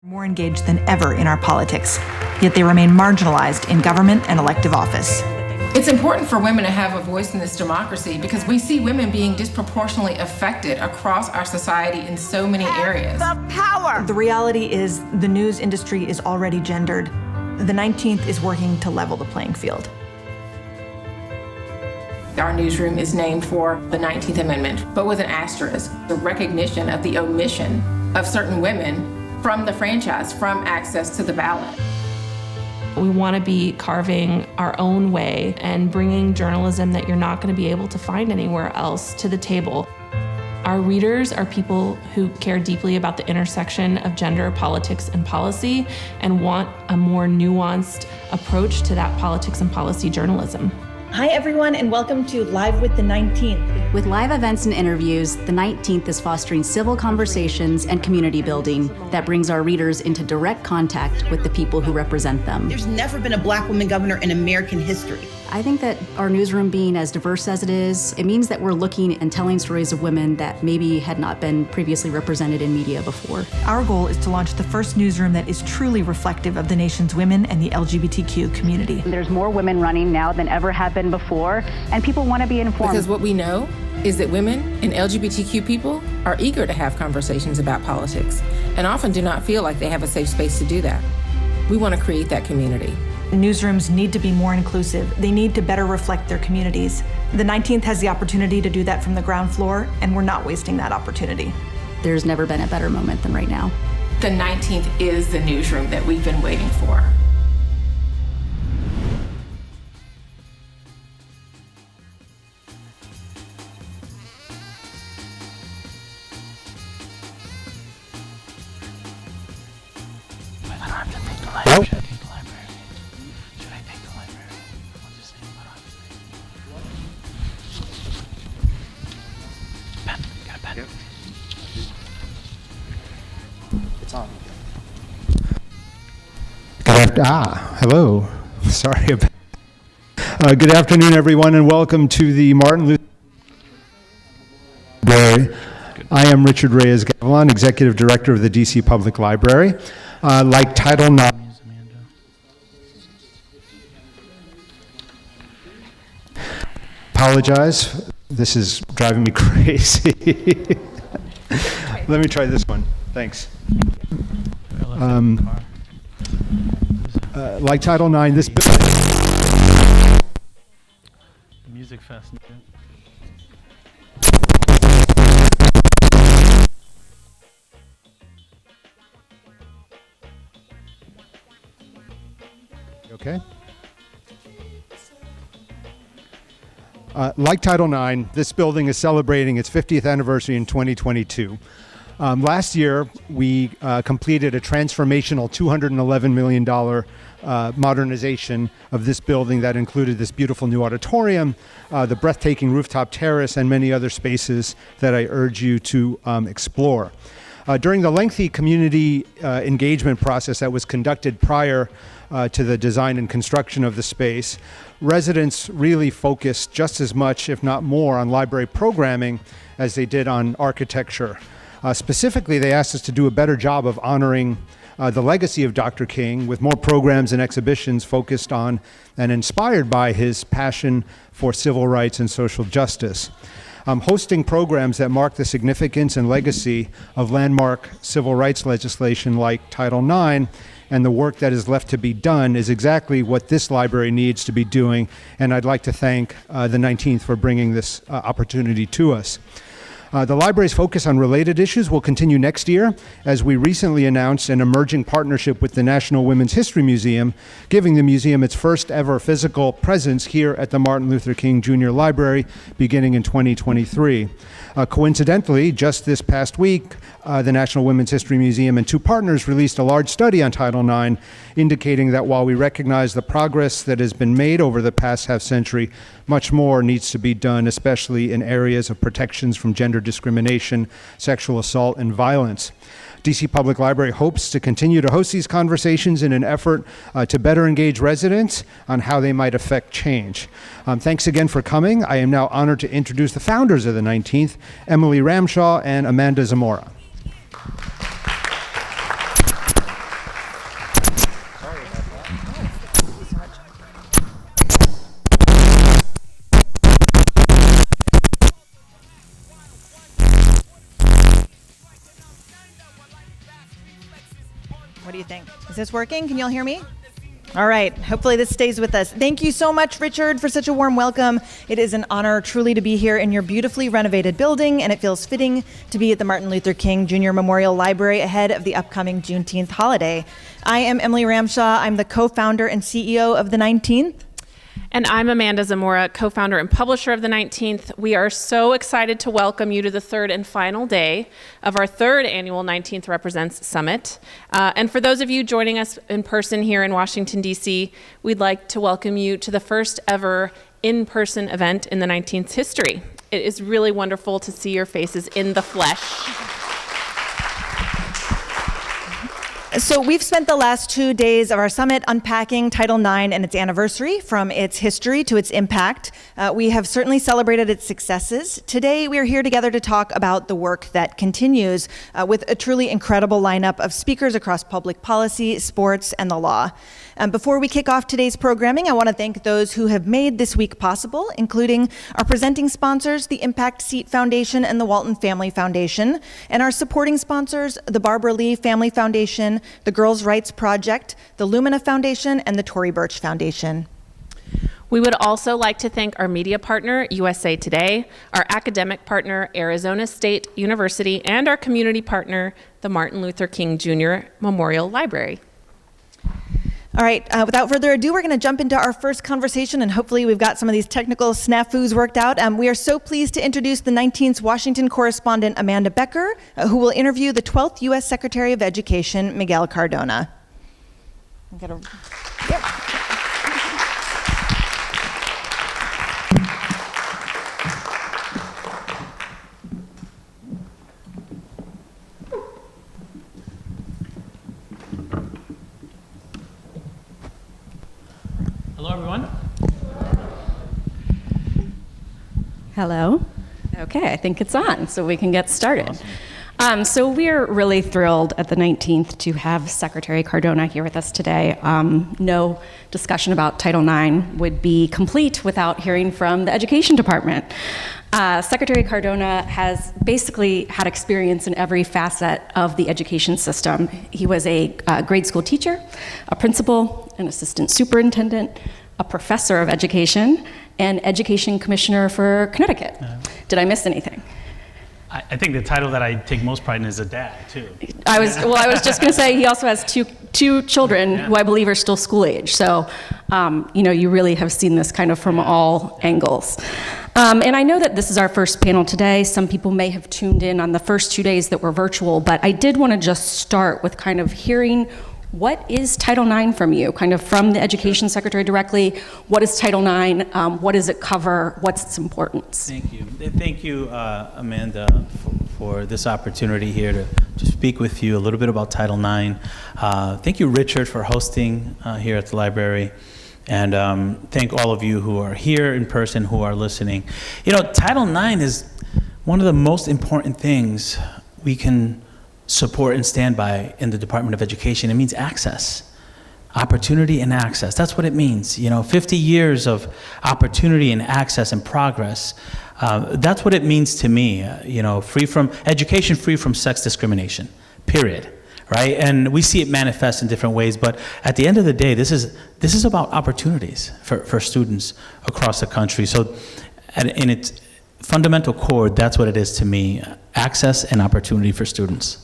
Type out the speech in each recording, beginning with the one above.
More engaged than ever in our politics, yet they remain marginalized in government and elective office. It's important for women to have a voice in this democracy because we see women being disproportionately affected across our society in so many areas. The power! The reality is the news industry is already gendered. The 19th is working to level the playing field. Our newsroom is named for the 19th Amendment, but with an asterisk, the recognition of the omission of certain women from the franchise, from access to the ballot. We want to be carving our own way and bringing journalism that you're not going to be able to find anywhere else to the table. Our readers are people who care deeply about the intersection of gender, politics, and policy and want a more nuanced approach to that politics and policy journalism. Hi, everyone, and welcome to Live with the 19th. With live events and interviews, the 19th is fostering civil conversations and community building that brings our readers into direct contact with the people who represent them. There's never been a Black woman governor in American history. I think that our newsroom being as diverse as it is, it means that we're looking and telling stories of women that maybe had not been previously represented in media before. Our goal is to launch the first newsroom that is truly reflective of the nation's women and the LGBTQ community. There's more women running now than ever have been before, and people want to be informed. Because what we know is that women and LGBTQ people are eager to have conversations about politics and often do not feel like they have a safe space to do that. We want to create that community. Newsrooms need to be more inclusive. They need to better reflect their communities. The 19th has the opportunity to do that from the ground floor, and we're not wasting that opportunity. There's never been a better moment than right now. The 19th is the newsroom that we've been waiting for. Hello. Sorry about good afternoon, everyone, and welcome to the Martin Luther Library. I am Richard Reyes-Gavilan, Executive Director of the DC Public Library. Like Title IX, apologize. This is driving me crazy. Let me try this one. Thanks. Like Title IX, this bill. Music fest. Okay. Like Title IX, this building is celebrating its 50th anniversary in 2022. Last year, we completed a transformational $211 million modernization of this building that included this beautiful new auditorium, the breathtaking rooftop terrace, and many other spaces that I urge you to explore. During the lengthy community engagement process that was conducted prior to the design and construction of the space, residents really focused just as much, if not more, on library programming as they did on architecture. Specifically, they asked us to do a better job of honoring the legacy of Dr. King with more programs and exhibitions focused on and inspired by his passion for civil rights and social justice. Hosting programs that mark the significance and legacy of landmark civil rights legislation like Title IX and the work that is left to be done is exactly what this library needs to be doing, and I'd like to thank the 19th for bringing this opportunity to us. The library's focus on related issues will continue next year, as we recently announced an emerging partnership with the National Women's History Museum, giving the museum its first ever physical presence here at the Martin Luther King Jr. Library, beginning in 2023. Coincidentally, just this past week, the National Women's History Museum and two partners released a large study on Title IX, indicating that while we recognize the progress that has been made over the past half century, much more needs to be done, especially in areas of protections from gender discrimination, sexual assault, and violence. DC Public Library hopes to continue to host these conversations in an effort to better engage residents on how they might affect change. Thanks again for coming. I am now honored to introduce the founders of the 19th, Emily Ramshaw and Amanda Zamora. What do you think? Is this working? Can y'all hear me? All right. Hopefully this stays with us. Thank you so much, Richard, for such a warm welcome. It is an honor truly to be here in your beautifully renovated building, and it feels fitting to be at the Martin Luther King Jr. Memorial Library ahead of the upcoming Juneteenth holiday. I am Emily Ramshaw. I'm the co-founder and CEO of the 19th. And I'm Amanda Zamora, co-founder and publisher of the 19th. We are so excited to welcome you to the third and final day of our third annual 19th Represents Summit. And for those of you joining us in person here in Washington, D.C., we'd like to welcome you to the first ever in-person event in the 19th's history. It is really wonderful to see your faces in the flesh. So we've spent the last 2 days of our summit unpacking Title IX and its anniversary, from its history to its impact. We have certainly celebrated its successes. Today, we are here together to talk about the work that continues with a truly incredible lineup of speakers across public policy, sports, and the law. Before we kick off today's programming, I want to thank those who have made this week possible, including our presenting sponsors, the Impact Seat Foundation and the Walton Family Foundation, and our supporting sponsors, the Barbara Lee Family Foundation, the Girls' Rights Project, the Lumina Foundation, and the Tory Burch Foundation. We would also like to thank our media partner, USA Today, our academic partner, Arizona State University, and our community partner, the Martin Luther King Jr. Memorial Library. All right, without further ado, we're going to jump into our first conversation, and hopefully we've got some of these technical snafus worked out. We are so pleased to introduce the 19th's Washington correspondent, Amanda Becker, who will interview the 12th U.S. Secretary of Education, Miguel Cardona. Hello, everyone. Hello. Okay, I think it's on, so we can get started. So we're really thrilled at the 19th to have Secretary Cardona here with us today. No discussion about Title IX would be complete without hearing from the Education Department. Secretary Cardona has basically had experience in every facet of the education system. He was a grade school teacher, a principal, an assistant superintendent, a professor of education, and education commissioner for Connecticut. Did I miss anything? I think the title that I take most pride in is a dad, too. I was just going to say he also has two children who I believe are still school age. So, you really have seen this kind of from all angles. And I know that this is our first panel today. Some people may have tuned in on the first 2 days that were virtual, but I did want to just start with kind of hearing what is Title IX from you, kind of from the Education Secretary directly. What is Title IX? What does it cover? What's its importance? Thank you. Thank you, Amanda, for this opportunity here to speak with you a little bit about Title IX. Thank you, Richard, for hosting here at the library. And thank all of you who are here in person, who are listening. Title IX is one of the most important things we can support and stand by in the Department of Education. It means access, opportunity and access. That's what it means. 50 years of opportunity and access and progress. That's what it means to me. Free from education, free from sex discrimination, period. Right? And we see it manifest in different ways, but at the end of the day, this is about opportunities for students across the country. So in its fundamental core, that's what it is to me, access and opportunity for students.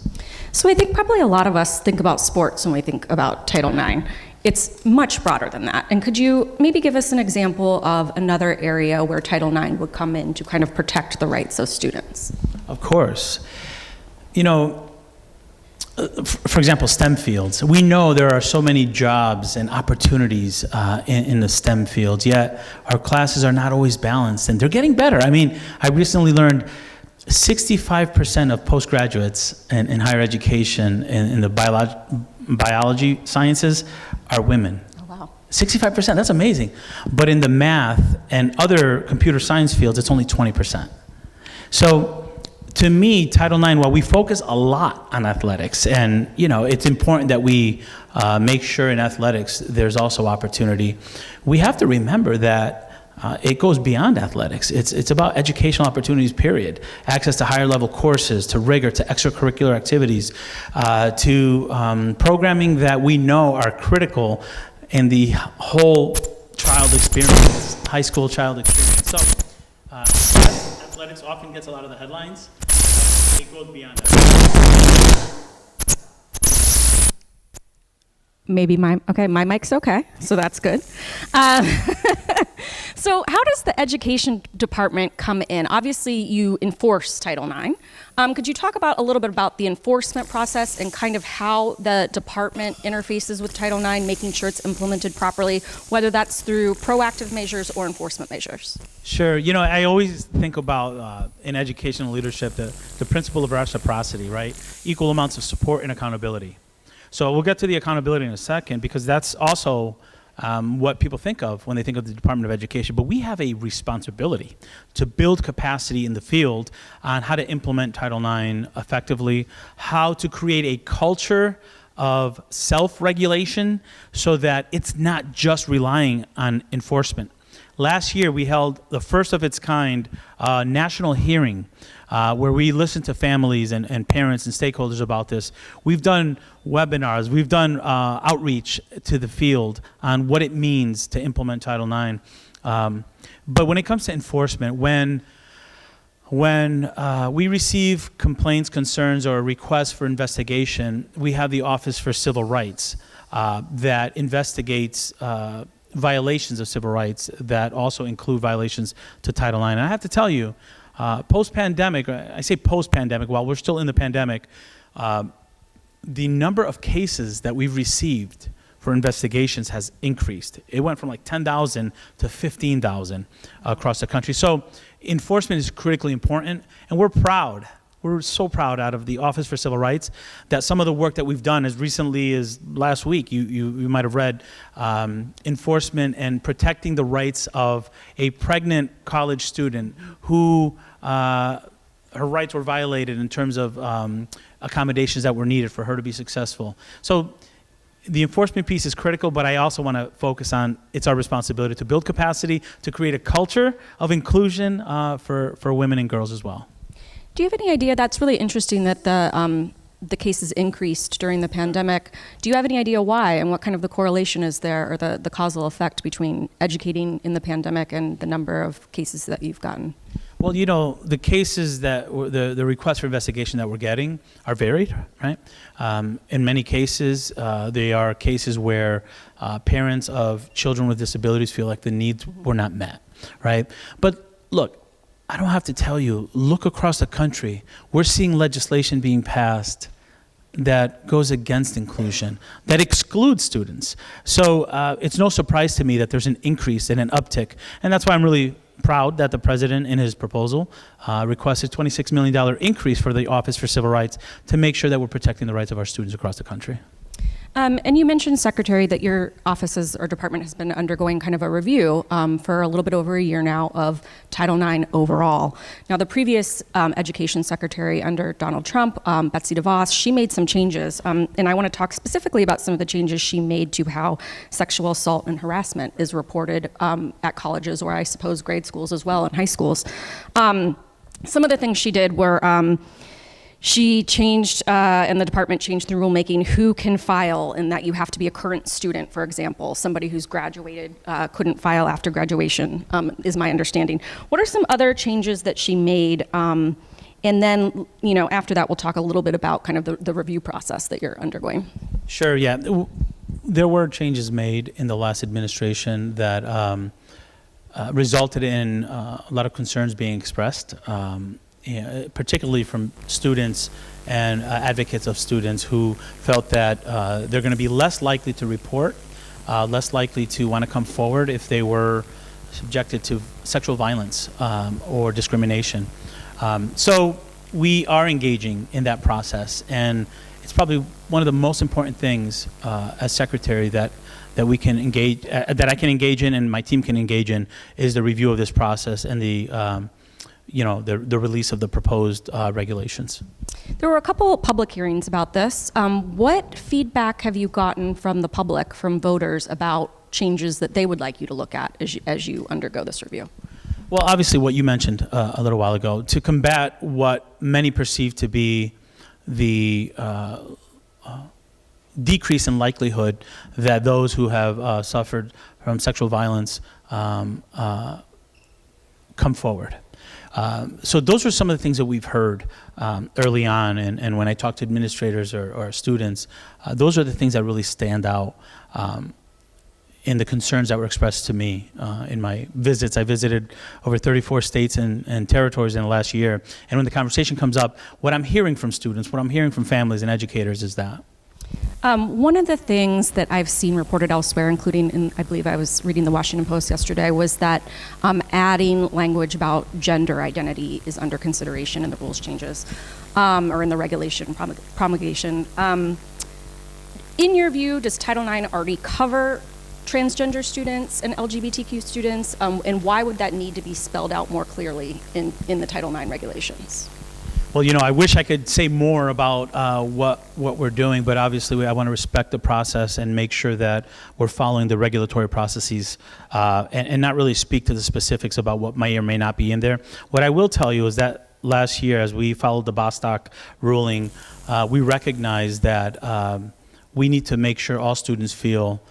So I think probably a lot of us think about sports when we think about Title IX. It's much broader than that. And could you maybe give us an example of another area where Title IX would come in to kind of protect the rights of students? Of course. For example, STEM fields. We know there are so many jobs and opportunities in the STEM fields, yet our classes are not always balanced, and they're getting better. I recently learned 65% of postgraduates in higher education in the biology sciences are women. Oh, wow. 65%, that's amazing. But in the math and other computer science fields, it's only 20%. So, to me, Title IX, while we focus a lot on athletics, and it's important that we make sure in athletics there's also opportunity, we have to remember that it goes beyond athletics. It's about educational opportunities, period. Access to higher level courses, to rigor, to extracurricular activities, to programming that we know are critical in the whole child experience, high school child experience. So athletics often gets a lot of the headlines. It goes beyond that. Maybe my mic's okay, so that's good. So how does the education department come in? Obviously, you enforce Title IX. Could you talk a little bit about the enforcement process and kind of how the department interfaces with Title IX, making sure it's implemented properly, whether that's through proactive measures or enforcement measures? Sure. I always think about in educational leadership the principle of reciprocity, right? Equal amounts of support and accountability. So we'll get to the accountability in a second, because that's also what people think of when they think of the Department of Education. But we have a responsibility to build capacity in the field on how to implement Title IX effectively, how to create a culture of self-regulation so that it's not just relying on enforcement. Last year, we held the first of its kind national hearing where we listened to families and parents and stakeholders about this. We've done webinars, we've done outreach to the field on what it means to implement Title IX. But when it comes to enforcement, when we receive complaints, concerns, or requests for investigation, we have the Office for Civil Rights that investigates violations of civil rights that also include violations to Title IX. And I have to tell you, post-pandemic, I say post-pandemic, while we're still in the pandemic, the number of cases that we've received for investigations has increased. It went from like 10,000 to 15,000 across the country. So enforcement is critically important, and we're proud. We're so proud out of the Office for Civil Rights that some of the work that we've done as recently as last week, you might have read, enforcement and protecting the rights of a pregnant college student who her rights were violated in terms of accommodations that were needed for her to be successful. So the enforcement piece is critical, but I also want to focus on it's our responsibility to build capacity, to create a culture of inclusion for women and girls as well. Do you have any idea? That's really interesting that the cases increased during the pandemic. Do you have any idea why, and what kind of the correlation is there, or the causal effect between educating in the pandemic and the number of cases that you've gotten? Well, the cases that the requests for investigation that we're getting are varied, right? In many cases, they are cases where parents of children with disabilities feel like the needs were not met, right? But look, I don't have to tell you, look across the country. We're seeing legislation being passed that goes against inclusion, that excludes students. So it's no surprise to me that there's an increase and an uptick. And that's why I'm really proud that the president, in his proposal, requested $26 million increase for the Office for Civil Rights to make sure that we're protecting the rights of our students across the country. And you mentioned, Secretary, that your offices or department has been undergoing kind of a review for a little bit over a year now of Title IX overall. Now, the previous education secretary under Donald Trump, Betsy DeVos, she made some changes. And I want to talk specifically about some of the changes she made to how sexual assault and harassment is reported at colleges, or I suppose grade schools as well, and high schools. Some of the things she did were she changed, and the department changed the rulemaking, who can file, and that you have to be a current student, for example. Somebody who's graduated couldn't file after graduation, is my understanding. What are some other changes that she made? And then, after that, we'll talk a little bit about kind of the review process that you're undergoing. Sure, yeah. There were changes made in the last administration that resulted in a lot of concerns being expressed. Particularly from students and advocates of students who felt that they're going to be less likely to report, less likely to want to come forward if they were subjected to sexual violence or discrimination. So we are engaging in that process, and it's probably one of the most important things as secretary that we can engage, that I can engage in and my team can engage in, is the review of this process and the release of the proposed regulations. There were a couple public hearings about this. What feedback have you gotten from the public, from voters, about changes that they would like you to look at as you undergo this review? Well, obviously, what you mentioned a little while ago, to combat what many perceive to be the decrease in likelihood that those who have suffered from sexual violence come forward. So those are some of the things that we've heard early on, and when I talk to administrators or students, those are the things that really stand out in the concerns that were expressed to me in my visits. I visited over 34 states and territories in the last year, and when the conversation comes up, what I'm hearing from students, what I'm hearing from families and educators is that. One of the things that I've seen reported elsewhere, including in, I believe I was reading the Washington Post yesterday, was that adding language about gender identity is under consideration in the rules changes or in the regulation promulgation. In your view, does Title IX already cover transgender students and LGBTQ students, and why would that need to be spelled out more clearly in the Title IX regulations? Well, I wish I could say more about what we're doing, but obviously I want to respect the process and make sure that we're following the regulatory processes and not really speak to the specifics about what may or may not be in there. What I will tell you is that last year, as we followed the Bostock ruling, we recognized that we need to make sure all students feel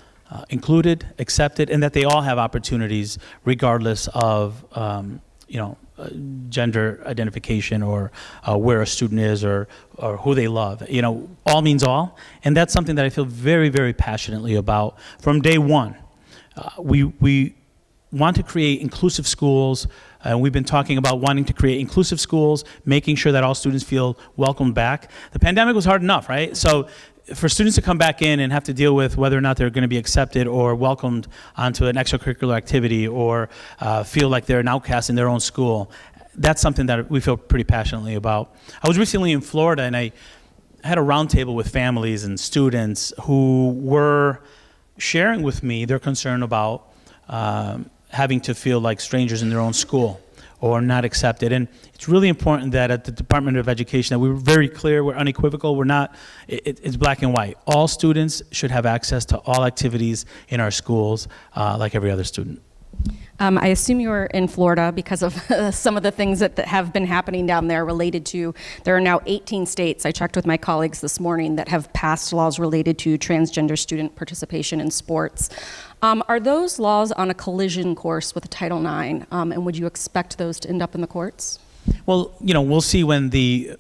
included, accepted, and that they all have opportunities regardless of gender identification or where a student is or who they love. All means all, and that's something that I feel very, very passionately about from day one. We want to create inclusive schools, and we've been talking about wanting to create inclusive schools, making sure that all students feel welcomed back. The pandemic was hard enough, right? So for students to come back in and have to deal with whether or not they're going to be accepted or welcomed onto an extracurricular activity or feel like they're an outcast in their own school, that's something that we feel pretty passionately about. I was recently in Florida, and I had a roundtable with families and students who were sharing with me their concern about having to feel like strangers in their own school or not accepted. And it's really important that at the Department of Education that we were very clear, we're unequivocal, we're not, it's black and white. All students should have access to all activities in our schools like every other student. I assume you were in Florida because of some of the things that have been happening down there related to, there are now 18 states, I checked with my colleagues this morning, that have passed laws related to transgender student participation in sports. Are those laws on a collision course with Title IX, and would you expect those to end up in the courts? Well, we'll see when the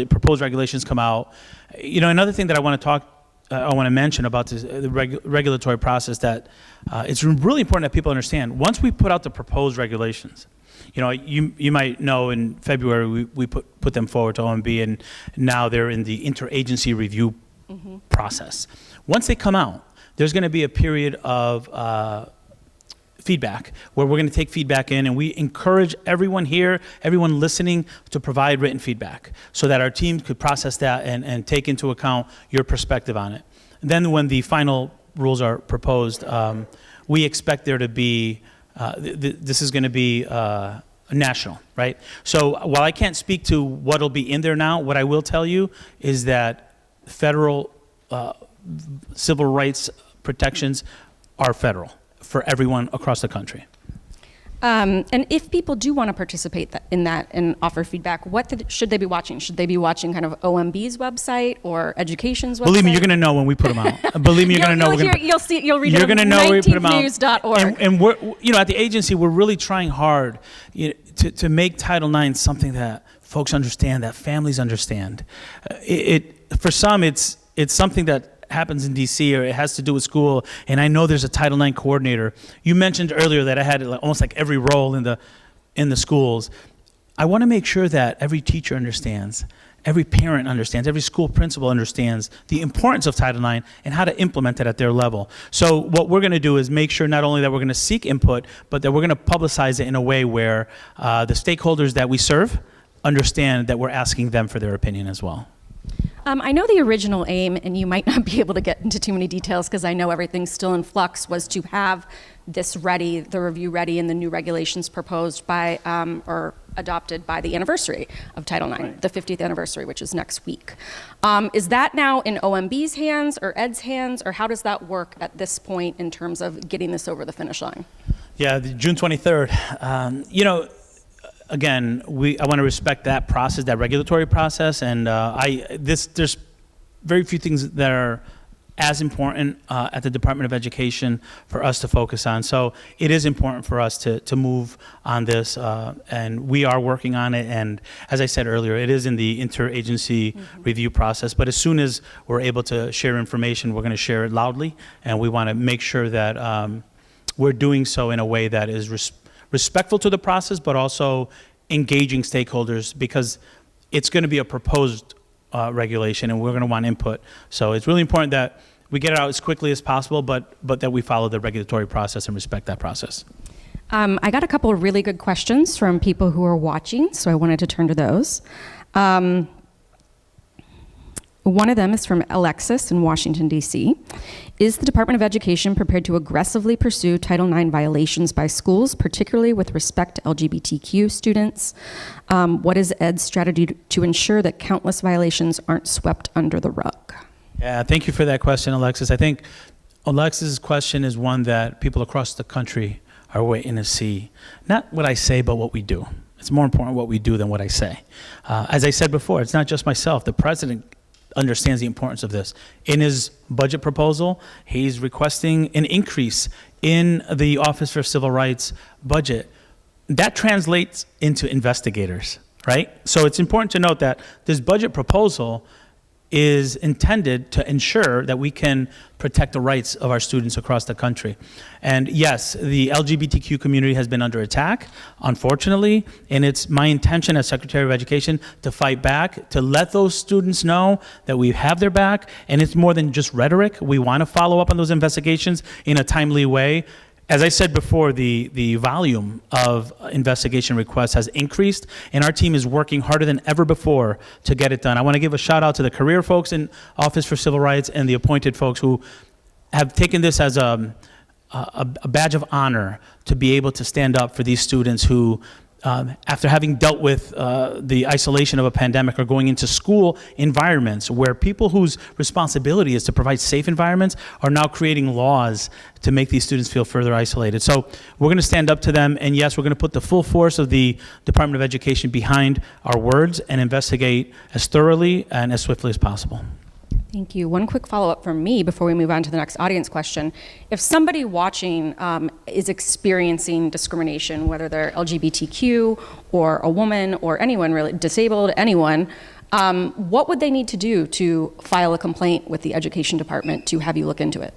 proposed regulations come out. Another thing that I want to mention about the regulatory process that it's really important that people understand. Once we put out the proposed regulations, you might know in February we put them forward to OMB, and now they're in the interagency review process. Once they come out, there's going to be a period of feedback where we're going to take feedback in, and we encourage everyone here, everyone listening, to provide written feedback so that our team could process that and take into account your perspective on it. And then when the final rules are proposed, we expect there to be, this is going to be national, right? So while I can't speak to what'll be in there now, what I will tell you is that federal civil rights protections are federal for everyone across the country. And if people do want to participate in that and offer feedback, what should they be watching? Should they be watching kind of OMB's website or education's website? Believe me, you're going to know when we put them out. Believe me, you're going to know. You'll read it on 19thnews.org. And we're, at the agency, we're really trying hard to make Title IX something that folks understand, that families understand. For some, it's something that happens in DC or it has to do with school, and I know there's a Title IX coordinator. You mentioned earlier that I had almost like every role in the schools. I want to make sure that every teacher understands, every parent understands, every school principal understands the importance of Title IX and how to implement it at their level. So what we're going to do is make sure not only that we're going to seek input, but that we're going to publicize it in a way where the stakeholders that we serve understand that we're asking them for their opinion as well. I know the original aim, and you might not be able to get into too many details because I know everything's still in flux, was to have this ready, the review ready, and the new regulations proposed by, or adopted by the anniversary of Title IX, the 50th anniversary, which is next week. Is that now in OMB's hands or Ed's hands, or how does that work at this point in terms of getting this over the finish line? Yeah, June 23rd. Again, I want to respect that process, that regulatory process, and there's very few things that are as important at the Department of Education for us to focus on. So it is important for us to move on this, and we are working on it. And as I said earlier, it is in the interagency review process. But as soon as we're able to share information, we're going to share it loudly, and we want to make sure that we're doing so in a way that is respectful to the process, but also engaging stakeholders, because it's going to be a proposed regulation, and we're going to want input. So it's really important that we get it out as quickly as possible, but that we follow the regulatory process and respect that process. I got a couple of really good questions from people who are watching, so I wanted to turn to those. One of them is from Alexis in Washington, D.C. Is the Department of Education prepared to aggressively pursue Title IX violations by schools, particularly with respect to LGBTQ students? What is ED's strategy to ensure that countless violations aren't swept under the rug? Yeah, thank you for that question, Alexis. I think Alexis's question is one that people across the country are waiting to see. Not what I say, but what we do. It's more important what we do than what I say. As I said before, it's not just myself. The president understands the importance of this. In his budget proposal, he's requesting an increase in the Office for Civil Rights budget. That translates into investigators, right? So it's important to note that this budget proposal is intended to ensure that we can protect the rights of our students across the country. And yes, the LGBTQ community has been under attack, unfortunately, and it's my intention as Secretary of Education to fight back, to let those students know that we have their back, and it's more than just rhetoric. We want to follow up on those investigations in a timely way. As I said before, the volume of investigation requests has increased, and our team is working harder than ever before to get it done. I want to give a shout out to the career folks in Office for Civil Rights and the appointed folks who have taken this as a badge of honor to be able to stand up for these students who, after having dealt with the isolation of a pandemic, are going into school environments where people whose responsibility is to provide safe environments are now creating laws to make these students feel further isolated. So we're going to stand up to them, and yes, we're going to put the full force of the Department of Education behind our words and investigate as thoroughly and as swiftly as possible. Thank you. One quick follow-up from me before we move on to the next audience question. If somebody watching is experiencing discrimination, whether they're LGBTQ or a woman or anyone really, disabled, anyone, what would they need to do to file a complaint with the Education Department to have you look into it?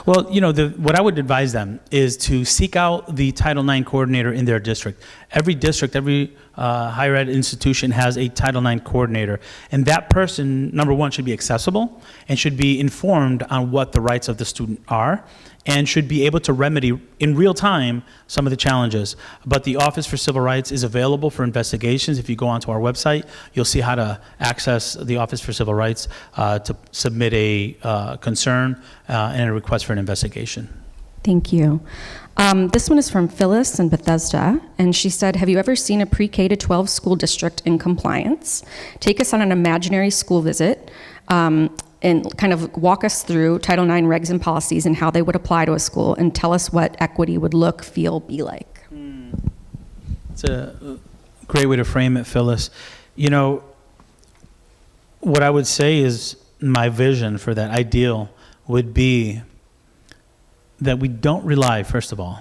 Well, what I would advise them is to seek out the Title IX coordinator in their district. Every district, every higher ed institution has a Title IX coordinator. And that person, number one, should be accessible and should be informed on what the rights of the student are, and should be able to remedy in real time some of the challenges. But the Office for Civil Rights is available for investigations. If you go onto our website, you'll see how to access the Office for Civil Rights to submit a concern and a request for an investigation. Thank you. This one is from Phyllis in Bethesda, and she said, have you ever seen a pre-K to 12 school district in compliance? Take us on an imaginary school visit and kind of walk us through Title IX regs and policies and how they would apply to a school, and tell us what equity would look, feel, be like. It's a great way to frame it, Phyllis. What I would say is my vision for that ideal would be that we don't rely, first of all,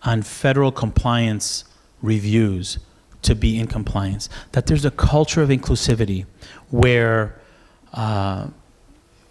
on federal compliance reviews to be in compliance, that there's a culture of inclusivity where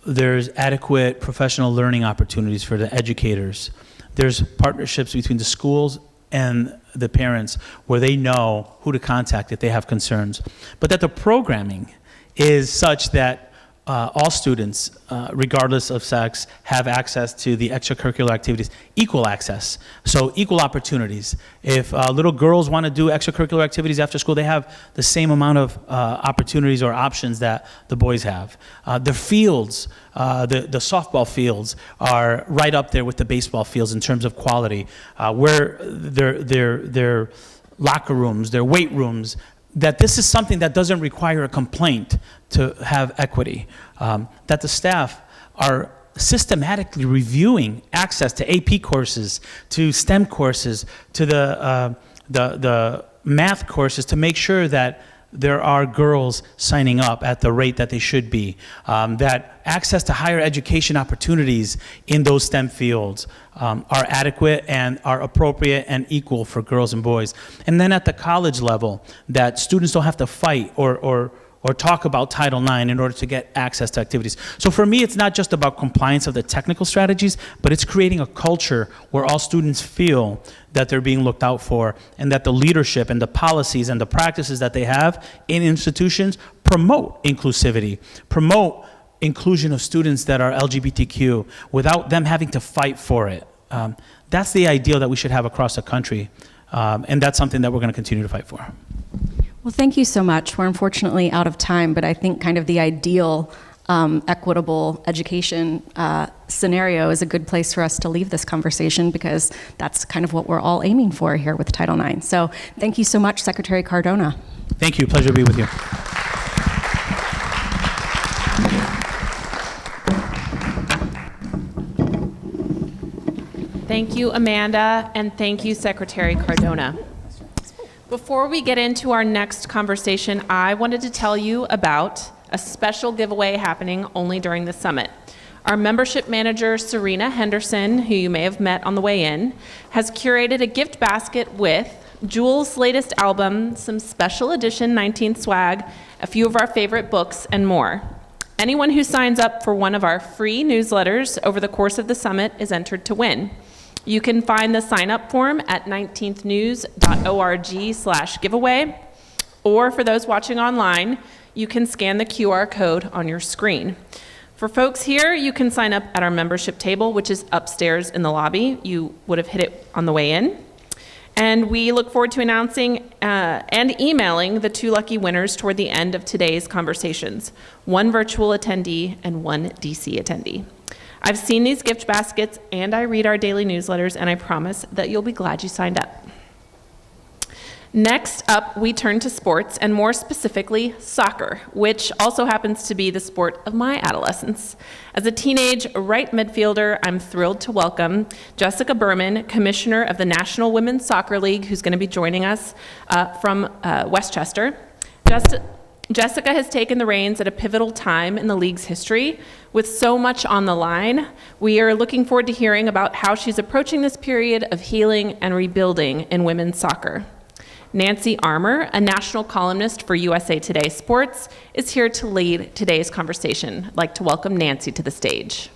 there's adequate professional learning opportunities for the educators. There's partnerships between the schools and the parents where they know who to contact if they have concerns. But that the programming is such that all students, regardless of sex, have access to the extracurricular activities, equal access, so equal opportunities. If little girls want to do extracurricular activities after school, they have the same amount of opportunities or options that the boys have. The fields, the softball fields are right up there with the baseball fields in terms of quality, where they're locker rooms, their weight rooms, that this is something that doesn't require a complaint to have equity, that the staff are systematically reviewing access to AP courses, to STEM courses, to the math courses to make sure that there are girls signing up at the rate that they should be, that access to higher education opportunities in those STEM fields are adequate and are appropriate and equal for girls and boys. And then at the college level, that students don't have to fight or talk about Title IX in order to get access to activities. So for me, it's not just about compliance of the technical strategies, but it's creating a culture where all students feel that they're being looked out for, and that the leadership and the policies and the practices that they have in institutions promote inclusivity, promote inclusion of students that are LGBTQ without them having to fight for it. That's the ideal that we should have across the country, and that's something that we're going to continue to fight for. Well, thank you so much. We're unfortunately out of time, but I think kind of the ideal equitable education scenario is a good place for us to leave this conversation, because that's kind of what we're all aiming for here with Title IX. So thank you so much, Secretary Cardona. Thank you. Pleasure to be with you. Thank you, Amanda, and thank you, Secretary Cardona. Before we get into our next conversation, I wanted to tell you about a special giveaway happening only during the summit. Our membership manager, Serena Henderson, who you may have met on the way in, has curated a gift basket with Jewel's latest album, some special edition 19th swag, a few of our favorite books, and more. Anyone who signs up for one of our free newsletters over the course of the summit is entered to win. You can find the sign-up form at 19thnews.org/giveaway, or for those watching online, you can scan the QR code on your screen. For folks here, you can sign up at our membership table, which is upstairs in the lobby. You would have hit it on the way in. And we look forward to announcing and emailing the 2 lucky winners toward the end of today's conversations, 1 virtual attendee and 1 DC attendee. I've seen these gift baskets and I read our daily newsletters, and I promise that you'll be glad you signed up. Next up, we turn to sports, and more specifically, soccer, which also happens to be the sport of my adolescence. As a teenage right midfielder, I'm thrilled to welcome Jessica Berman, Commissioner of the National Women's Soccer League, who's going to be joining us from Westchester. Jessica has taken the reins at a pivotal time in the league's history. With so much on the line, we are looking forward to hearing about how she's approaching this period of healing and rebuilding in women's soccer. Nancy Armour, a national columnist for USA Today Sports, is here to lead today's conversation. I'd like to welcome Nancy to the stage.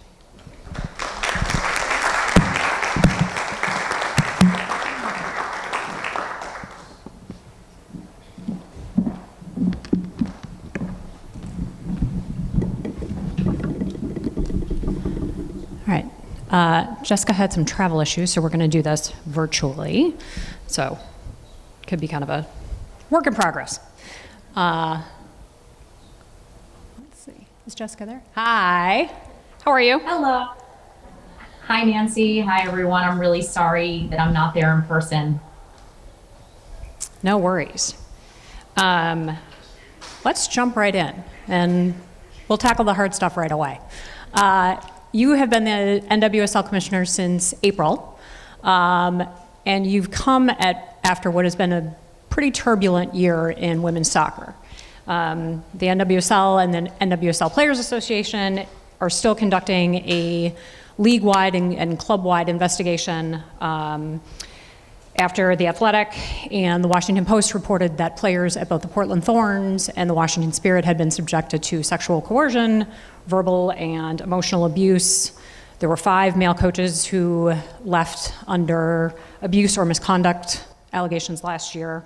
All right. Jessica had some travel issues, so we're going to do this virtually. So could be kind of a work in progress. Let's see. Is Jessica there? Hi. How are you? Hello. Hi, Nancy. Hi, everyone. I'm really sorry that I'm not there in person. No worries. Let's jump right in, and we'll tackle the hard stuff right away. You have been the NWSL commissioner since April, and you've come after what has been a pretty turbulent year in women's soccer. The NWSL and the NWSL Players Association are still conducting a league-wide and club-wide investigation after The Athletic and the Washington Post reported that players at both the Portland Thorns and the Washington Spirit had been subjected to sexual coercion, verbal and emotional abuse. There were 5 male coaches who left under abuse or misconduct allegations last year.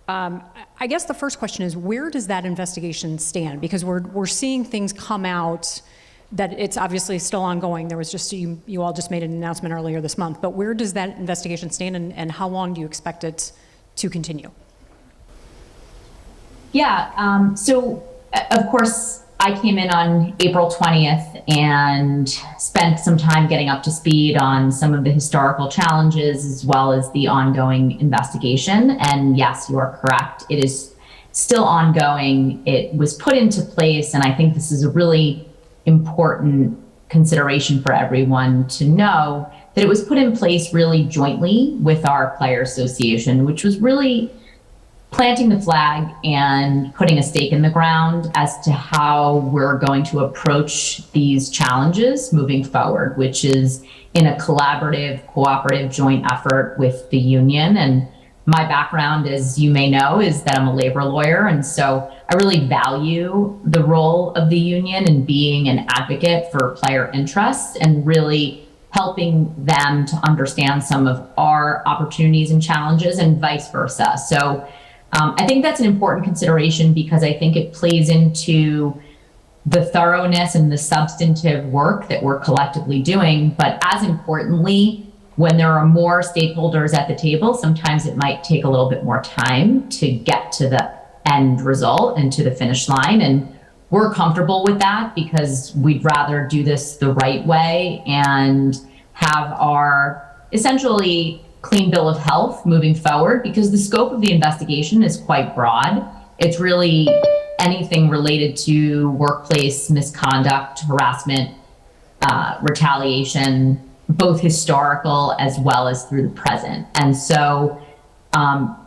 I guess the first question is, where does that investigation stand? Because we're seeing things come out that it's obviously still ongoing. There was just, you all just made an announcement earlier this month, but where does that investigation stand, and how long do you expect it to continue? Yeah, so of course, I came in on April 20th and spent some time getting up to speed on some of the historical challenges as well as the ongoing investigation. And yes, you are correct. It is still ongoing. It was put into place, and I think this is a really important consideration for everyone to know, that it was put in place really jointly with our Player Association, which was really planting the flag and putting a stake in the ground as to how we're going to approach these challenges moving forward, which is in a collaborative, cooperative, joint effort with the union. And my background, as you may know, is that I'm a labor lawyer. And so I really value the role of the union in being an advocate for player interests and really helping them to understand some of our opportunities and challenges and vice versa. So I think that's an important consideration because I think it plays into the thoroughness and the substantive work that we're collectively doing. But as importantly, when there are more stakeholders at the table, sometimes it might take a little bit more time to get to the end result and to the finish line. And we're comfortable with that because we'd rather do this the right way and have our essentially clean bill of health moving forward, because the scope of the investigation is quite broad. It's really anything related to workplace misconduct, harassment, retaliation, both historical as well as through the present. And so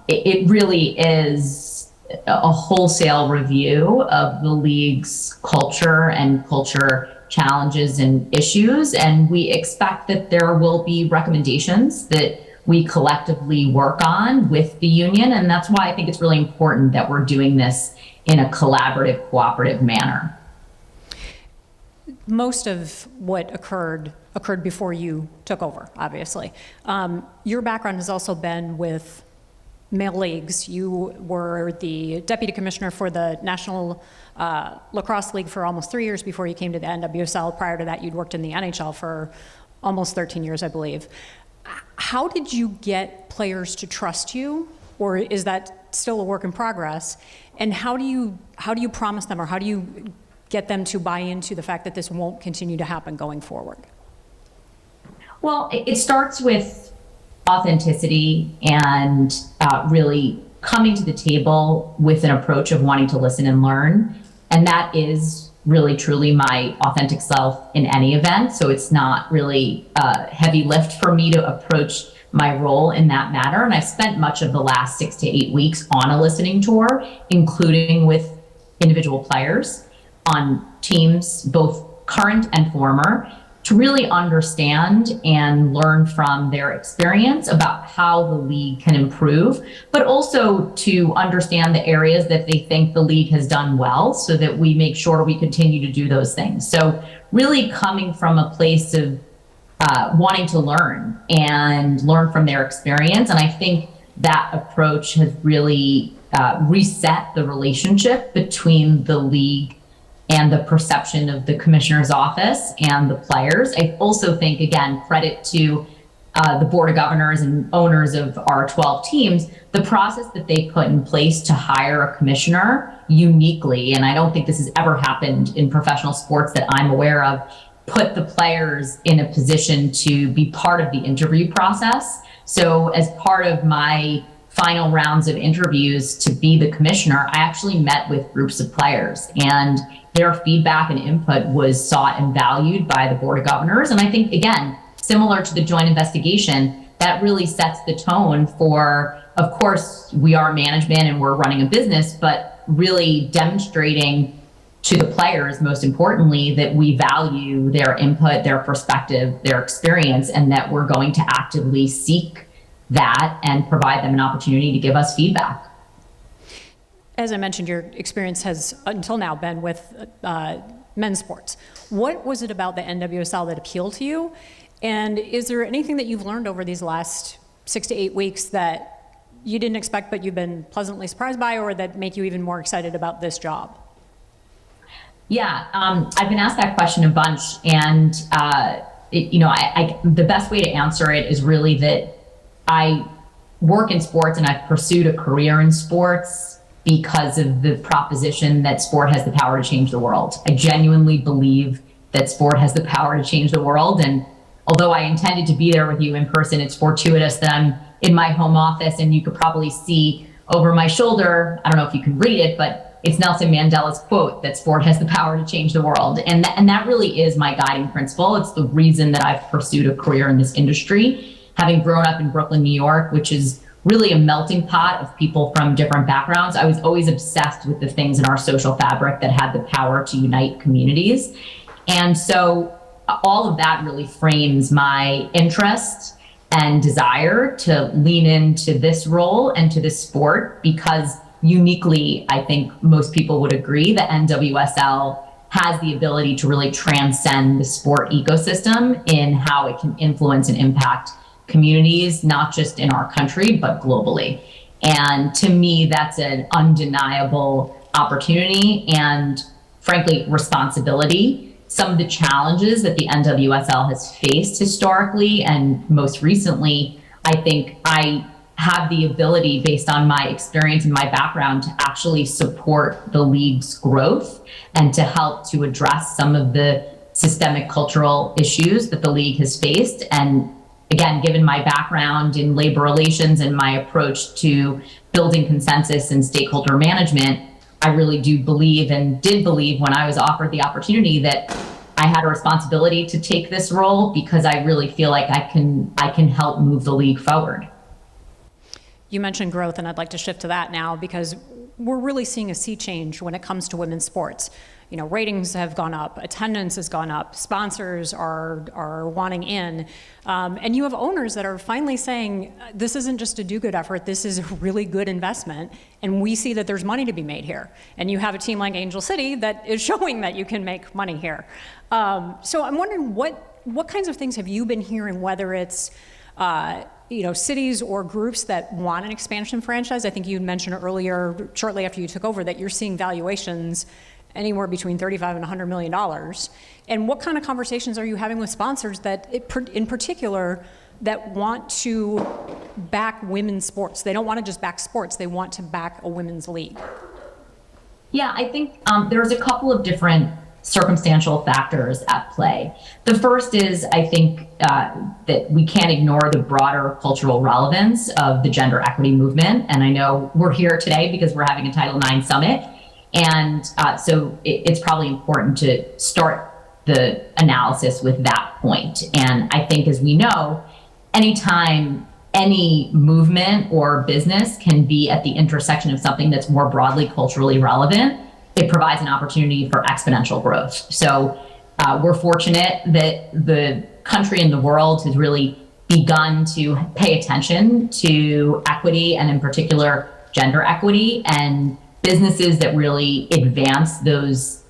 it really is a wholesale review of the league's culture and culture challenges and issues. And we expect that there will be recommendations that we collectively work on with the union. And that's why I think it's really important that we're doing this in a collaborative, cooperative manner. Most of what occurred before you took over, obviously. Your background has also been with male leagues. You were the deputy commissioner for the National Lacrosse League for almost 3 years before you came to the NWSL. Prior to that, you'd worked in the NHL for almost 13 years, I believe. How did you get players to trust you, or is that still a work in progress? And how do you promise them, or how do you get them to buy into the fact that this won't continue to happen going forward? Well, it starts with authenticity and really coming to the table with an approach of wanting to listen and learn. And that is really truly my authentic self in any event. So it's not really a heavy lift for me to approach my role in that matter. And I've spent much of the last 6 to 8 weeks on a listening tour, including with individual players on teams, both current and former, to really understand and learn from their experience about how the league can improve, but also to understand the areas that they think the league has done well so that we make sure we continue to do those things. So really coming from a place of wanting to learn and learn from their experience. And I think that approach has really reset the relationship between the league and the perception of the commissioner's office and the players. I also think, again, credit to the board of governors and owners of our 12 teams, the process that they put in place to hire a commissioner uniquely, and I don't think this has ever happened in professional sports that I'm aware of, put the players in a position to be part of the interview process. So as part of my final rounds of interviews to be the commissioner, I actually met with groups of players, and their feedback and input was sought and valued by the board of governors. And I think, again, similar to the joint investigation, that really sets the tone for, of course, we are management and we're running a business, but really demonstrating to the players, most importantly, that we value their input, their perspective, their experience, and that we're going to actively seek that and provide them an opportunity to give us feedback. As I mentioned, your experience has until now been with men's sports. What was it about the NWSL that appealed to you? And is there anything that you've learned over these last 6 to 8 weeks that you didn't expect but you've been pleasantly surprised by, or that make you even more excited about this job? Yeah, I've been asked that question a bunch, and the best way to answer it is really that I work in sports and I've pursued a career in sports because of the proposition that sport has the power to change the world. I genuinely believe that sport has the power to change the world. And although I intended to be there with you in person, it's fortuitous that I'm in my home office and you could probably see over my shoulder, I don't know if you can read it, but it's Nelson Mandela's quote that sport has the power to change the world. And that really is my guiding principle. It's the reason that I've pursued a career in this industry. Having grown up in Brooklyn, New York, which is really a melting pot of people from different backgrounds, I was always obsessed with the things in our social fabric that had the power to unite communities. And so all of that really frames my interest and desire to lean into this role and to this sport, because uniquely, I think most people would agree that NWSL has the ability to really transcend the sport ecosystem in how it can influence and impact communities, not just in our country, but globally. And to me, that's an undeniable opportunity and, frankly, responsibility. Some of the challenges that the NWSL has faced historically and most recently, I think I have the ability, based on my experience and my background, to actually support the league's growth and to help to address some of the systemic cultural issues that the league has faced. And again, given my background in labor relations and my approach to building consensus and stakeholder management, I really do believe and did believe when I was offered the opportunity that I had a responsibility to take this role, because I really feel like I can help move the league forward. You mentioned growth, and I'd like to shift to that now, because we're really seeing a sea change when it comes to women's sports. You know, ratings have gone up, attendance has gone up, sponsors are wanting in, and you have owners that are finally saying, this isn't just a do-good effort, this is a really good investment, and we see that there's money to be made here. And you have a team like Angel City that is showing that you can make money here. So I'm wondering, what kinds of things have you been hearing, whether it's cities or groups that want an expansion franchise? I think you mentioned earlier, shortly after you took over, that you're seeing valuations anywhere between $35 and $100 million. And what kind of conversations are you having with sponsors that, in particular, that want to back women's sports? They don't want to just back sports, they want to back a women's league. Yeah, I think there's a couple of different circumstantial factors at play. The first is, I think, that we can't ignore the broader cultural relevance of the gender equity movement. And I know we're here today because we're having a Title IX summit. And so it's probably important to start the analysis with that point. And I think, as we know, anytime any movement or business can be at the intersection of something that's more broadly culturally relevant, it provides an opportunity for exponential growth. So we're fortunate that the country and the world has really begun to pay attention to equity, and in particular, gender equity, and businesses that really advance those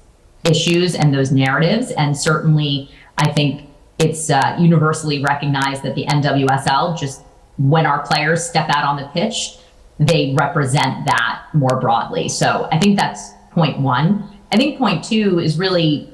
issues and those narratives. And certainly, I think it's universally recognized that the NWSL, just when our players step out on the pitch, they represent that more broadly. So I think that's point one. I think point two is really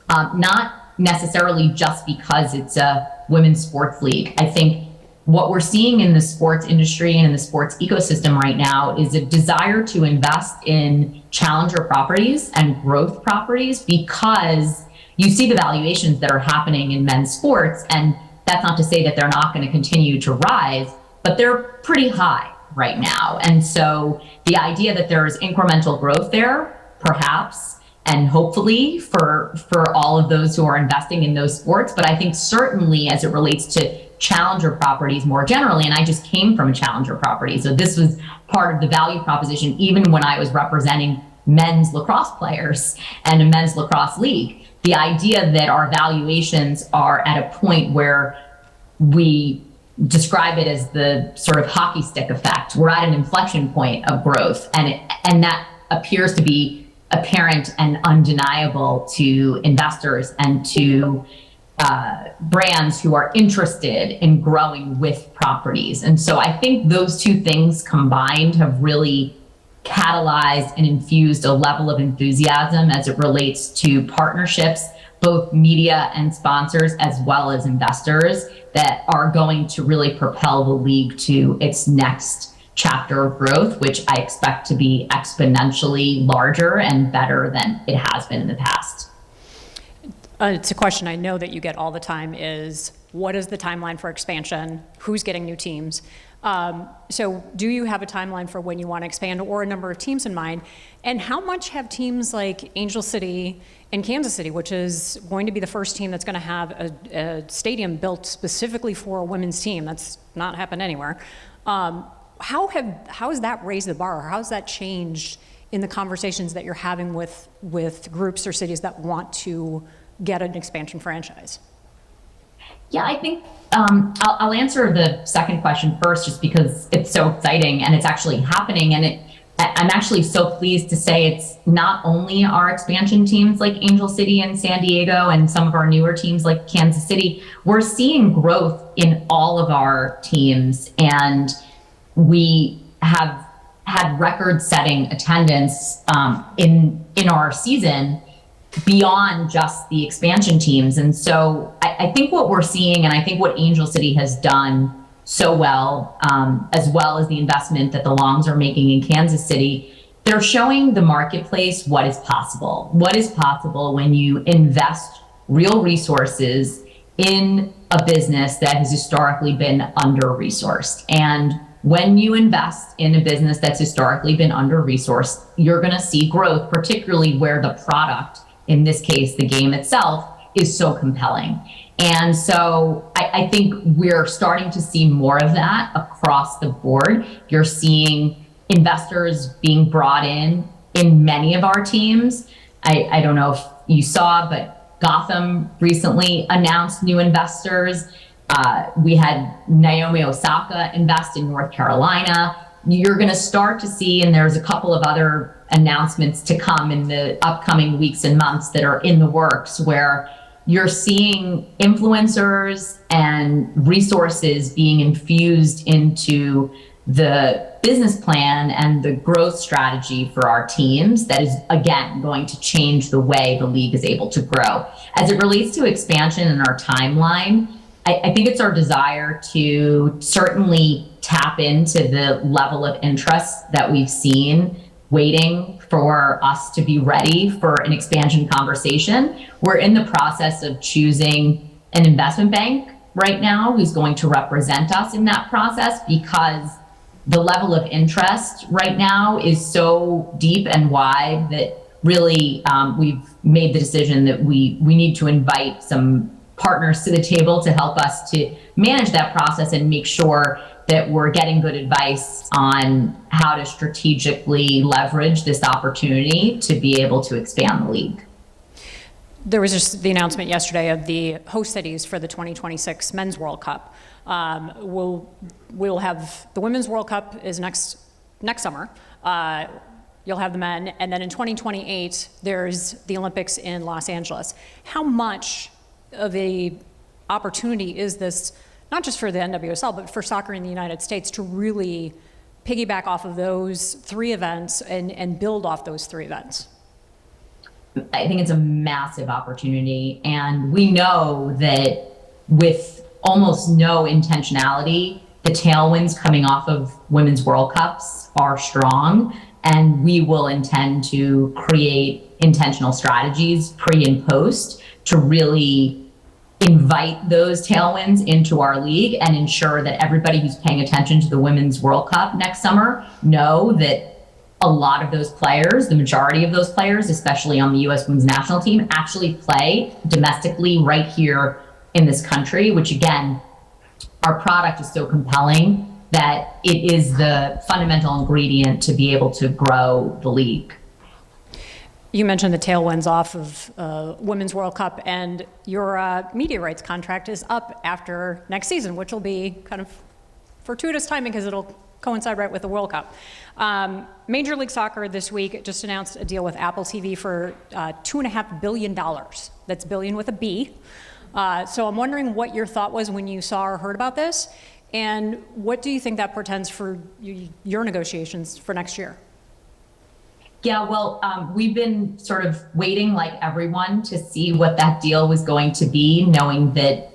not necessarily just because it's a women's sports league. I think what we're seeing in the sports industry and in the sports ecosystem right now is a desire to invest in challenger properties and growth properties, because you see the valuations that are happening in men's sports. And that's not to say that they're not going to continue to rise, but they're pretty high right now. And so the idea that there's incremental growth there, perhaps, and hopefully for all of those who are investing in those sports. But I think certainly as it relates to challenger properties more generally, and I just came from a challenger property, so this was part of the value proposition even when I was representing men's lacrosse players and a men's lacrosse league. The idea that our valuations are at a point where we describe it as the sort of hockey stick effect. We're at an inflection point of growth, and that appears to be apparent and undeniable to investors and to brands who are interested in growing with properties. And so I think those two things combined have really catalyzed and infused a level of enthusiasm as it relates to partnerships, both media and sponsors, as well as investors, that are going to really propel the league to its next chapter of growth, which I expect to be exponentially larger and better than it has been in the past. It's a question I know that you get all the time is, what is the timeline for expansion? Who's getting new teams? So do you have a timeline for when you want to expand or a number of teams in mind? And how much have teams like Angel City and Kansas City, which is going to be the first team that's going to have a stadium built specifically for a women's team, that's not happened anywhere, how has that raised the bar? How has that changed in the conversations that you're having with groups or cities that want to get an expansion franchise? Yeah, I think I'll answer the second question first, just because it's so exciting and it's actually happening. And I'm actually so pleased to say it's not only our expansion teams like Angel City and San Diego and some of our newer teams like Kansas City. We're seeing growth in all of our teams, and we have had record-setting attendance in our season beyond just the expansion teams. And so I think what we're seeing, and I think what Angel City has done so well as the investment that the Longs are making in Kansas City, they're showing the marketplace what is possible. What is possible when you invest real resources in a business that has historically been under-resourced. And when you invest in a business that's historically been under-resourced, you're going to see growth, particularly where the product, in this case, the game itself, is so compelling. And so I think we're starting to see more of that across the board. You're seeing investors being brought in many of our teams. I don't know if you saw, but Gotham recently announced new investors. We had Naomi Osaka invest in North Carolina. You're going to start to see, and there's a couple of other announcements to come in the upcoming weeks and months that are in the works, where you're seeing influencers and resources being infused into the business plan and the growth strategy for our teams that is, again, going to change the way the league is able to grow. As it relates to expansion and our timeline, I think it's our desire to certainly tap into the level of interest that we've seen waiting for us to be ready for an expansion conversation. We're in the process of choosing an investment bank right now who's going to represent us in that process, because the level of interest right now is so deep and wide that really we've made the decision that we need to invite some partners to the table to help us to manage that process and make sure that we're getting good advice on how to strategically leverage this opportunity to be able to expand the league. There was just the announcement yesterday of the host cities for the 2026 Men's World Cup. We'll have the Women's World Cup is next summer. You'll have the men, and then in 2028 there's the Olympics in Los Angeles. How much of a opportunity is this, not just for the NWSL, but for soccer in the United States, to really piggyback off of those three events and build off those three events? I think it's a massive opportunity. And we know that with almost no intentionality, the tailwinds coming off of Women's World Cups are strong. And we will intend to create intentional strategies pre and post to really invite those tailwinds into our league and ensure that everybody who's paying attention to the Women's World Cup next summer know that a lot of those players, the majority of those players, especially on the U.S. women's national team, actually play domestically right here in this country, which again, our product is so compelling that it is the fundamental ingredient to be able to grow the league. You mentioned the tailwinds off of Women's World Cup, and your media rights contract is up after next season, which will be kind of fortuitous timing because it'll coincide right with the World Cup. Major League Soccer this week just announced a deal with Apple TV for $2.5 billion. That's billion with a B. So I'm wondering what your thought was when you saw or heard about this, and what do you think that portends for your negotiations for next year? Yeah, well, we've been sort of waiting like everyone to see what that deal was going to be, knowing that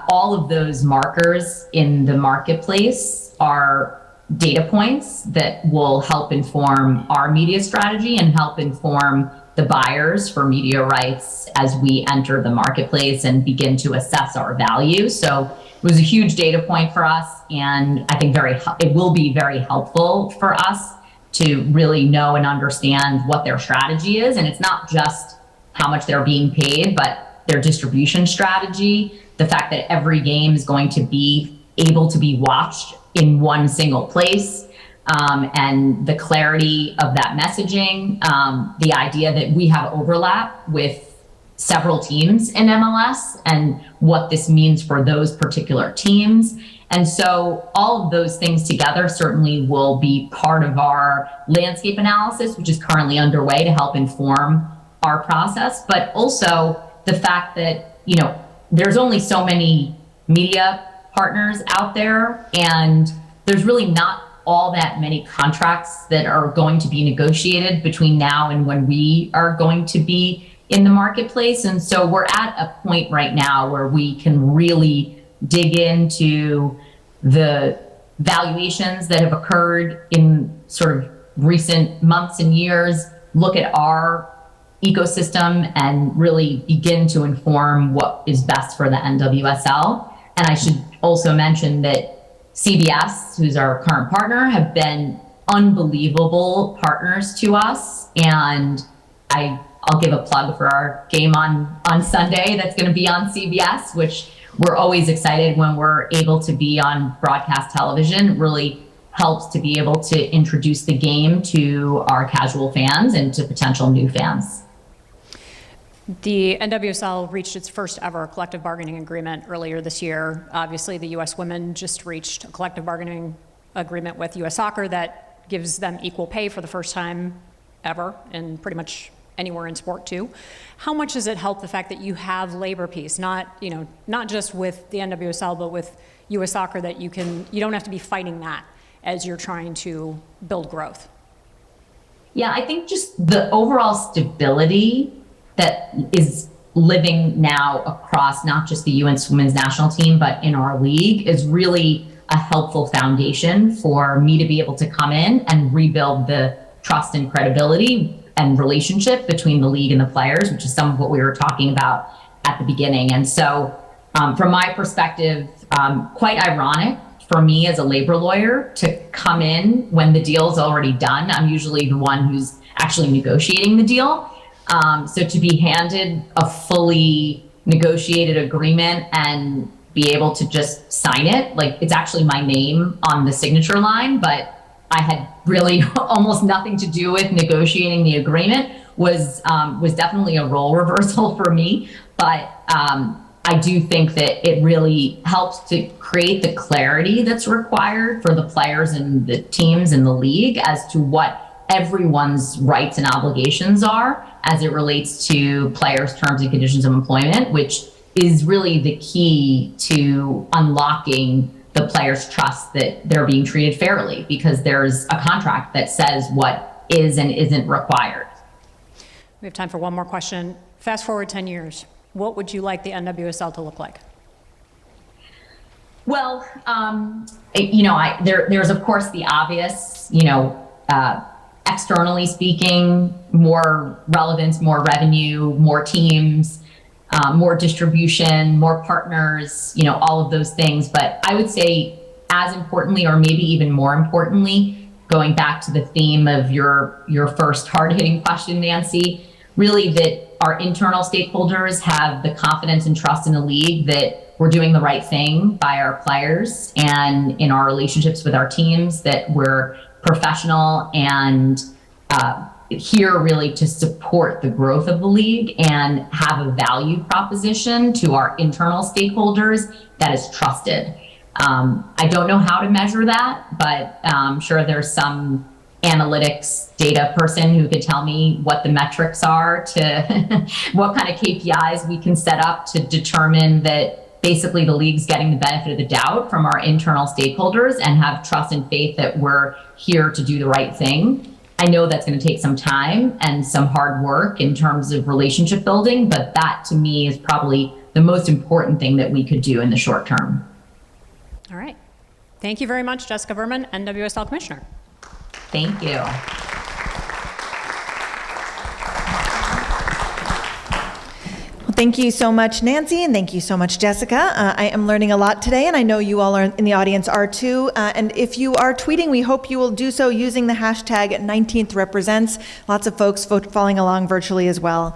all of those markers in the marketplace are data points that will help inform our media strategy and help inform the buyers for media rights as we enter the marketplace and begin to assess our value. So it was a huge data point for us, and I think it will be very helpful for us to really know and understand what their strategy is. And it's not just how much they're being paid, but their distribution strategy, the fact that every game is going to be able to be watched in one single place, and the clarity of that messaging, the idea that we have overlap with several teams in MLS and what this means for those particular teams. And so all of those things together certainly will be part of our landscape analysis, which is currently underway to help inform our process. But also the fact that, there's only so many media partners out there, and there's really not all that many contracts that are going to be negotiated between now and when we are going to be in the marketplace. And so we're at a point right now where we can really dig into the valuations that have occurred in sort of recent months and years, look at our ecosystem, and really begin to inform what is best for the NWSL. And I should also mention that CBS, who's our current partner, have been unbelievable partners to us. And I'll give a plug for our game on Sunday that's going to be on CBS, which we're always excited when we're able to be on broadcast television. It really helps to be able to introduce the game to our casual fans and to potential new fans. The NWSL reached its first ever collective bargaining agreement earlier this year. Obviously, the U.S. women just reached a collective bargaining agreement with U.S. Soccer that gives them equal pay for the first time ever in pretty much anywhere in sport too. How much does it help the fact that you have labor peace, not just with the NWSL, but with U.S. Soccer, that you don't have to be fighting that as you're trying to build growth? Yeah, I think just the overall stability that is living now across not just the U.S. women's national team, but in our league is really a helpful foundation for me to be able to come in and rebuild the trust and credibility and relationship between the league and the players, which is some of what we were talking about at the beginning. And so from my perspective, quite ironic for me as a labor lawyer to come in when the deal's already done. I'm usually the one who's actually negotiating the deal. So to be handed a fully negotiated agreement and be able to just sign it, like it's actually my name on the signature line, but I had really almost nothing to do with negotiating the agreement, was definitely a role reversal for me. But I do think that it really helps to create the clarity that's required for the players and the teams in the league as to what everyone's rights and obligations are as it relates to players' terms and conditions of employment, which is really the key to unlocking the players' trust that they're being treated fairly, because there's a contract that says what is and isn't required. We have time for one more question. Fast forward 10 years. What would you like the NWSL to look like? Well, there's of course the obvious, externally speaking, more relevance, more revenue, more teams, more distribution, more partners, all of those things. But I would say as importantly, or maybe even more importantly, going back to the theme of your first hard-hitting question, Nancy, really that our internal stakeholders have the confidence and trust in the league that we're doing the right thing by our players and in our relationships with our teams, that we're professional and here really to support the growth of the league and have a value proposition to our internal stakeholders that is trusted. I don't know how to measure that, but I'm sure there's some analytics data person who could tell me what the metrics are to what kind of KPIs we can set up to determine that basically the league's getting the benefit of the doubt from our internal stakeholders and have trust and faith that we're here to do the right thing. I know that's going to take some time and some hard work in terms of relationship building, but that to me is probably the most important thing that we could do in the short term. All right. Thank you very much, Jessica Berman, NWSL Commissioner. Thank you. Thank you so much, Nancy, and thank you so much, Jessica. I am learning a lot today, and I know you all in the audience are too. And if you are tweeting, we hope you will do so using the hashtag 19threpresents. Lots of folks following along virtually as well.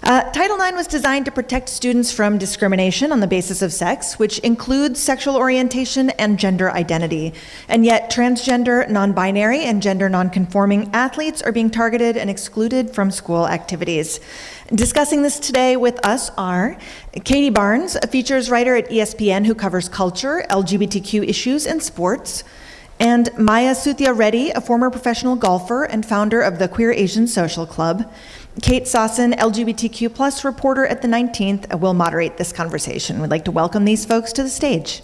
Title IX was designed to protect students from discrimination on the basis of sex, which includes sexual orientation and gender identity. And yet, transgender, non-binary, and gender non-conforming athletes are being targeted and excluded from school activities. Discussing this today with us are Katie Barnes, a features writer at ESPN who covers culture, LGBTQ issues, and sports, and Maya Suthia Reddy, a former professional golfer and founder of the Queer Asian Social Club. Kate Sossin, LGBTQ+ reporter at the 19th, will moderate this conversation. We'd like to welcome these folks to the stage.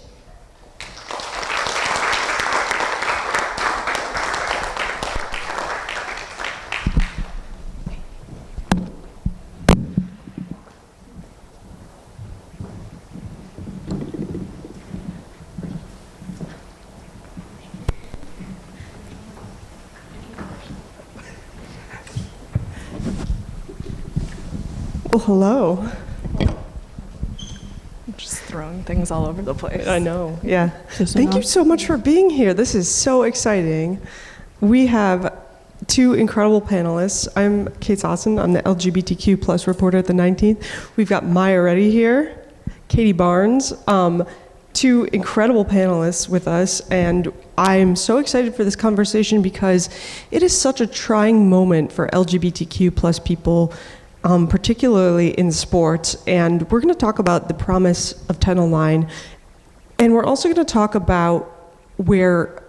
Well, hello. I'm just throwing things all over the place. I know, yeah. Thank you so much for being here. This is so exciting. We have two incredible panelists. I'm Kate Sossin. I'm the LGBTQ+ reporter at the 19th. We've got Maya Reddy here, Katie Barnes, two incredible panelists with us, and I'm so excited for this conversation because it is such a trying moment for LGBTQ+ people, particularly in sports. And we're going to talk about the promise of Title IX, and we're also going to talk about where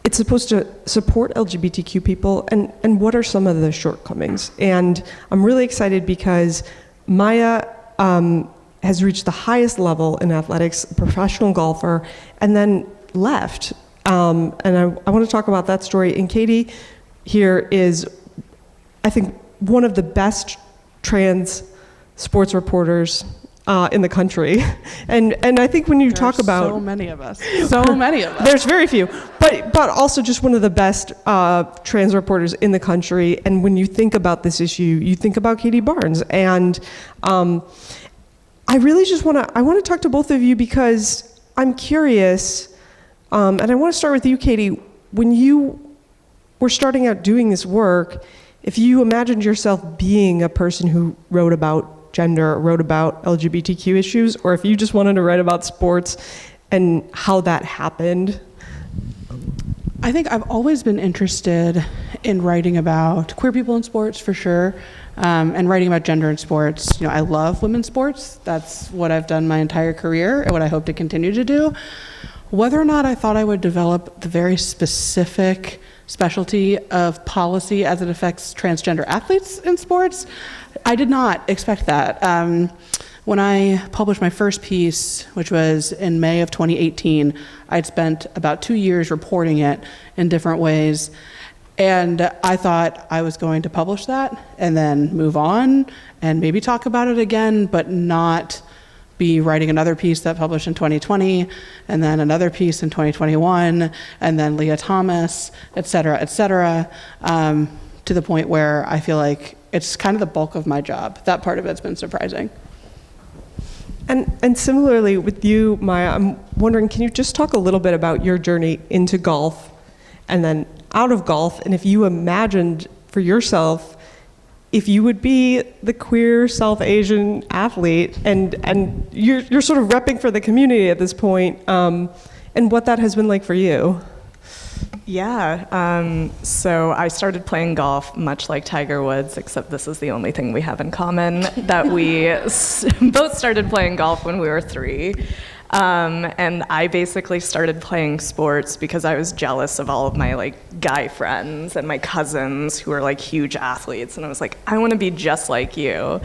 it's supposed to support LGBTQ people and what are some of the shortcomings. And I'm really excited because Maya has reached the highest level in athletics, a professional golfer, and then left. And I want to talk about that story. And Katie here is, I think, one of the best trans sports reporters in the country. And I think when you talk about... so many of us. So many of us. There's very few. But also just one of the best trans reporters in the country. And when you think about this issue, you think about Katie Barnes. And I really just want to talk to both of you because I'm curious, and I want to start with you, Katie. When you were starting out doing this work, if you imagined yourself being a person who wrote about gender, or wrote about LGBTQ issues, or if you just wanted to write about sports and how that happened? I think I've always been interested in writing about queer people in sports, for sure, and writing about gender in sports. You know, I love women's sports. That's what I've done my entire career and what I hope to continue to do. Whether or not I thought I would develop the very specific specialty of policy as it affects transgender athletes in sports, I did not expect that. When I published my first piece, which was in May of 2018, I'd spent about 2 years reporting it in different ways. And I thought I was going to publish that and then move on and maybe talk about it again, but not be writing another piece that published in 2020, and then another piece in 2021, and then Leah Thomas, et cetera, to the point where I feel like it's kind of the bulk of my job. That part of it's been surprising. And similarly with you, Maya, I'm wondering, can you just talk a little bit about your journey into golf and then out of golf, and if you imagined for yourself if you would be the queer South Asian athlete, and you're sort of repping for the community at this point, and what that has been like for you. Yeah, so I started playing golf much like Tiger Woods, except this is the only thing we have in common, that we both started playing golf when we were 3. And I basically started playing sports because I was jealous of all of my guy friends and my cousins who were huge athletes, and I was like, I want to be just like you.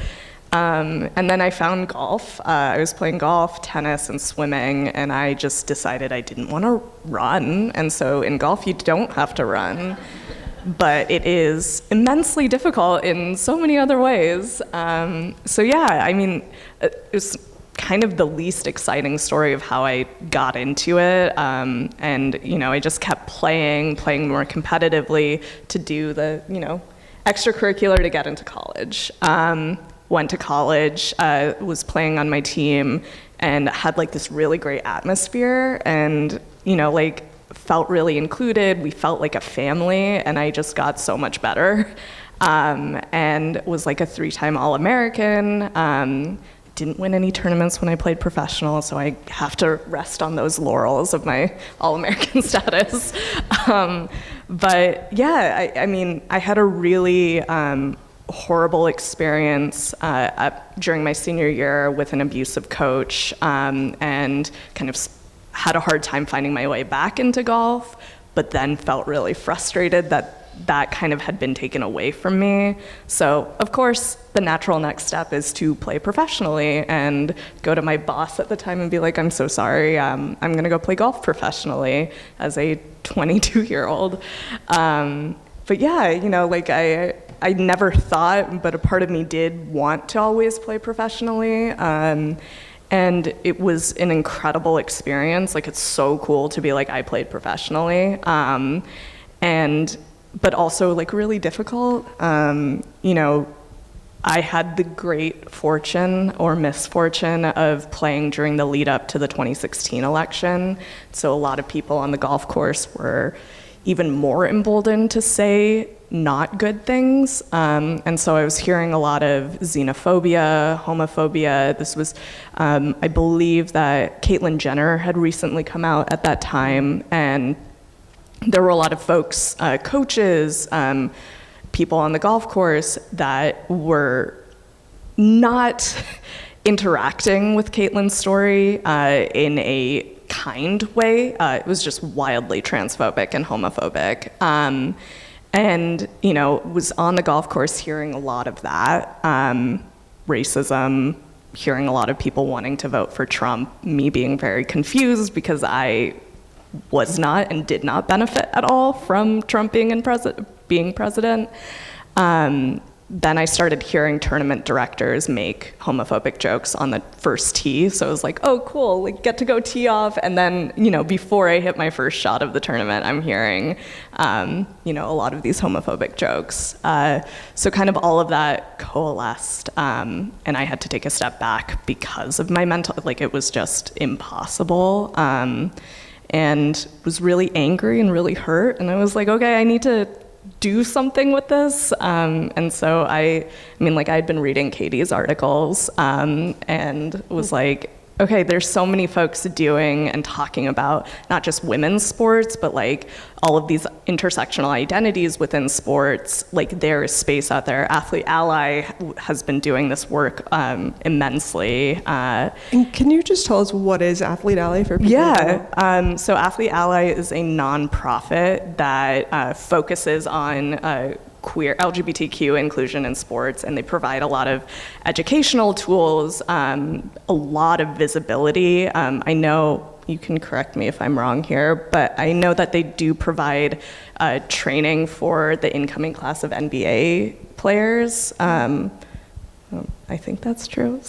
And then I found golf. I was playing golf, tennis, and swimming, and I just decided I didn't want to run. And so in golf, you don't have to run, but it is immensely difficult in so many other ways. So yeah, I mean, it was kind of the least exciting story of how I got into it. And, you know, I just kept playing more competitively to do the, you know, extracurricular to get into college. Went to college, was playing on my team, and had like this really great atmosphere, and, you know, like felt really included. We felt like a family, and I just got so much better. And was like a 3-time All-American. Didn't win any tournaments when I played professional, so I have to rest on those laurels of my All-American status. But yeah, I mean, I had a really horrible experience during my senior year with an abusive coach, and kind of had a hard time finding my way back into golf, but then felt really frustrated that kind of had been taken away from me. So, of course, the natural next step is to play professionally and go to my boss at the time and be like, I'm so sorry, I'm gonna go play golf professionally as a 22-year-old. But yeah, you know, like I never thought, but a part of me did want to always play professionally. And it was an incredible experience. Like, it's so cool to be like, I played professionally. But also like really difficult. You know, I had the great fortune or misfortune of playing during the lead up to the 2016 election. So a lot of people on the golf course were even more emboldened to say not good things. And so I was hearing a lot of xenophobia, homophobia. This was, I believe that Caitlyn Jenner had recently come out at that time, and there were a lot of folks, coaches, people on the golf course that were not interacting with Caitlyn's story in a kind way. It was just wildly transphobic and homophobic. And, you know, was on the golf course hearing a lot of that, racism, hearing a lot of people wanting to vote for Trump, me being very confused because I was not and did not benefit at all from Trump being president. Then I started hearing tournament directors make homophobic jokes on the first tee. So I was like, oh, cool, like get to go tee off. And then, you know, before I hit my first shot of the tournament, I'm hearing, you know, a lot of these homophobic jokes. So kind of all of that coalesced. And I had to take a step back because of my mental, like it was just impossible. And was really angry and really hurt. And I was like, okay, I need to do something with this. And so I mean, like I'd been reading Katie's articles and was like, okay, there's so many folks doing and talking about not just women's sports, but like all of these intersectional identities within sports. Like there is space out there. Athlete Ally has been doing this work immensely. And can you just tell us what is Athlete Ally for people? Yeah, so Athlete Ally is a nonprofit that focuses on queer LGBTQ inclusion in sports, and they provide a lot of educational tools, a lot of visibility. I know, you can correct me if I'm wrong here, but I know that they do provide training for the incoming class of NBA players. I think that's true.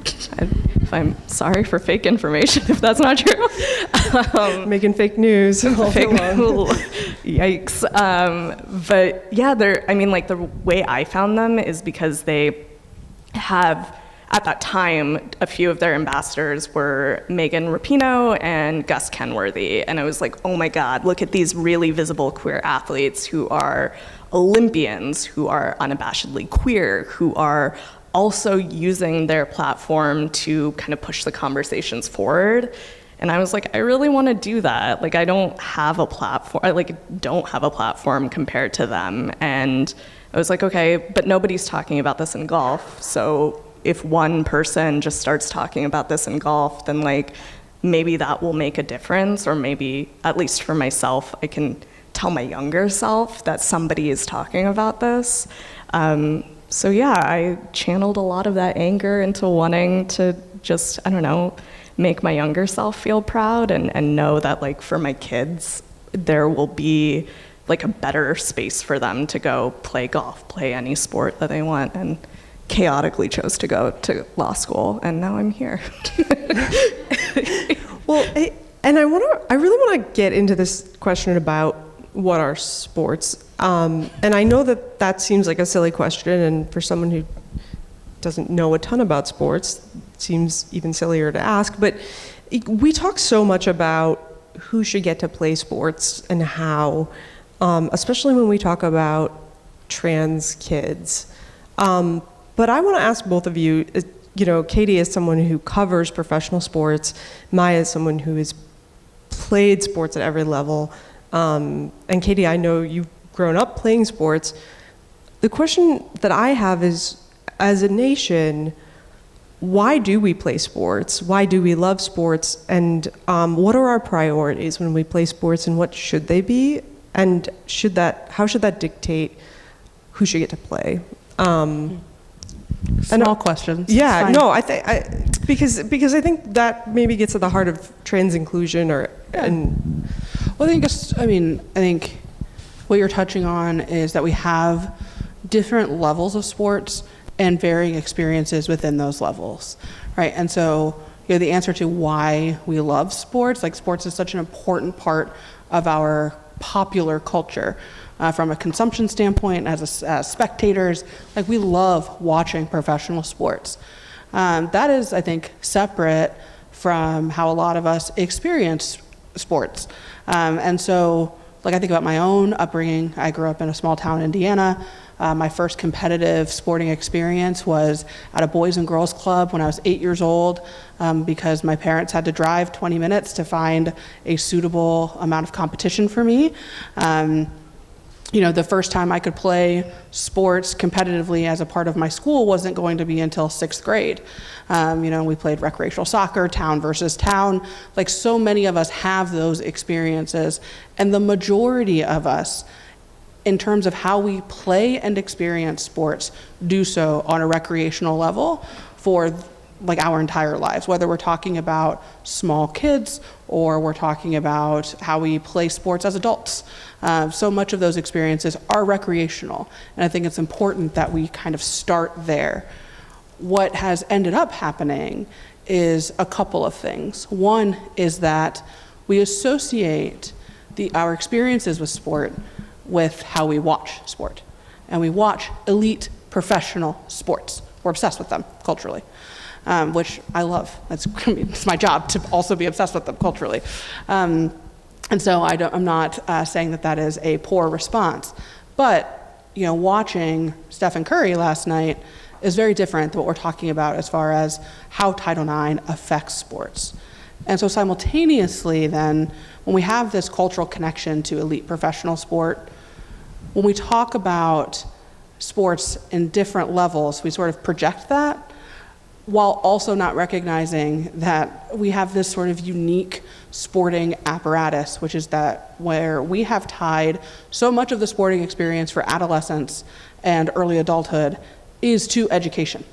If I'm sorry for fake information, if that's not true. Making fake news. Yikes. But yeah, I mean, like the way I found them is because they have, at that time, a few of their ambassadors were Megan Rapinoe and Gus Kenworthy. And I was like, oh my God, look at these really visible queer athletes who are Olympians, who are unabashedly queer, who are also using their platform to kind of push the conversations forward. And I was like, I really want to do that. Like, I don't have a platform. I don't have a platform compared to them. And I was like, okay, but nobody's talking about this in golf. So if one person just starts talking about this in golf, then like maybe that will make a difference, or maybe, at least for myself, I can tell my younger self that somebody is talking about this. So yeah, I channeled a lot of that anger into wanting to just, I don't know, make my younger self feel proud and know that like for my kids, there will be like a better space for them to go play golf, play any sport that they want. And chaotically chose to go to law school, and now I'm here. Well, and I really want to get into this question about what are sports. And I know that seems like a silly question, and for someone who doesn't know a ton about sports, it seems even sillier to ask. But we talk so much about who should get to play sports and how, especially when we talk about trans kids. But I want to ask both of you, Katie is someone who covers professional sports. Maya is someone who has played sports at every level. And Katie, I know you've grown up playing sports. The question that I have is, as a nation, why do we play sports? Why do we love sports? And what are our priorities when we play sports, and what should they be? And how should that dictate who should get to play? Small questions. Yeah, no, because I think that maybe gets at the heart of trans inclusion, Well, I think what you're touching on is that we have different levels of sports and varying experiences within those levels, right? And so, the answer to why we love sports, like sports is such an important part of our popular culture. From a consumption standpoint, as spectators, like we love watching professional sports. That is, I think, separate from how a lot of us experience sports. And so, like I think about my own upbringing, I grew up in a small town in Indiana. My first competitive sporting experience was at a Boys and Girls Club when I was 8 years old, because my parents had to drive 20 minutes to find a suitable amount of competition for me. The first time I could play sports competitively as a part of my school wasn't going to be until 6th grade. We played recreational soccer, town versus town. Like so many of us have those experiences, and the majority of us, in terms of how we play and experience sports, do so on a recreational level for like our entire lives, whether we're talking about small kids or we're talking about how we play sports as adults. So much of those experiences are recreational, and I think it's important that we kind of start there. What has ended up happening is a couple of things. One is that we associate our experiences with sport with how we watch sport, and we watch elite professional sports. We're obsessed with them culturally. Which I love. It's my job to also be obsessed with them culturally. And so I'm not saying that is a poor response. But, watching Stephen Curry last night is very different than what we're talking about as far as how Title IX affects sports. And so simultaneously then, when we have this cultural connection to elite professional sport, when we talk about sports in different levels, we sort of project that, while also not recognizing that we have this sort of unique sporting apparatus, which is that where we have tied so much of the sporting experience for adolescence and early adulthood is to education.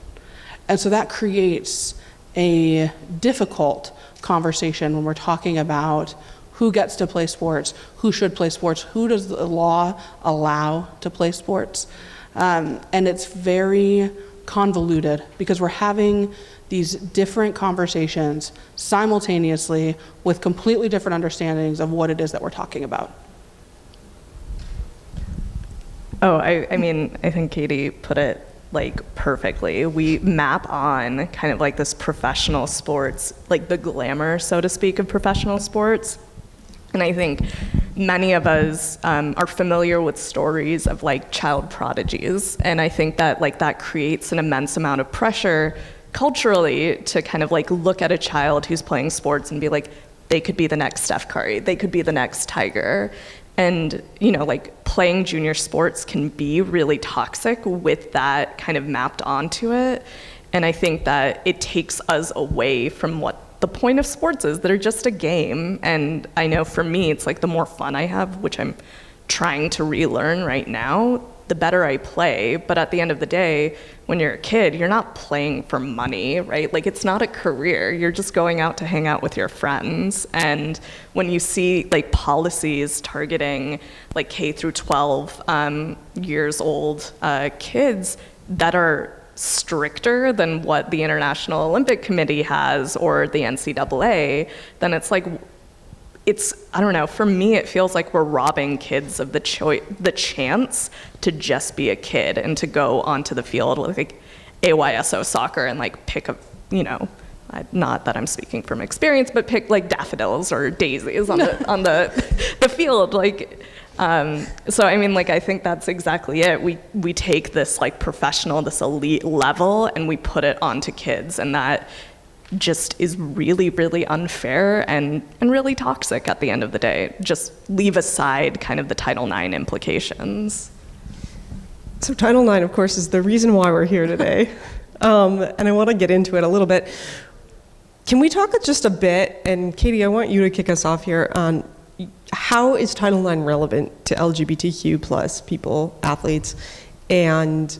And so that creates a difficult conversation when we're talking about who gets to play sports, who should play sports, who does the law allow to play sports. And it's very convoluted because we're having these different conversations simultaneously with completely different understandings of what it is that we're talking about. I think Katie put it perfectly. We map on kind of this professional sports, the glamour, so to speak, of professional sports. And I think many of us are familiar with stories of child prodigies, and I think that that creates an immense amount of pressure culturally to kind of look at a child who's playing sports and be they could be the next Steph Curry, they could be the next Tiger. And playing junior sports can be really toxic with that kind of mapped onto it. And I think that it takes us away from what the point of sports is. They're just a game. And I know for me, it's the more fun I have, which I'm trying to relearn right now, the better I play. But at the end of the day, when you're a kid, you're not playing for money, right? It's not a career. You're just going out to hang out with your friends. And when you see policies targeting K through 12 years old kids that are stricter than what the International Olympic Committee has or the NCAA, then it's like, I don't know, for me it feels like we're robbing kids of the chance to just be a kid and to go onto the field with like AYSO soccer and like pick up, not that I'm speaking from experience, but pick like daffodils or daisies on the field. So I mean, I think that's exactly it. We take this like professional, this elite level, and we put it onto kids, and that just is really, really unfair and really toxic at the end of the day. Just leave aside kind of the Title IX implications. So Title IX, of course, is the reason why we're here today. And I want to get into it a little bit. Can we talk just a bit, and Katie, I want you to kick us off here on how is Title IX relevant to LGBTQ plus people, athletes, and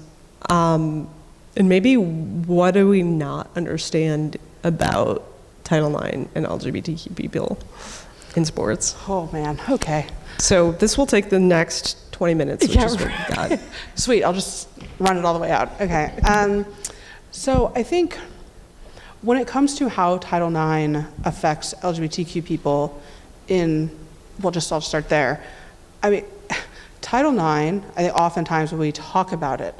maybe what do we not understand about Title IX and LGBTQ people in sports? Oh man, okay. So this will take the next 20 minutes, which is what we got. Sweet, I'll just run it all the way out. Okay. So I think when it comes to how Title IX affects LGBTQ people I'll start there. I mean, Title IX, I think oftentimes when we talk about it,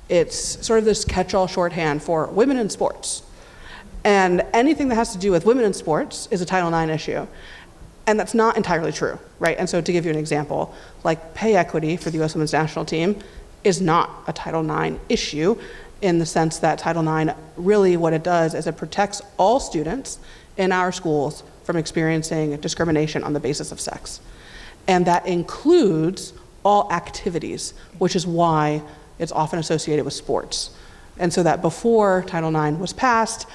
it's sort of this catch-all shorthand for women in sports. And anything that has to do with women in sports is a Title IX issue. And that's not entirely true, right? And so to give you an example, like pay equity for the U.S. women's national team is not a Title IX issue in the sense that Title IX, really what it does is it protects all students in our schools from experiencing discrimination on the basis of sex. And that includes all activities, which is why it's often associated with sports. And so that before Title IX was passed,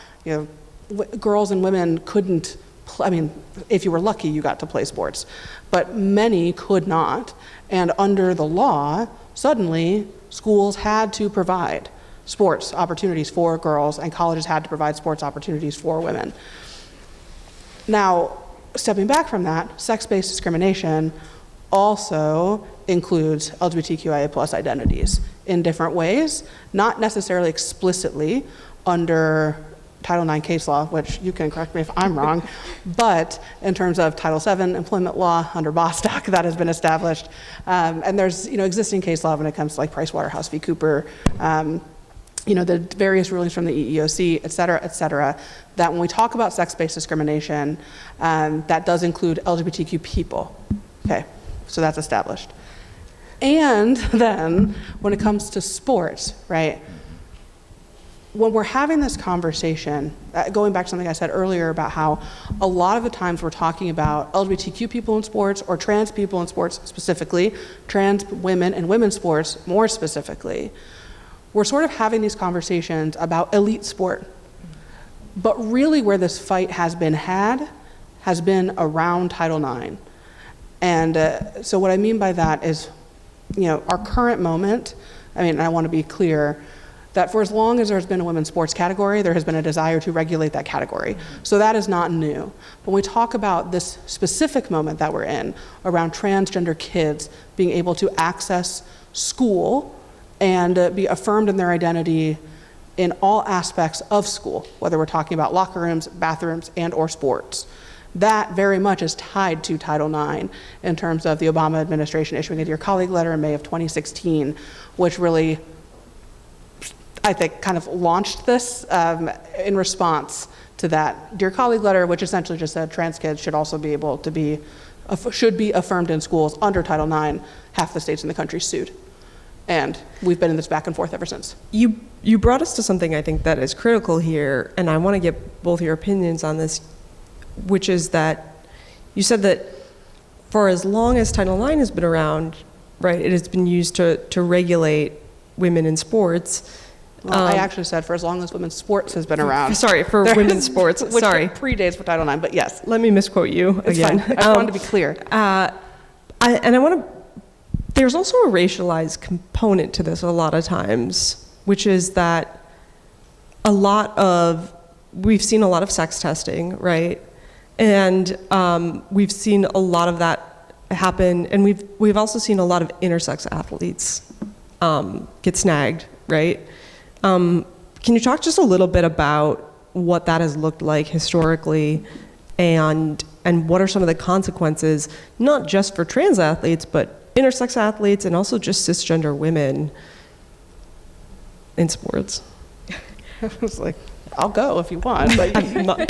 girls and women couldn't, if you were lucky, you got to play sports, but many could not. And under the law, suddenly schools had to provide sports opportunities for girls, and colleges had to provide sports opportunities for women. Now, stepping back from that, sex-based discrimination also includes LGBTQIA plus identities in different ways, not necessarily explicitly under Title IX case law, which you can correct me if I'm wrong, but in terms of Title VII employment law under Bostock, that has been established. And there's existing case law when it comes to like Pricewaterhouse v. Cooper, the various rulings from the EEOC, et cetera, that when we talk about sex-based discrimination, that does include LGBTQ people. Okay, so that's established. And then when it comes to sports, right, when we're having this conversation, going back to something I said earlier about how a lot of the times we're talking about LGBTQ people in sports or trans people in sports specifically, trans women and women's sports more specifically, we're sort of having these conversations about elite sport. But really where this fight has been had has been around Title IX. And so what I mean by that is, our current moment, I want to be clear, that for as long as there's been a women's sports category, there has been a desire to regulate that category. So that is not new. When we talk about this specific moment that we're in around transgender kids being able to access school and be affirmed in their identity in all aspects of school, whether we're talking about locker rooms, bathrooms, and or sports, that very much is tied to Title IX in terms of the Obama administration issuing a Dear Colleague letter in May of 2016, which really, I think, kind of launched this in response to that Dear Colleague letter, which essentially just said trans kids should also be able to be affirmed in schools under Title IX. Half the states in the country sued. And we've been in this back and forth ever since. You brought us to something I think that is critical here, and I want to get both your opinions on this, which is that you said that for as long as Title IX has been around, right, it has been used to regulate women in sports. Well, I actually said for as long as women's sports has been around. Sorry, for women's sports. Which sorry. Predates for Title IX, but yes. Let me misquote you It's again. fine. I just wanted to be clear. There's also a racialized component to this a lot of times, which is that we've seen a lot of sex testing, right? And we've seen a lot of that happen, and we've also seen a lot of intersex athletes get snagged, right? Can you talk just a little bit about what that has looked like historically, and what are some of the consequences, not just for trans athletes, but intersex athletes and also just cisgender women in sports? I was like, I'll go if you want. Like, Maya,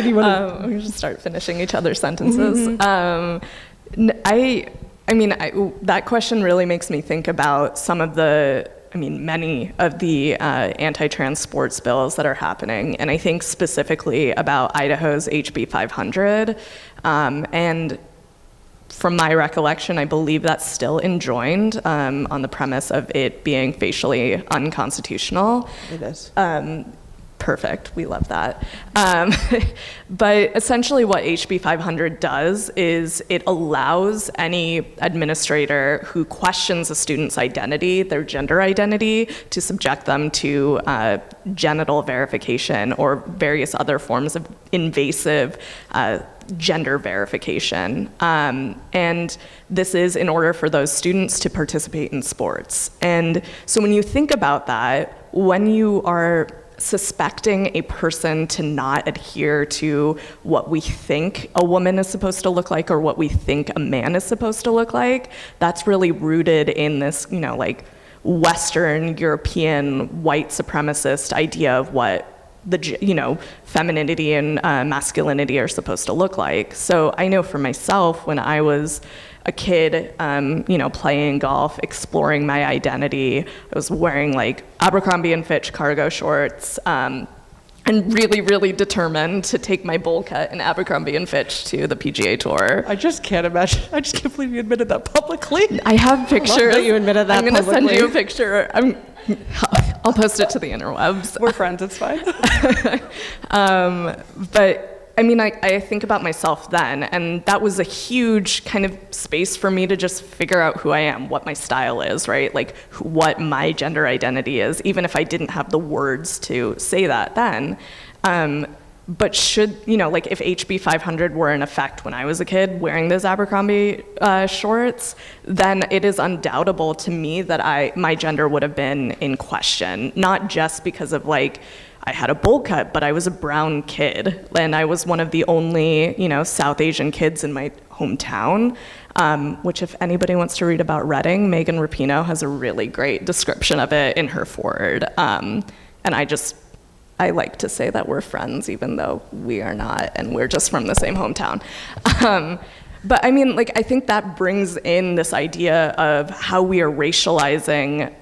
do you want to? We should start finishing each other's sentences. That question really makes me think about many of the anti-trans sports bills that are happening, and I think specifically about Idaho's HB 500. And from my recollection, I believe that's still enjoined on the premise of it being facially unconstitutional. It is. Perfect, we love that. But essentially what HB 500 does is it allows any administrator who questions a student's identity, their gender identity, to subject them to genital verification or various other forms of invasive gender verification. And this is in order for those students to participate in sports. And so when you think about that, when you are suspecting a person to not adhere to what we think a woman is supposed to look like or what we think a man is supposed to look like, that's really rooted in this, Western European white supremacist idea of what femininity and masculinity are supposed to look like. So I know for myself, when I was a kid, playing golf, exploring my identity, I was wearing like Abercrombie & Fitch cargo shorts, and really, really determined to take my bowl cut in Abercrombie & Fitch to the PGA Tour. I just can't imagine. I just can't believe you admitted that publicly. I have pictures. I love that you admitted that I'm going to send publicly. you a picture. I'll post it to the interwebs. We're friends, it's fine. But I think about myself then, and that was a huge kind of space for me to just figure out who I am, what my style is, right? Like what my gender identity is, even if I didn't have the words to say that then. But should, if HB 500 were in effect when I was a kid wearing those Abercrombie shorts, then it is undoubtable to me that my gender would have been in question, not just because of I had a bowl cut, but I was a brown kid, and I was one of the only, South Asian kids in my hometown, which if anybody wants to read about Redding, Megan Rapinoe has a really great description of it in her foreword. And I like to say that we're friends, even though we are not, and we're just from the same hometown. But I think that brings in this idea of how we are racializing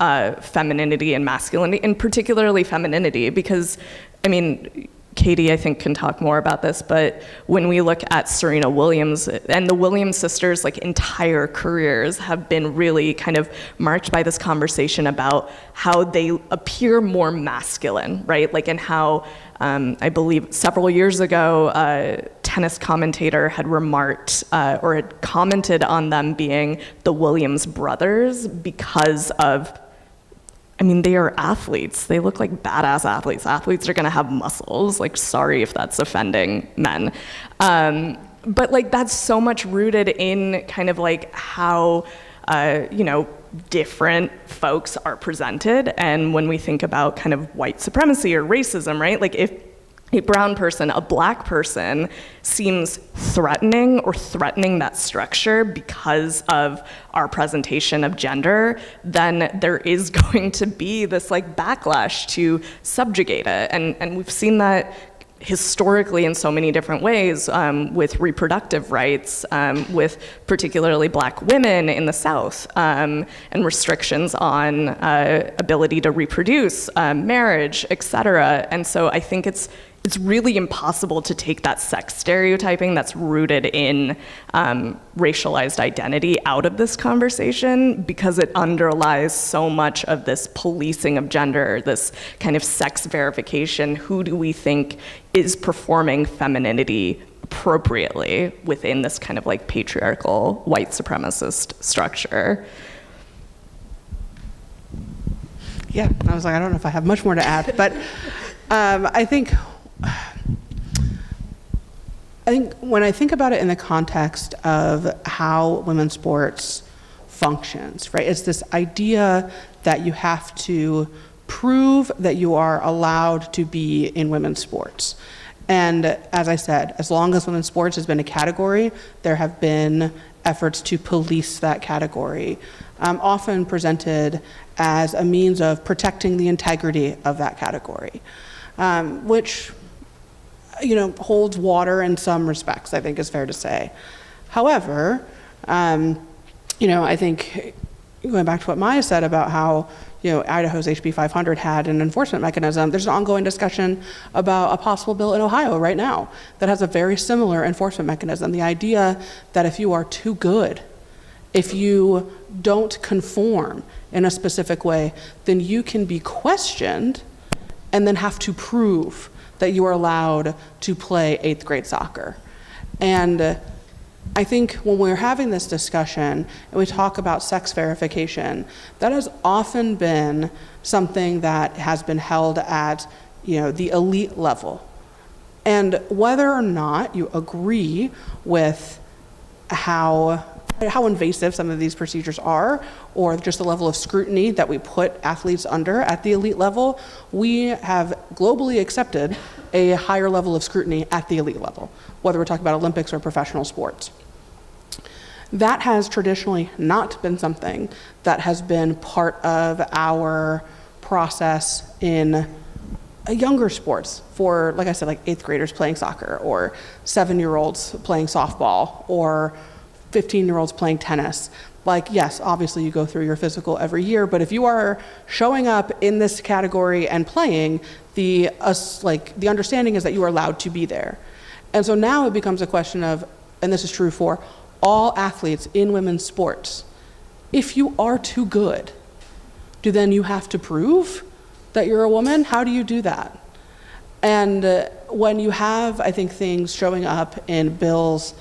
femininity and masculinity, and particularly femininity, because, Katie, I think, can talk more about this, but when we look at Serena Williams, and the Williams sisters' entire careers have been really kind of marked by this conversation about how they appear more masculine, right? And how, I believe several years ago, a tennis commentator had remarked or had commented on them being the Williams brothers because of, they are athletes. They look like badass athletes. Athletes are gonna have muscles. Sorry if that's offending men. But that's so much rooted in kind of how, different folks are presented. And when we think about kind of white supremacy or racism, right? If a brown person, a black person, seems threatening or threatening that structure because of our presentation of gender, then there is going to be this backlash to subjugate it. And we've seen that historically in so many different ways, with reproductive rights, with particularly black women in the South, and restrictions on ability to reproduce, marriage, et cetera. And so I think it's really impossible to take that sex stereotyping that's rooted in racialized identity out of this conversation, because it underlies so much of this policing of gender, this kind of sex verification. Who do we think is performing femininity appropriately within this kind of patriarchal white supremacist structure? Yeah, I was I don't know if I have much more to add, but I think when I think about it in the context of how women's sports functions, right? It's this idea that you have to prove that you are allowed to be in women's sports. And as I said, as long as women's sports has been a category, there have been efforts to police that category, often presented as a means of protecting the integrity of that category, which, holds water in some respects, I think is fair to say. However, I think going back to what Maya said about how Idaho's HB 500 had an enforcement mechanism, there's an ongoing discussion about a possible bill in Ohio right now that has a very similar enforcement mechanism. The idea that if you are too good, if you don't conform in a specific way, then you can be questioned and then have to prove that you are allowed to play 8th grade soccer. And I think when we're having this discussion and we talk about sex verification, that has often been something that has been held at, the elite level. And whether or not you agree with how invasive some of these procedures are, or just the level of scrutiny that we put athletes under at the elite level, we have globally accepted a higher level of scrutiny at the elite level, whether we're talking about Olympics or professional sports. That has traditionally not been something that has been part of our process in younger sports for, like I said, like 8th graders playing soccer, or 7-year-olds playing softball, or 15-year-olds playing tennis. Like, yes, obviously you go through your physical every year, but if you are showing up in this category and playing, the understanding is that you are allowed to be there. And so now it becomes a question of, and this is true for all athletes in women's sports, if you are too good, do then you have to prove that you're a woman? How do you do that? And when you have, I think, things showing up in bills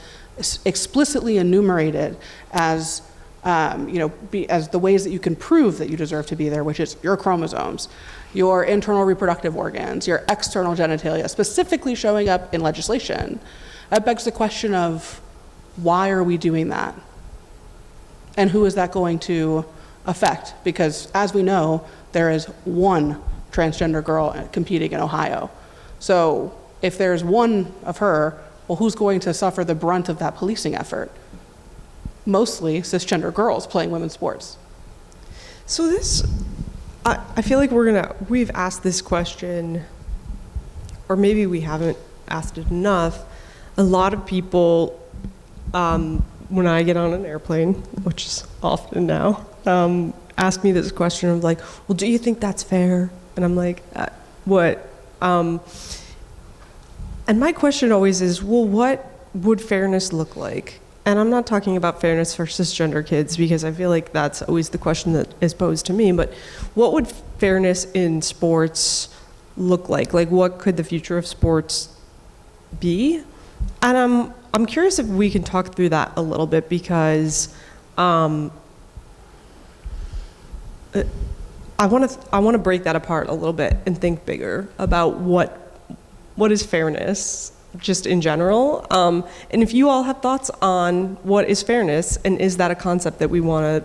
explicitly enumerated as as the ways that you can prove that you deserve to be there, which is your chromosomes, your internal reproductive organs, your external genitalia, specifically showing up in legislation, that begs the question of, why are we doing that? And who is that going to affect? Because as we know, there is one transgender girl competing in Ohio. So if there's one of her, well, who's going to suffer the brunt of that policing effort? Mostly cisgender girls playing women's sports. So this, I feel like we've asked this question, or maybe we haven't asked it enough. A lot of people, when I get on an airplane, which is often now, ask me this question of like, well, do you think that's fair? And I'm like, what? And my question always is, well, what would fairness look like? And I'm not talking about fairness for cisgender kids, because I feel like that's always the question that is posed to me, but what would fairness in sports look like? Like, what could the future of sports be? And I'm curious if we can talk through that a little bit, because I want to break that apart a little bit and think bigger about what is fairness just in general. And if you all have thoughts on what is fairness, and is that a concept that we want to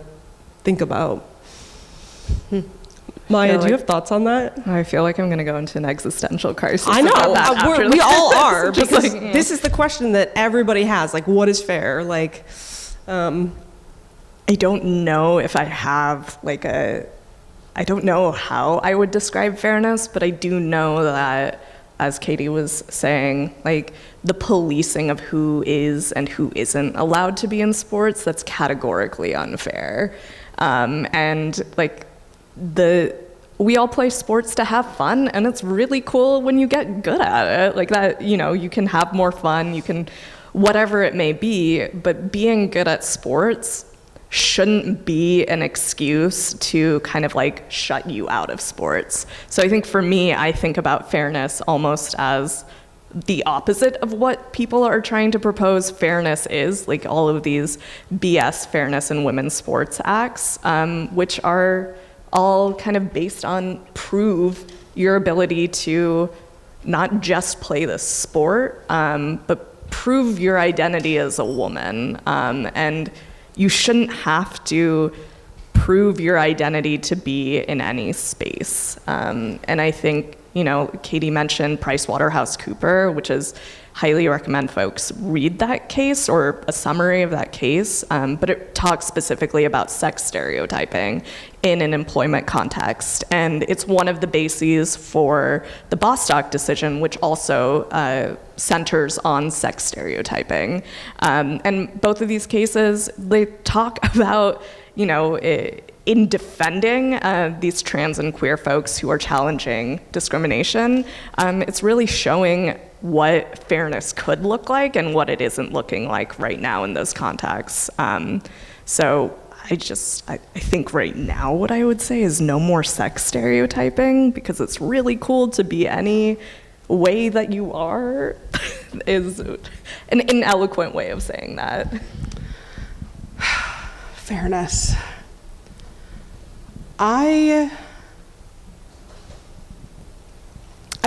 think about? Maya, do you have thoughts on that? I feel like I'm going to go into an existential crisis. I know, we all are, Just because like, this is the question that everybody has, like, what is fair? Like, I don't know if I have I don't know how I would describe fairness, but I do know that, as Katie was saying, like, the policing of who is and who isn't allowed to be in sports, that's categorically unfair. And like, we all play sports to have fun, and it's really cool when you get good at it. Like that, you can have more fun, you can, whatever it may be, but being good at sports shouldn't be an excuse to kind of like shut you out of sports. So I think for me, I think about fairness almost as the opposite of what people are trying to propose fairness is, like all of these BS fairness in women's sports acts, which are all kind of based on prove your ability to not just play the sport, but prove your identity as a woman. And you shouldn't have to prove your identity to be in any space. And I think, Katie mentioned PricewaterhouseCoopers, which is highly recommend folks read that case or a summary of that case, but it talks specifically about sex stereotyping in an employment context. And it's one of the bases for the Bostock decision, which also centers on sex stereotyping. And both of these cases, they talk about, in defending these trans and queer folks who are challenging discrimination, it's really showing what fairness could look like and what it isn't looking like right now in those contexts. So I think right now what I would say is no more sex stereotyping, because it's really cool to be any way that you are, is an eloquent way of saying that. Fairness. I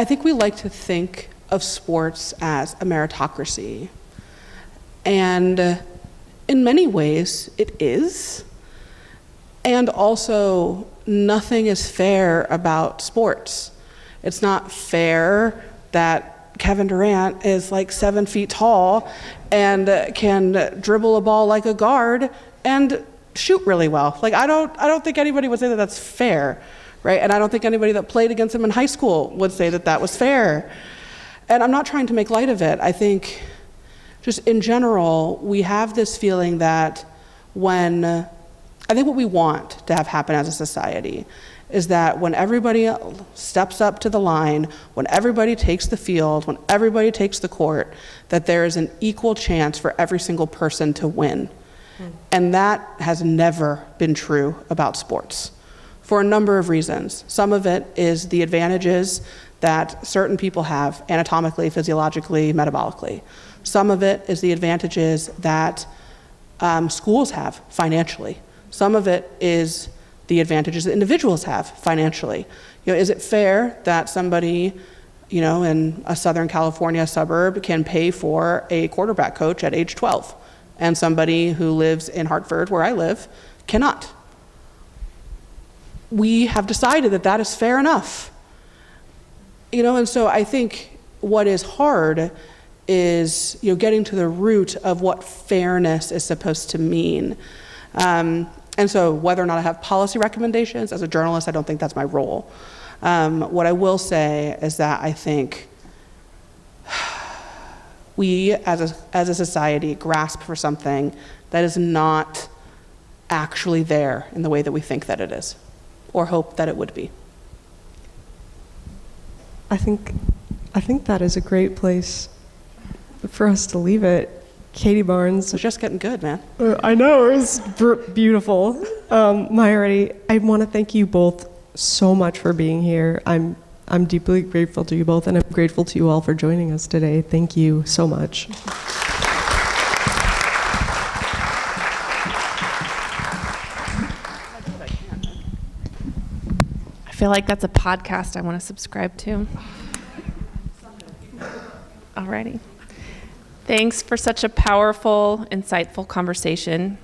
think we like to think of sports as a meritocracy. And in many ways, it is. And also, nothing is fair about sports. It's not fair that Kevin Durant is like 7 feet tall and can dribble a ball like a guard and shoot really well. Like, I don't think anybody would say that that's fair, right? And I don't think anybody that played against him in high school would say that that was fair. And I'm not trying to make light of it. I think just in general, we have this feeling that I think what we want to have happen as a society is that when everybody steps up to the line, when everybody takes the field, when everybody takes the court, that there is an equal chance for every single person to win. And that has never been true about sports for a number of reasons. Some of it is the advantages that certain people have anatomically, physiologically, metabolically. Some of it is the advantages that schools have financially. Some of it is the advantages that individuals have financially. Is it fair that somebody, in a Southern California suburb can pay for a quarterback coach at age 12, and somebody who lives in Hartford, where I live, cannot? We have decided that that is fair enough. And so I think what is hard is, getting to the root of what fairness is supposed to mean. And so whether or not I have policy recommendations, as a journalist, I don't think that's my role. What I will say is that I think we as a society grasp for something that is not actually there in the way that we think that it is, or hope that it would be. I think that is a great place for us to leave it. Katie Barnes. It's just getting good, man. I know, it was beautiful. Reddy, I want to thank you both so much for being here. I'm deeply grateful to you both, and I'm grateful to you all for joining us today. Thank you so much. I feel like that's a podcast I want to subscribe to. Alrighty. Thanks for such a powerful, insightful conversation.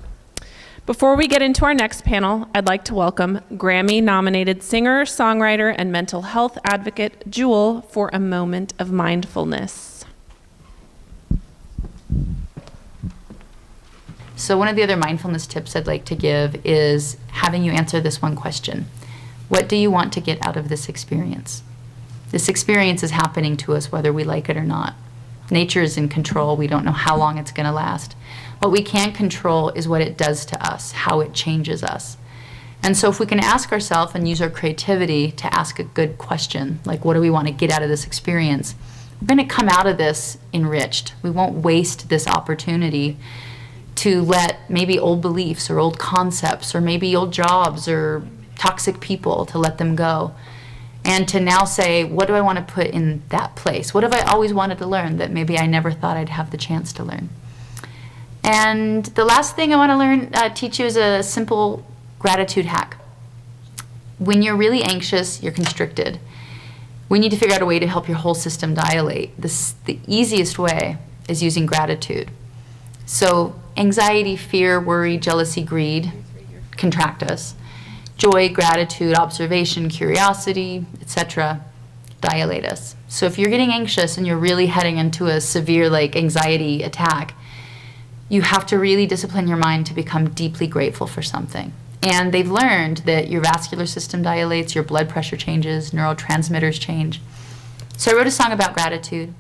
Before we get into our next panel, I'd like to welcome Grammy-nominated singer, songwriter, and mental health advocate Jewel for a moment of mindfulness. So one of the other mindfulness tips I'd like to give is having you answer this one question. What do you want to get out of this experience? This experience is happening to us whether we like it or not. Nature is in control. We don't know how long it's going to last. What we can control is what it does to us, how it changes us. And so if we can ask ourselves and use our creativity to ask a good question, like what do we want to get out of this experience, we're going to come out of this enriched. We won't waste this opportunity to let maybe old beliefs or old concepts or maybe old jobs or toxic people, to let them go. And to now say, what do I want to put in that place? What have I always wanted to learn that maybe I never thought I'd have the chance to learn? And the last thing I want to teach you is a simple gratitude hack. When you're really anxious, you're constricted. We need to figure out a way to help your whole system dilate. The easiest way is using gratitude. So anxiety, fear, worry, jealousy, greed contract us. joy, gratitude, observation, curiosity, etc. dilate us. So if you're getting anxious and you're really heading into a severe like anxiety attack, you have to really discipline your mind to become deeply grateful for something. And they've learned that your vascular system dilates, your blood pressure changes, neurotransmitters change. So I wrote a song about gratitude.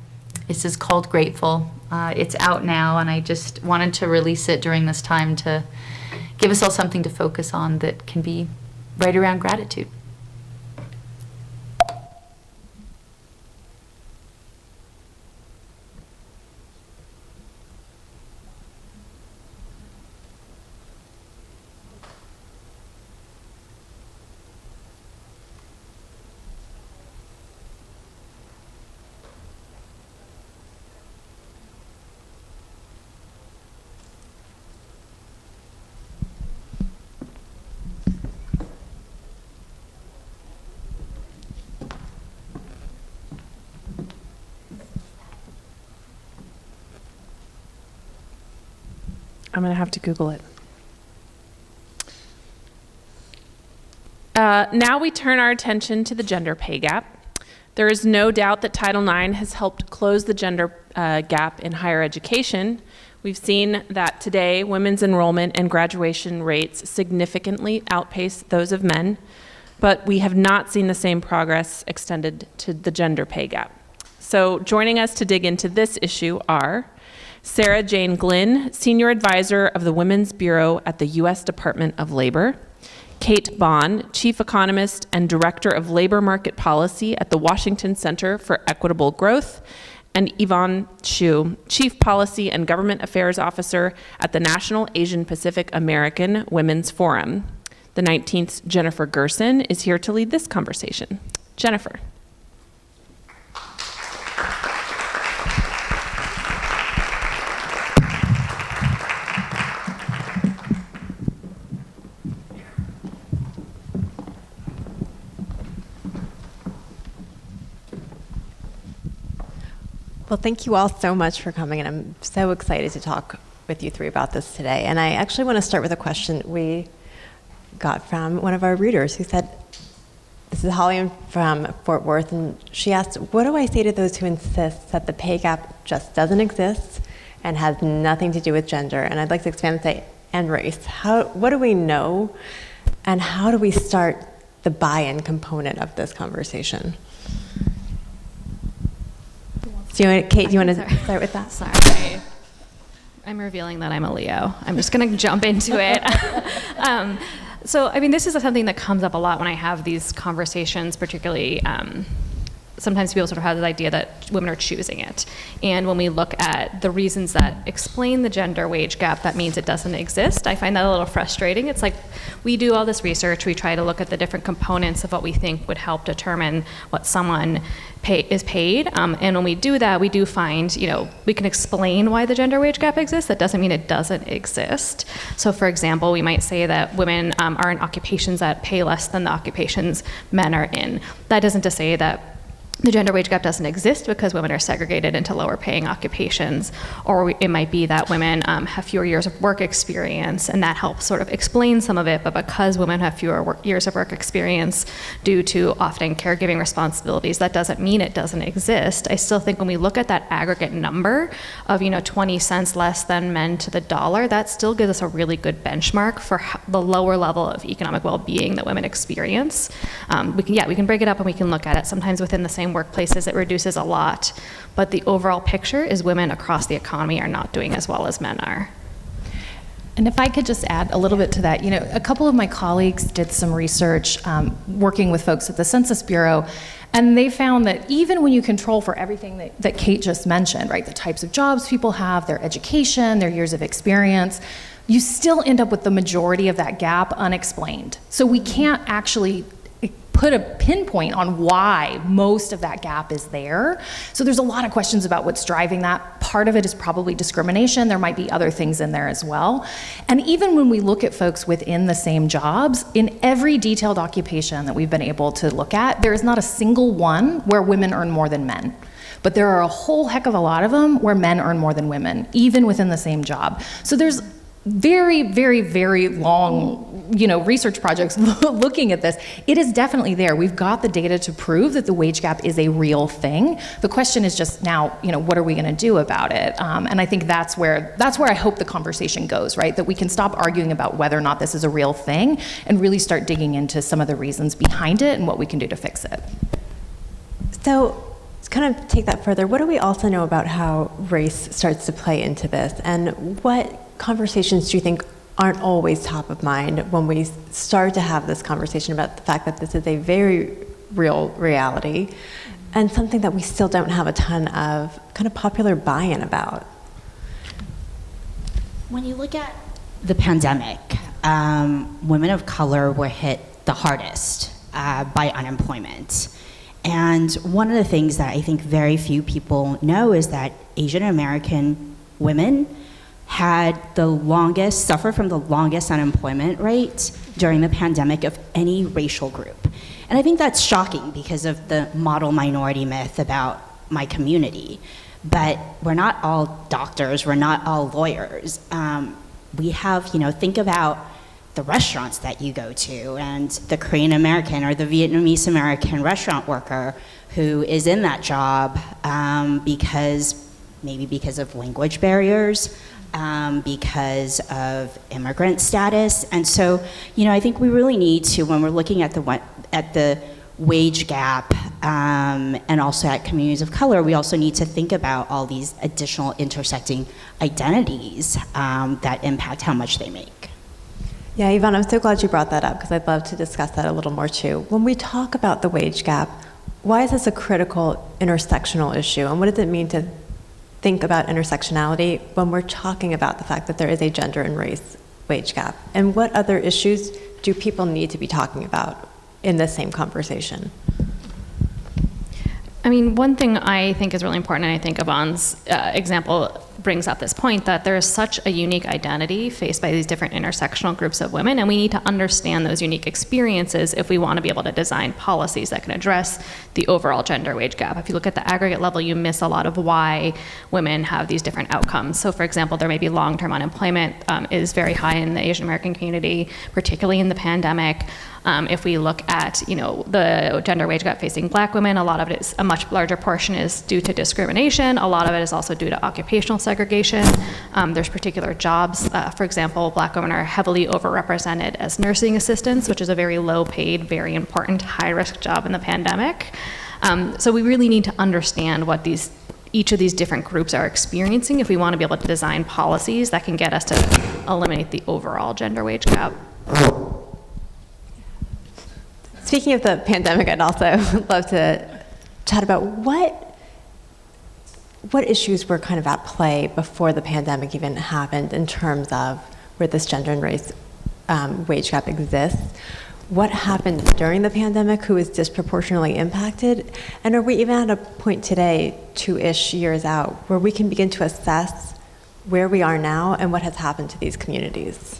This is called Grateful. It's out now, and I just wanted to release it during this time to give us all something to focus on that can be right around gratitude. I'm going to have to Google it. Now we turn our attention to the gender pay gap. There is no doubt that Title IX has helped close the gender gap in higher education. We've seen that today women's enrollment and graduation rates significantly outpace those of men, but we have not seen the same progress extended to the gender pay gap. So joining us to dig into this issue are Sarah Jane Glynn, Senior Advisor of the Women's Bureau at the U.S. Department of Labor, Kate Bond, Chief Economist and Director of Labor Market Policy at the Washington Center for Equitable Growth, and Yvonne Shu, Chief Policy and Government Affairs Officer at the National Asian Pacific American Women's Forum. The 19th's Jennifer Gerson is here to lead this conversation. Jennifer. Well, thank you all so much for coming, and I'm so excited to talk with you three about this today. And I actually want to start with a question we got from one of our readers who said, this is Holly from Fort Worth, and she asked, what do I say to those who insist that the pay gap just doesn't exist and has nothing to do with gender? And I'd like to expand and say, and race. What do we know, and how do we start the buy-in component of this conversation? Kate, do you want to start with that? Sorry. I'm revealing that I'm a Leo. I'm just going to jump into it. So, I mean, this is something that comes up a lot when I have these conversations, particularly sometimes people sort of have this idea that women are choosing it. And when we look at the reasons that explain the gender wage gap, that means it doesn't exist. I find that a little frustrating. It's like we do all this research, we try to look at the different components of what we think would help determine what someone is paid. And when we do that, we do find, we can explain why the gender wage gap exists. That doesn't mean it doesn't exist. So for example, we might say that women are in occupations that pay less than the occupations men are in. That isn't to say that the gender wage gap doesn't exist because women are segregated into lower paying occupations, or it might be that women have fewer years of work experience, and that helps sort of explain some of it. But because women have fewer years of work experience due to often caregiving responsibilities, that doesn't mean it doesn't exist. I still think when we look at that aggregate number of 20 cents less than men to the dollar, that still gives us a really good benchmark for the lower level of economic well-being that women experience. We can break it up and we can look at it. Sometimes within the same workplaces it reduces a lot, but the overall picture is women across the economy are not doing as well as men are. And if I could just add a little bit to that, a couple of my colleagues did some research working with folks at the Census Bureau, and they found that even when you control for everything that Kate just mentioned, right, the types of jobs people have, their education, their years of experience, you still end up with the majority of that gap unexplained. So we can't actually put a pinpoint on why most of that gap is there. So there's a lot of questions about what's driving that. Part of it is probably discrimination. There might be other things in there as well. And even when we look at folks within the same jobs, in every detailed occupation that we've been able to look at, there is not a single one where women earn more than men. But there are a whole heck of a lot of them where men earn more than women, even within the same job. So there's very, very, very long, research projects looking at this. It is definitely there. We've got the data to prove that the wage gap is a real thing. The question is just now, what are we going to do about it? And I think that's where I hope the conversation goes, right? That we can stop arguing about whether or not this is a real thing and really start digging into some of the reasons behind it and what we can do to fix it. So, to kind of take that further, what do we also know about how race starts to play into this? And what conversations do you think aren't always top of mind when we start to have this conversation about the fact that this is a very real reality and something that we still don't have a ton of kind of popular buy-in about? When you look at the pandemic, women of color were hit the hardest by unemployment. And one of the things that I think very few people know is that Asian American women suffer from the longest unemployment rate during the pandemic of any racial group. And I think that's shocking because of the model minority myth about my community. But we're not all doctors, we're not all lawyers. We have, think about the restaurants that you go to and the Korean American or the Vietnamese American restaurant worker who is in that job because of language barriers, because of immigrant status. And so, I think we really need to, when we're looking at the wage gap and also at communities of color, we also need to think about all these additional intersecting identities that impact how much they make. Yeah, Yvonne, I'm so glad you brought that up because I'd love to discuss that a little more too. When we talk about the wage gap, why is this a critical intersectional issue? And what does it mean to think about intersectionality when we're talking about the fact that there is a gender and race wage gap? And what other issues do people need to be talking about in this same conversation? I mean, one thing I think is really important, and I think Yvonne's example brings up this point, that there is such a unique identity faced by these different intersectional groups of women, and we need to understand those unique experiences if we want to be able to design policies that can address the overall gender wage gap. If you look at the aggregate level, you miss a lot of why women have these different outcomes. So for example, there may be long-term unemployment is very high in the Asian American community, particularly in the pandemic. If we look at, the gender wage gap facing Black women, a lot of it is, a much larger portion is due to discrimination. A lot of it is also due to occupational segregation. There's particular jobs. For example, Black women are heavily overrepresented as nursing assistants, which is a very low paid, very important, high risk job in the pandemic. So we really need to understand what each of these different groups are experiencing if we want to be able to design policies that can get us to eliminate the overall gender wage gap. Speaking of the pandemic, I'd also love to chat about what issues were kind of at play before the pandemic even happened in terms of where this gender and race wage gap exists. What happened during the pandemic? Who was disproportionately impacted? And are we even at a point today, 2-ish years out, where we can begin to assess where we are now and what has happened to these communities?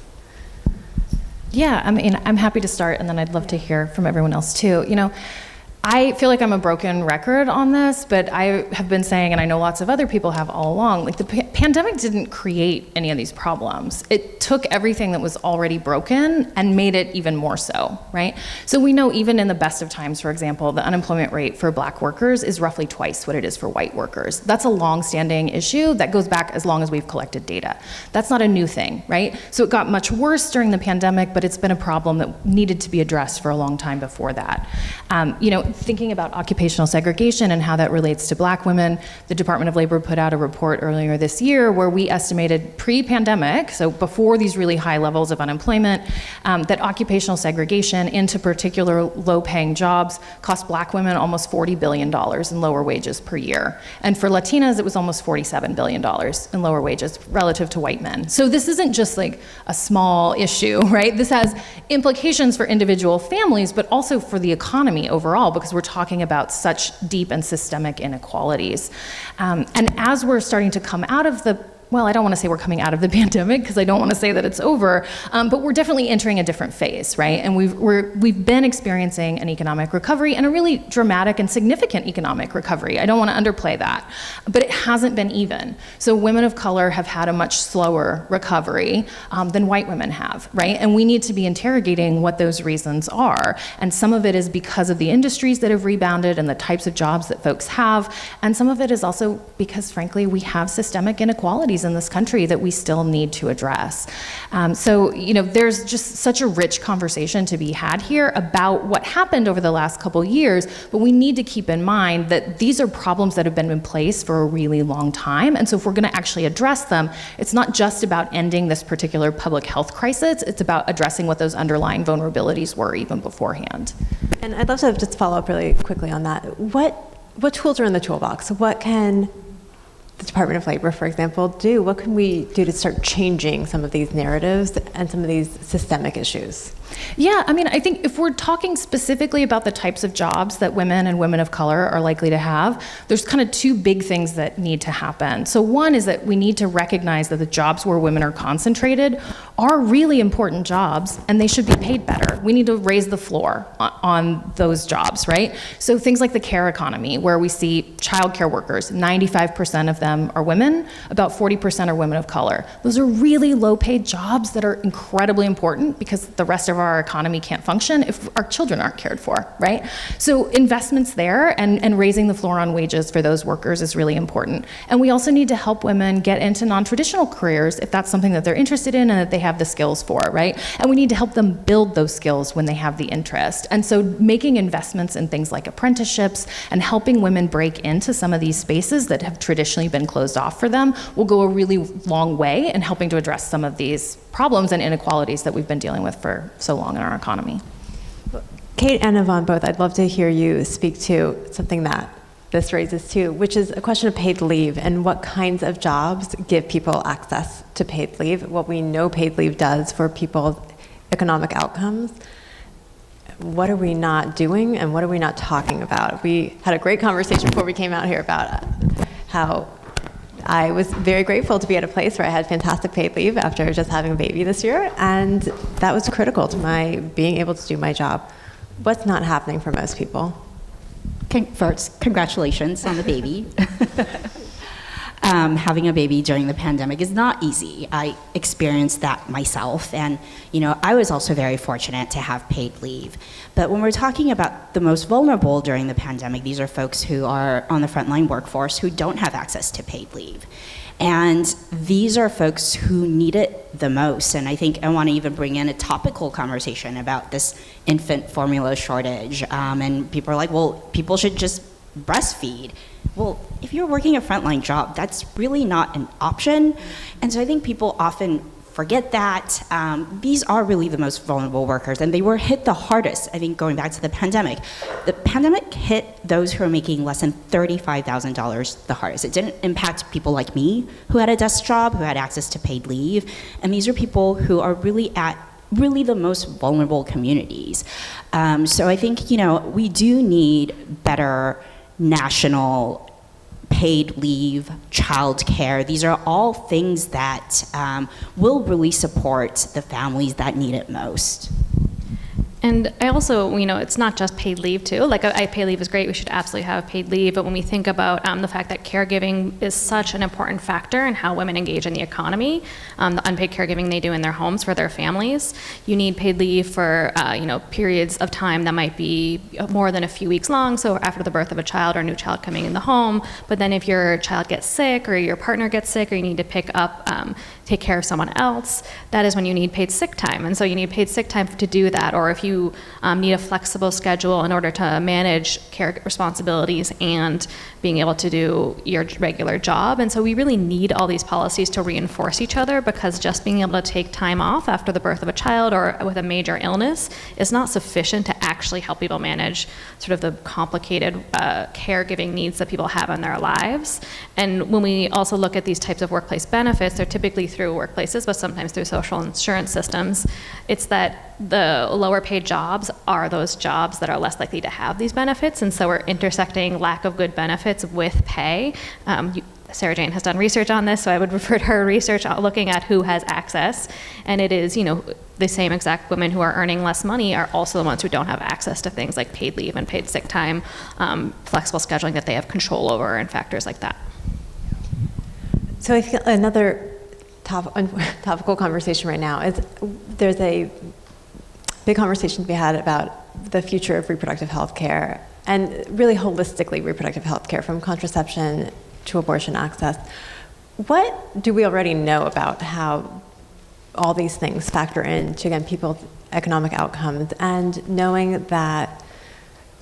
Yeah, I mean, I'm happy to start, and then I'd love to hear from everyone else too. I feel like I'm a broken record on this, but I have been saying, and I know lots of other people have all along, like the pandemic didn't create any of these problems. It took everything that was already broken and made it even more so, right? So we know even in the best of times, for example, the unemployment rate for Black workers is roughly twice what it is for white workers. That's a long-standing issue that goes back as long as we've collected data. That's not a new thing, right? So it got much worse during the pandemic, but it's been a problem that needed to be addressed for a long time before that. Thinking about occupational segregation and how that relates to Black women, the Department of Labor put out a report earlier this year where we estimated pre-pandemic, so before these really high levels of unemployment, that occupational segregation into particular low-paying jobs cost Black women almost $40 billion in lower wages per year. And for Latinas, it was almost $47 billion in lower wages relative to white men. So this isn't just like a small issue, right? This has implications for individual families, but also for the economy overall, because we're talking about such deep and systemic inequalities. And as we're starting to come out of the well, I don't want to say we're coming out of the pandemic because I don't want to say that it's over, but we're definitely entering a different phase, right? And we've been experiencing an economic recovery and a really dramatic and significant economic recovery. I don't want to underplay that, but it hasn't been even. So women of color have had a much slower recovery than white women have, right? And we need to be interrogating what those reasons are. And some of it is because of the industries that have rebounded and the types of jobs that folks have. And some of it is also because, frankly, we have systemic inequalities in this country that we still need to address. So, there's just such a rich conversation to be had here about what happened over the last couple years, but we need to keep in mind that these are problems that have been in place for a really long time. And so if we're going to actually address them, it's not just about ending this particular public health crisis, it's about addressing what those underlying vulnerabilities were even beforehand. And I'd love to just follow up really quickly on that. What tools are in the toolbox? What can the Department of Labor, for example, do? What can we do to start changing some of these narratives and some of these systemic issues? Yeah, I think if we're talking specifically about the types of jobs that women and women of color are likely to have, there's kind of two big things that need to happen. So one is that we need to recognize that the jobs where women are concentrated are really important jobs and they should be paid better. We need to raise the floor on those jobs, right? So things like the care economy, where we see childcare workers, 95% of them are women, about 40% are women of color. Those are really low paid jobs that are incredibly important because the rest of our economy can't function if our children aren't cared for, right? So investments there and raising the floor on wages for those workers is really important. And we also need to help women get into non-traditional careers if that's something that they're interested in and that they have the skills for, right? And we need to help them build those skills when they have the interest. And so making investments in things like apprenticeships and helping women break into some of these spaces that have traditionally been closed off for them will go a really long way in helping to address some of these problems and inequalities that we've been dealing with for so long in our economy. Kate and Yvonne both, I'd love to hear you speak to something that this raises too, which is a question of paid leave and what kinds of jobs give people access to paid leave, what we know paid leave does for people's economic outcomes. What are we not doing and what are we not talking about? We had a great conversation before we came out here about how I was very grateful to be at a place where I had fantastic paid leave after just having a baby this year, and that was critical to my being able to do my job. What's not happening for most people? First, congratulations on the baby. Having a baby during the pandemic is not easy. I experienced that myself, and I was also very fortunate to have paid leave. But when we're talking about the most vulnerable during the pandemic, these are folks who are on the frontline workforce who don't have access to paid leave. And these are folks who need it the most. And I think I want to even bring in a topical conversation about this infant formula shortage. And people are like, well, people should just breastfeed. Well, if you're working a frontline job, that's really not an option. And so I think people often forget that. These are really the most vulnerable workers, and they were hit the hardest, I think, going back to the pandemic. The pandemic hit those who are making less than $35,000 the hardest. It didn't impact people like me who had a desk job, who had access to paid leave, and these are people who are really at the most vulnerable communities. So I think, we do need better national paid leave, childcare. These are all things that will really support the families that need it most. And I also, it's not just paid leave too. Like paid leave is great, we should absolutely have paid leave, but when we think about the fact that caregiving is such an important factor in how women engage in the economy, the unpaid caregiving they do in their homes for their families, you need paid leave for, periods of time that might be more than a few weeks long, so after the birth of a child or a new child coming in the home, but then if your child gets sick or your partner gets sick or you need to pick up, take care of someone else, that is when you need paid sick time. And so you need paid sick time to do that, or if you need a flexible schedule in order to manage care responsibilities and being able to do your regular job. And so we really need all these policies to reinforce each other, because just being able to take time off after the birth of a child or with a major illness is not sufficient to actually help people manage sort of the complicated caregiving needs that people have in their lives. And when we also look at these types of workplace benefits, they're typically through workplaces, but sometimes through social insurance systems. It's that the lower paid jobs are those jobs that are less likely to have these benefits, and so we're intersecting lack of good benefits with pay. Sarah Jane has done research on this, so I would refer to her research looking at who has access. And it is, the same exact women who are earning less money are also the ones who don't have access to things like paid leave and paid sick time, flexible scheduling that they have control over, and factors like that. So I feel another topical conversation right now is there's a big conversation to be had about the future of reproductive health care, and really holistically reproductive health care, from contraception to abortion access. What do we already know about how all these things factor into, again, people's economic outcomes, and knowing that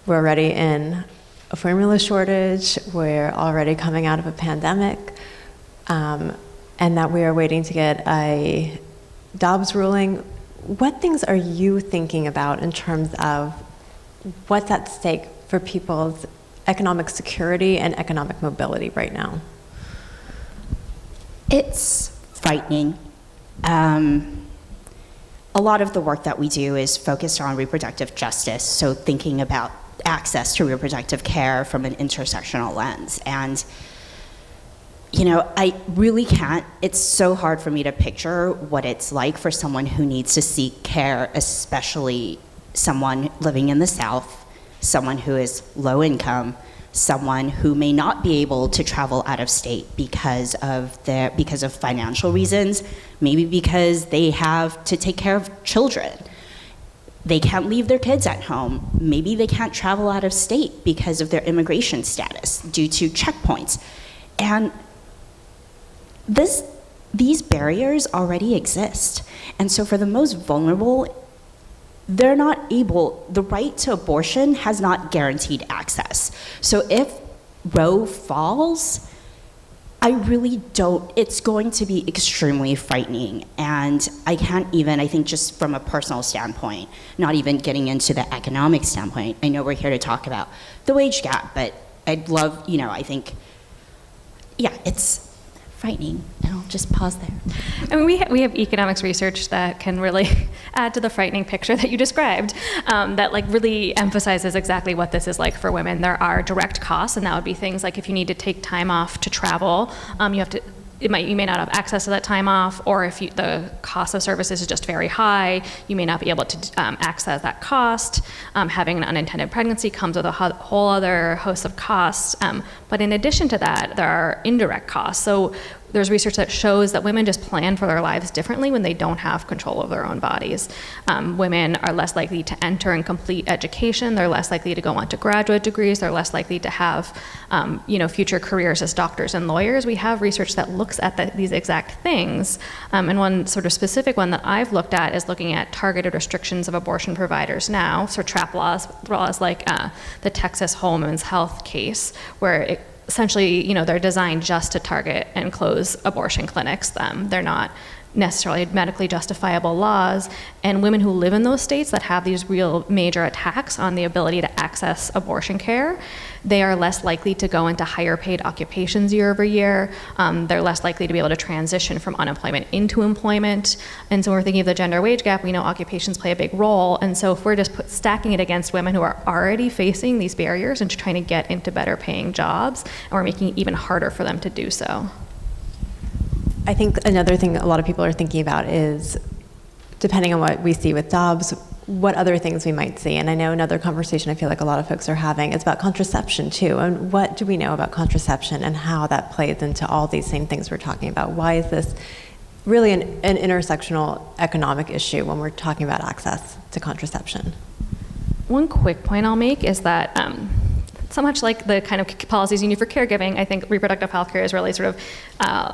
we're already in a formula shortage, we're already coming out of a pandemic, and that we are waiting to get a Dobbs ruling? What things are you thinking about in terms of what's at stake for people's economic security and economic mobility right now? It's frightening. A lot of the work that we do is focused on reproductive justice, so thinking about access to reproductive care from an intersectional lens. And I really can't, it's so hard for me to picture what it's like for someone who needs to seek care, especially someone living in the South, someone who is low income, someone who may not be able to travel out of state because of financial reasons, maybe because they have to take care of children. They can't leave their kids at home. Maybe they can't travel out of state because of their immigration status due to checkpoints. And these barriers already exist. And so for the most vulnerable, they're not able, the right to abortion has not guaranteed access. So if Roe falls, I really don't, it's going to be extremely frightening. And I think just from a personal standpoint, not even getting into the economic standpoint, I know we're here to talk about the wage gap, but I'd love, it's frightening, and I'll just pause there. I mean, we have economics research that can really add to the frightening picture that you described, that really emphasizes exactly what this is like for women. There are direct costs, and that would be things like if you need to take time off to travel, you may not have access to that time off, or if the cost of services is just very high, you may not be able to access that cost. Having an unintended pregnancy comes with a whole other host of costs. But in addition to that, there are indirect costs. So there's research that shows that women just plan for their lives differently when they don't have control of their own bodies. Women are less likely to enter and complete education. They're less likely to go on to graduate degrees. They're less likely to have, future careers as doctors and lawyers. We have research that looks at these exact things. And one sort of specific one that I've looked at is looking at targeted restrictions of abortion providers now, so trap laws like the Texas Home Women's Health case, where essentially, they're designed just to target and close abortion clinics. They're not necessarily medically justifiable laws, and women who live in those states that have these real major attacks on the ability to access abortion care, they are less likely to go into higher paid occupations year over year. They're less likely to be able to transition from unemployment into employment. And so when we're thinking of the gender wage gap, we know occupations play a big role. And so if we're just stacking it against women who are already facing these barriers and trying to get into better paying jobs, and we're making it even harder for them to do so. I think another thing a lot of people are thinking about is, depending on what we see with Dobbs, what other things we might see. And I know another conversation I feel like a lot of folks are having is about contraception too. And what do we know about contraception and how that plays into all these same things we're talking about? Why is this really an intersectional economic issue when we're talking about access to contraception? One quick point I'll make is that so much like the kind of policies you need for caregiving, I think reproductive health care is really sort of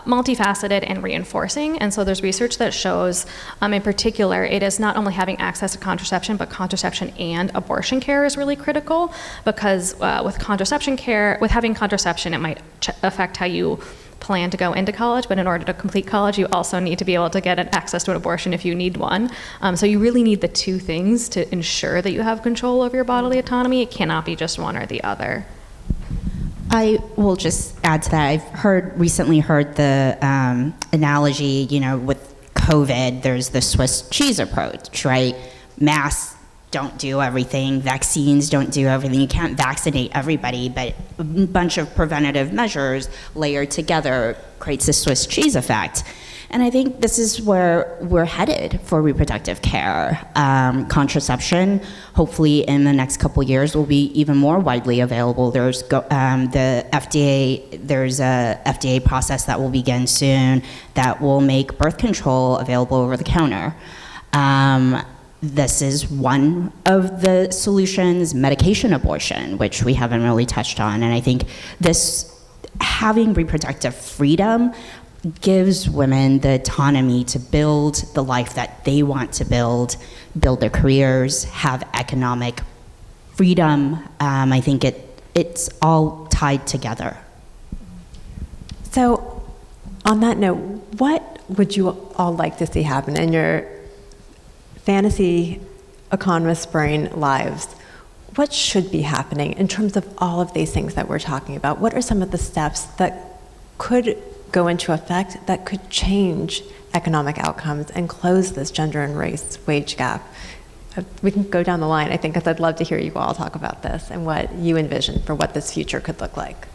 multifaceted and reinforcing. And so there's research that shows, in particular, it is not only having access to contraception, but contraception and abortion care is really critical, because with having contraception, it might affect how you plan to go into college, but in order to complete college, you also need to be able to get access to an abortion if you need one. So you really need the two things to ensure that you have control over your bodily autonomy. It cannot be just one or the other. I will just add to that. I've recently heard the analogy, with COVID, there's the Swiss cheese approach, right? Mass don't do everything. Vaccines don't do everything. You can't vaccinate everybody, but a bunch of preventative measures layered together creates a Swiss cheese effect. And I think this is where we're headed for reproductive care. Contraception, hopefully in the next couple years, will be even more widely available. There's a FDA process that will begin soon that will make birth control available over the counter. This is one of the solutions, medication abortion, which we haven't really touched on. And I think having reproductive freedom gives women the autonomy to build the life that they want to build their careers, have economic freedom. I think it's all tied together. So, on that note, what would you all like to see happen in your fantasy economist brain lives? What should be happening in terms of all of these things that we're talking about? What are some of the steps that could go into effect that could change economic outcomes and close this gender and race wage gap? We can go down the line, I think, because I'd love to hear you all talk about this and what you envision for what this future could look like.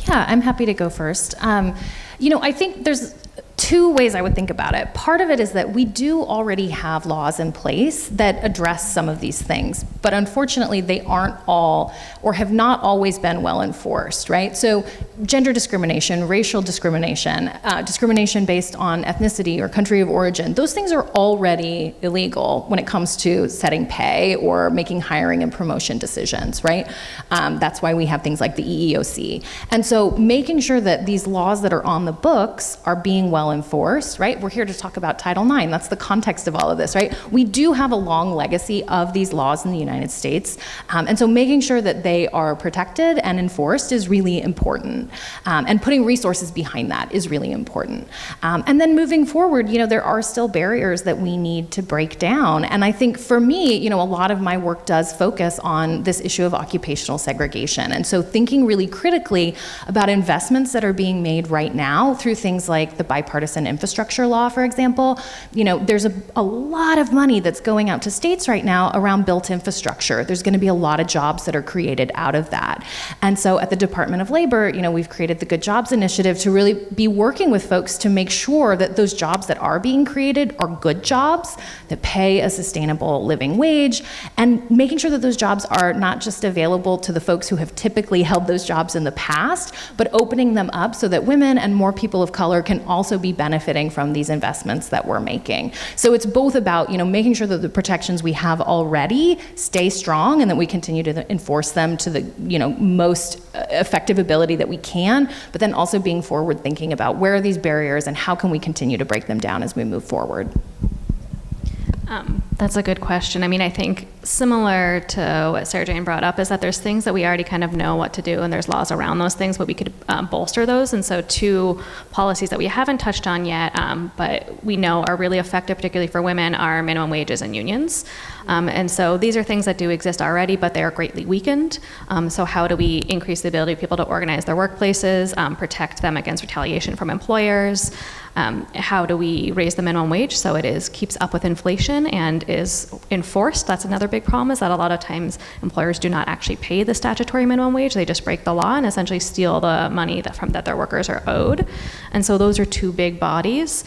Yeah, I'm happy to go first. I think there's two ways I would think about it. Part of it is that we do already have laws in place that address some of these things, but unfortunately they aren't all or have not always been well enforced, right? So gender discrimination, racial discrimination, discrimination based on ethnicity or country of origin, those things are already illegal when it comes to setting pay or making hiring and promotion decisions, right? That's why we have things like the EEOC. And so making sure that these laws that are on the books are being well enforced, right? We're here to talk about Title IX. That's the context of all of this, right? We do have a long legacy of these laws in the United States. And so making sure that they are protected and enforced is really important. And putting resources behind that is really important. And then moving forward, there are still barriers that we need to break down. And I think for me, a lot of my work does focus on this issue of occupational segregation. And so thinking really critically about investments that are being made right now through things like the bipartisan infrastructure law, for example. There's a lot of money that's going out to states right now around built infrastructure. There's going to be a lot of jobs that are created out of that. And so at the Department of Labor, we've created the Good Jobs Initiative to really be working with folks to make sure that those jobs that are being created are good jobs that pay a sustainable living wage, and making sure that those jobs are not just available to the folks who have typically held those jobs in the past, but opening them up so that women and more people of color can also be benefiting from these investments that we're making. So it's both about, making sure that the protections we have already stay strong and that we continue to enforce them to the, most effective ability that we can, but then also being forward thinking about where are these barriers and how can we continue to break them down as we move forward. That's a good question. I think similar to what Sarah Jane brought up is that there's things that we already kind of know what to do and there's laws around those things, but we could bolster those. And so two policies that we haven't touched on yet, but we know are really effective, particularly for women, are minimum wages and unions. And so these are things that do exist already, but they are greatly weakened. So how do we increase the ability of people to organize their workplaces, protect them against retaliation from employers? How do we raise the minimum wage so it keeps up with inflation and is enforced? That's another big problem, is that a lot of times employers do not actually pay the statutory minimum wage. They just break the law and essentially steal the money that their workers are owed. And so those are two big bodies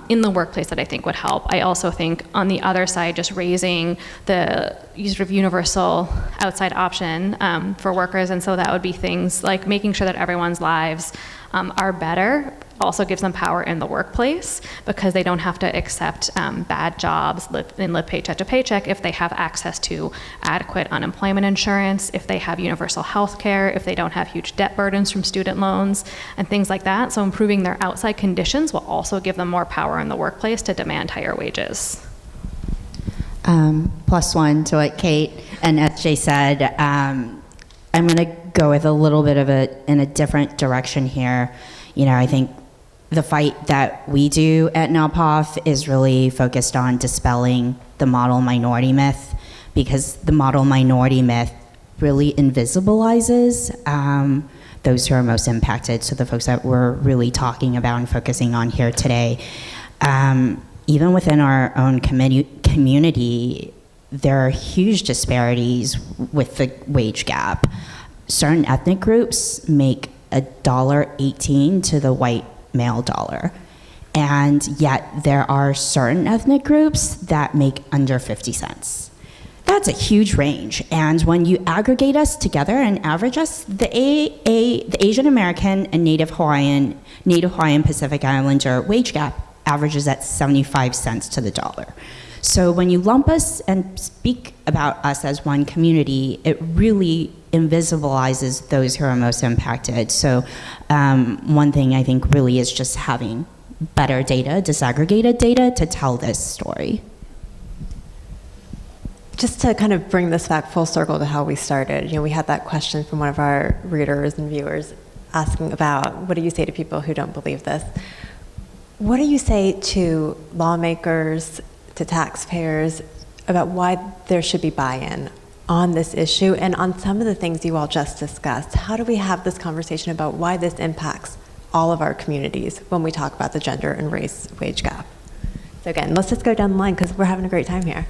in the workplace that I think would help. I also think on the other side, just raising the sort of universal outside option for workers. And so that would be things like making sure that everyone's lives are better, also gives them power in the workplace because they don't have to accept bad jobs and live paycheck to paycheck if they have access to adequate unemployment insurance, if they have universal health care, if they don't have huge debt burdens from student loans and things like that. So improving their outside conditions will also give them more power in the workplace to demand higher wages. Plus one to what Kate and SJ said. I'm going to go with a little bit of in a different direction here. I think the fight that we do at NWPOF is really focused on dispelling the model minority myth, because the model minority myth really invisibilizes those who are most impacted, so the folks that we're really talking about and focusing on here today. Even within our own community, there are huge disparities with the wage gap. Certain ethnic groups make $1.18 to the white male dollar. And yet there are certain ethnic groups that make under 50 cents. That's a huge range. And when you aggregate us together and average us, the Asian American and Native Hawaiian Pacific Islander wage gap averages at 75 cents to the dollar. So when you lump us and speak about us as one community, it really invisibilizes those who are most impacted. So one thing I think really is just having better data, disaggregated data, to tell this story. Just to kind of bring this back full circle to how we started, we had that question from one of our readers and viewers asking about, what do you say to people who don't believe this? What do you say to lawmakers, to taxpayers, about why there should be buy-in on this issue and on some of the things you all just discussed? How do we have this conversation about why this impacts all of our communities when we talk about the gender and race wage gap? So again, let's just go down the line because we're having a great time here.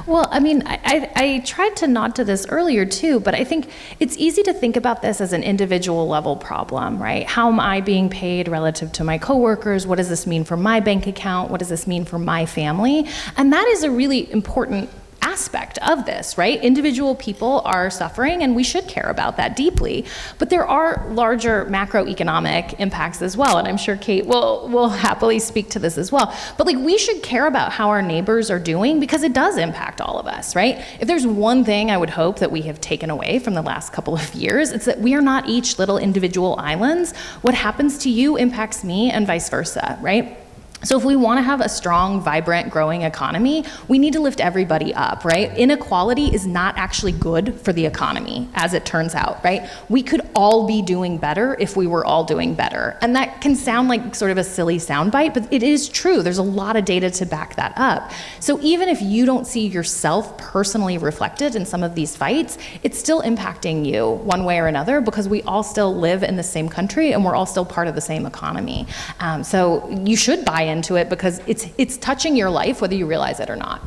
Well, I mean, I tried to nod to this earlier too, but I think it's easy to think about this as an individual level problem, right? How am I being paid relative to my coworkers? What does this mean for my bank account? What does this mean for my family? And that is a really important aspect of this, right? Individual people are suffering and we should care about that deeply. But there are larger macroeconomic impacts as well. And I'm sure Kate will happily speak to this as well. But we should care about how our neighbors are doing because it does impact all of us, right? If there's one thing I would hope that we have taken away from the last couple of years, it's that we are not each little individual islands. What happens to you impacts me and vice versa, right? So if we want to have a strong, vibrant, growing economy, we need to lift everybody up, right? Inequality is not actually good for the economy, as it turns out, right? We could all be doing better if we were all doing better. And that can sound like sort of a silly soundbite, but it is true. There's a lot of data to back that up. So even if you don't see yourself personally reflected in some of these fights, it's still impacting you one way or another because we all still live in the same country and we're all still part of the same economy. So you should buy into it because it's touching your life whether you realize it or not.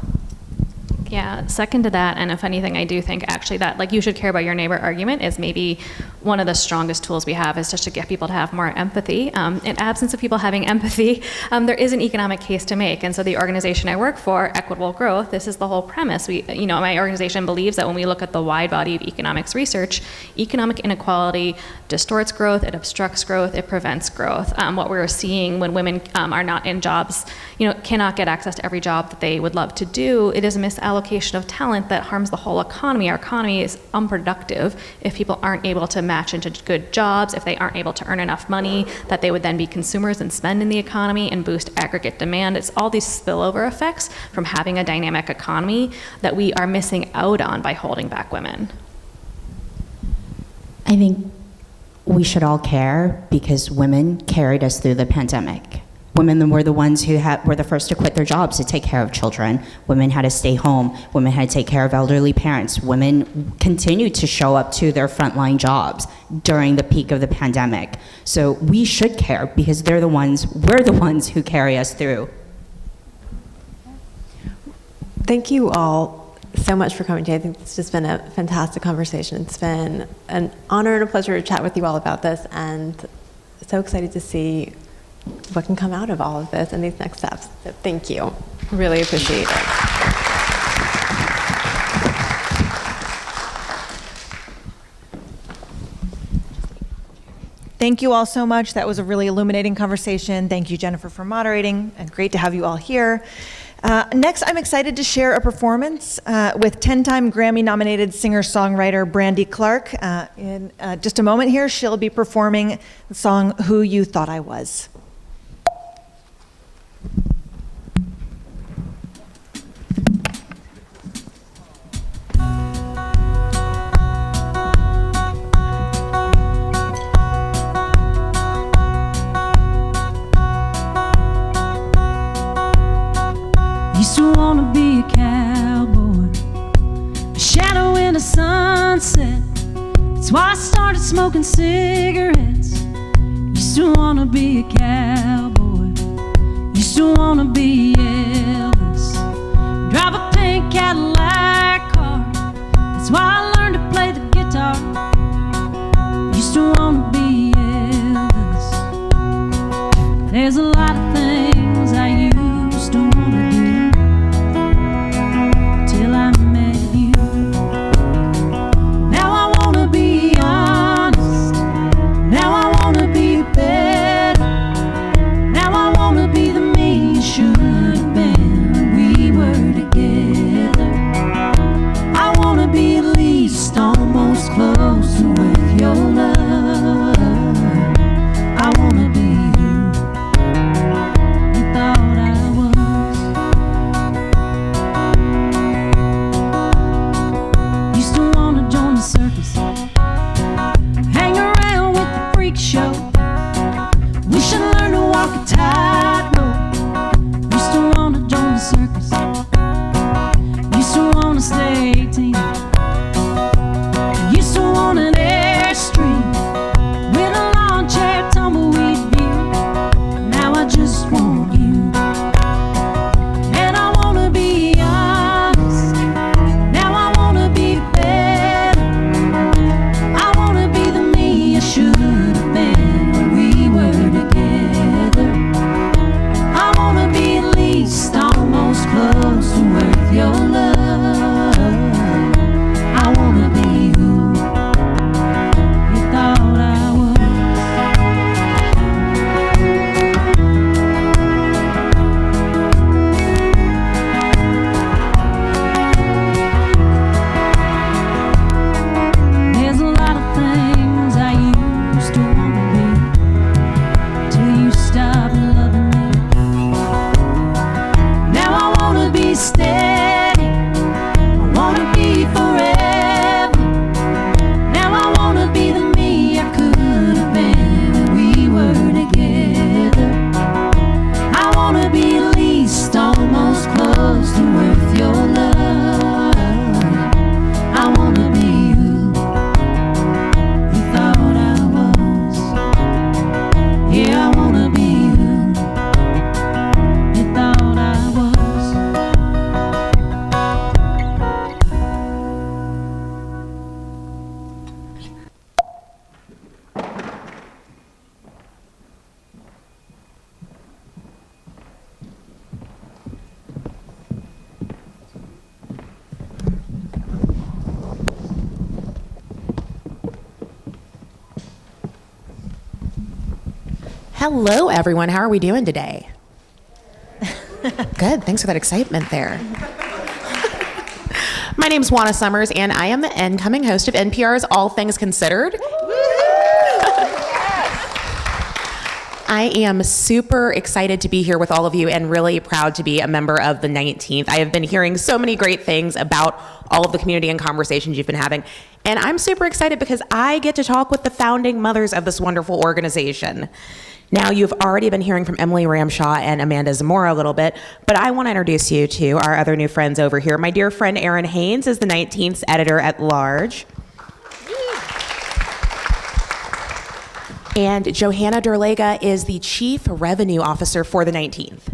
Yeah, second to that, and if anything, I do think actually that you should care about your neighbor argument is maybe one of the strongest tools we have is just to get people to have more empathy. In absence of people having empathy, there is an economic case to make, and so the organization I work for, Equitable Growth, this is the whole premise. My organization believes that when we look at the wide body of economics research, economic inequality distorts growth, it obstructs growth, it prevents growth. What we're seeing when women are not in jobs, cannot get access to every job that they would love to do, it is a misallocation of talent that harms the whole economy. Our economy is unproductive if people aren't able to match into good jobs, if they aren't able to earn enough money that they would then be consumers and spend in the economy and boost aggregate demand. It's all these spillover effects from having a dynamic economy that we are missing out on by holding back women. I think we should all care because women carried us through the pandemic. Women were the ones who were the first to quit their jobs to take care of children. Women had to stay home. Women had to take care of elderly parents. Women continued to show up to their frontline jobs during the peak of the pandemic. So we should care because we're the ones who carry us through. Thank you all so much for coming today. I think it's just been a fantastic conversation. It's been an honor and a pleasure to chat with you all about this, and so excited to see what can come out of all of this and these next steps. So thank you. Really appreciate it. Thank you all so much. That was a really illuminating conversation. Thank you, Jennifer, for moderating, and great to have you all here. Next, I'm excited to share a performance with 10-time Grammy-nominated singer-songwriter Brandi Clark. In just a moment here, she'll be performing the song Who You Thought I Was. Used to wanna be a cowboy, a shadow in the sunset. That's why I started smoking cigarettes. Used to wanna be a cowboy, used to wanna be Elvis. Drive a pink Cadillac car. That's why I learned to play the guitar. Used to wanna be Elvis. There's a lot of things I used to wanna do till I met you. Now I wanna be honest. Now I wanna be better. Now I wanna be the me you should have been when we were together. I wanna be at least almost close to with your love. I wanna be who you thought I was. Used to wanna join the circus, hang around with the freak show. We should learn to walk a tightrope. Used to wanna join the circus. Used to wanna stay 18. Used to want an Airstream with a lawn chair, tumbleweed view. Now I just want you. And I wanna be honest. Now I wanna be better. I wanna be the me I should have been when we were together. I wanna be at least almost close to worth your love. I wanna be who you thought I was. There's a lot of things I used to wanna be till you stopped loving me. Now I wanna be steady. I wanna be forever. Now I wanna be the me I could have been when we were together. I wanna be at least almost close to worth your love. I wanna be who you thought I was. Yeah, I wanna be who you thought I was. Hello, everyone. How are we doing today? Good. Thanks for that excitement there. My name's Juana Summers, and I am the incoming host of NPR's All Things Considered. I am super excited to be here with all of you and really proud to be a member of the 19th. I have been hearing so many great things about all of the community and conversations you've been having. And I'm super excited because I get to talk with the founding mothers of this wonderful organization. Now, you've already been hearing from Emily Ramshaw and Amanda Zamora a little bit, but I want to introduce you to our other new friends over here. My dear friend Erin Haynes is the 19th's editor-at-large. And Johanna Derlega is the Chief Revenue Officer for the 19th.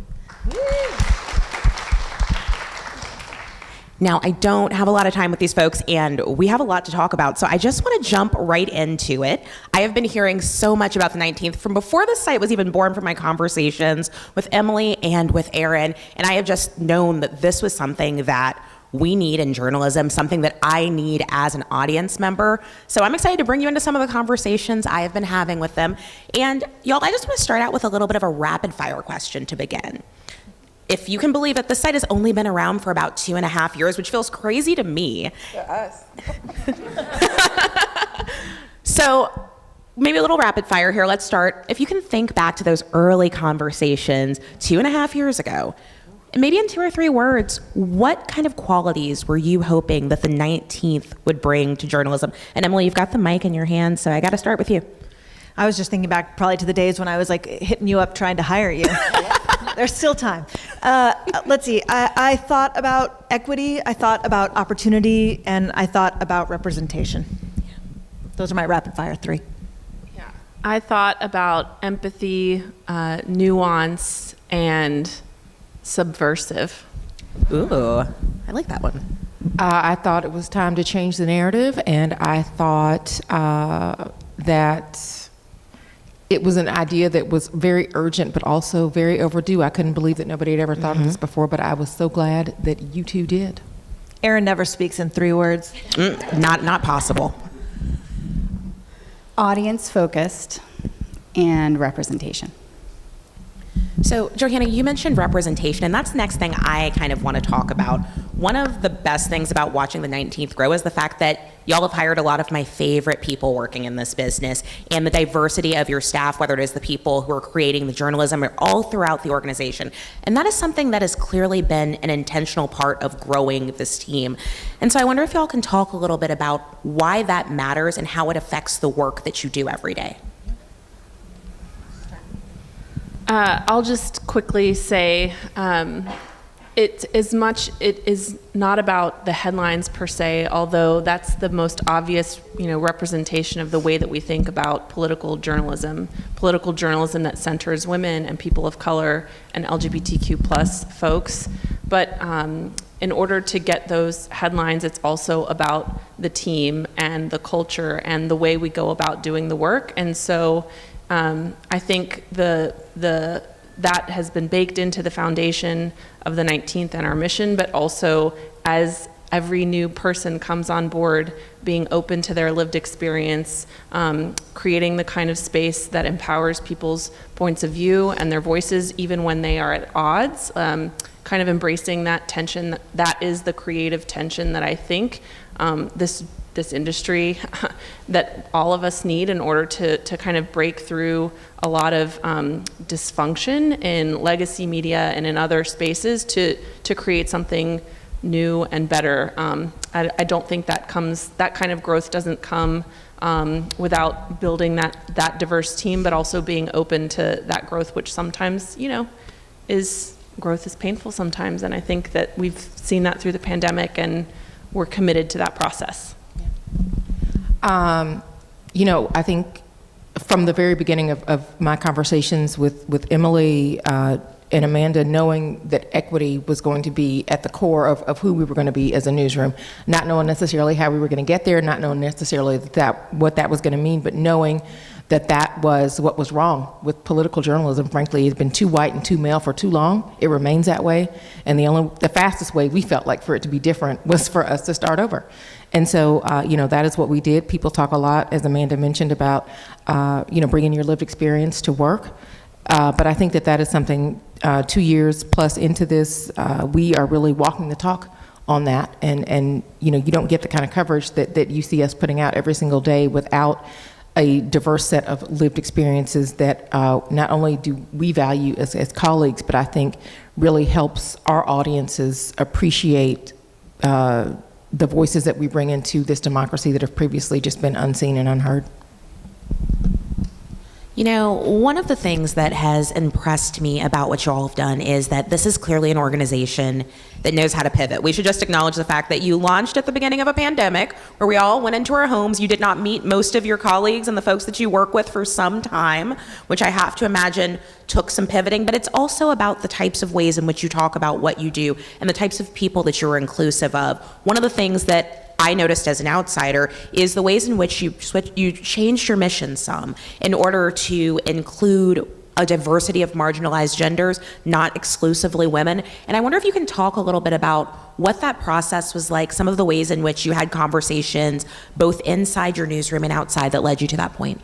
Now, I don't have a lot of time with these folks, and we have a lot to talk about, so I just want to jump right into it. I have been hearing so much about the 19th from before the site was even born, from my conversations with Emily and with Erin, and I have just known that this was something that we need in journalism, something that I need as an audience member. So I'm excited to bring you into some of the conversations I have been having with them. And y'all, I just want to start out with a little bit of a rapid fire question to begin. If you can believe it, this site has only been around for about 2.5 years, which feels crazy to me. To us. So maybe a little rapid fire here. Let's start. If you can think back to those early conversations 2.5 years ago, maybe in 2 or 3 words, what kind of qualities were you hoping that the 19th would bring to journalism? And Emily, you've got the mic in your hand, so I got to start with you. I was just thinking back probably to the days when I was like hitting you up trying to hire you. There's still time. Let's see. I thought about equity, I thought about opportunity, and I thought about representation. Those are my rapid fire 3. Yeah. I thought about empathy, nuance, and subversive. Ooh. I like that one. I thought it was time to change the narrative, and I thought that it was an idea that was very urgent, but also very overdue. I couldn't believe that nobody had ever thought of this before, but I was so glad that you two did. Erin never speaks in 3 words. Not possible. Audience focused and representation. So, Johanna, you mentioned representation, and that's the next thing I kind of want to talk about. One of the best things about watching the 19th grow is the fact that y'all have hired a lot of my favorite people working in this business, and the diversity of your staff, whether it is the people who are creating the journalism or all throughout the organization. And that is something that has clearly been an intentional part of growing this team. And so I wonder if y'all can talk a little bit about why that matters and how it affects the work that you do every day. I'll just quickly say it is not about the headlines per se, although that's the most obvious, representation of the way that we think about political journalism that centers women and people of color and LGBTQ plus folks. But in order to get those headlines, it's also about the team and the culture and the way we go about doing the work. And so I think that has been baked into the foundation of the 19th and our mission, but also as every new person comes on board, being open to their lived experience, creating the kind of space that empowers people's points of view and their voices even when they are at odds, kind of embracing that tension. That is the creative tension that I think this industry that all of us need in order to kind of break through a lot of dysfunction in legacy media and in other spaces to create something new and better. I don't think that kind of growth doesn't come without building that diverse team, but also being open to that growth, which sometimes, growth is painful sometimes. And I think that we've seen that through the pandemic, and we're committed to that process. I think from the very beginning of my conversations with Emily and Amanda, knowing that equity was going to be at the core of who we were going to be as a newsroom, not knowing necessarily how we were going to get there, not knowing necessarily what that was going to mean, but knowing that was what was wrong with political journalism. Frankly, it's been too white and too male for too long. It remains that way. And the fastest way we felt like for it to be different was for us to start over. And so, that is what we did. People talk a lot, as Amanda mentioned, about, bringing your lived experience to work. But I think that is something 2 years plus into this, we are really walking the talk on that. And you don't get the kind of coverage that you see us putting out every single day without a diverse set of lived experiences that not only do we value as colleagues, but I think really helps our audiences appreciate the voices that we bring into this democracy that have previously just been unseen and unheard. One of the things that has impressed me about what you all have done is that this is clearly an organization that knows how to pivot. We should just acknowledge the fact that you launched at the beginning of a pandemic where we all went into our homes. You did not meet most of your colleagues and the folks that you work with for some time, which I have to imagine took some pivoting, but it's also about the types of ways in which you talk about what you do and the types of people that you're inclusive of. One of the things that I noticed as an outsider is the ways in which you changed your mission some in order to include a diversity of marginalized genders, not exclusively women. And I wonder if you can talk a little bit about what that process was like, some of the ways in which you had conversations both inside your newsroom and outside that led you to that point.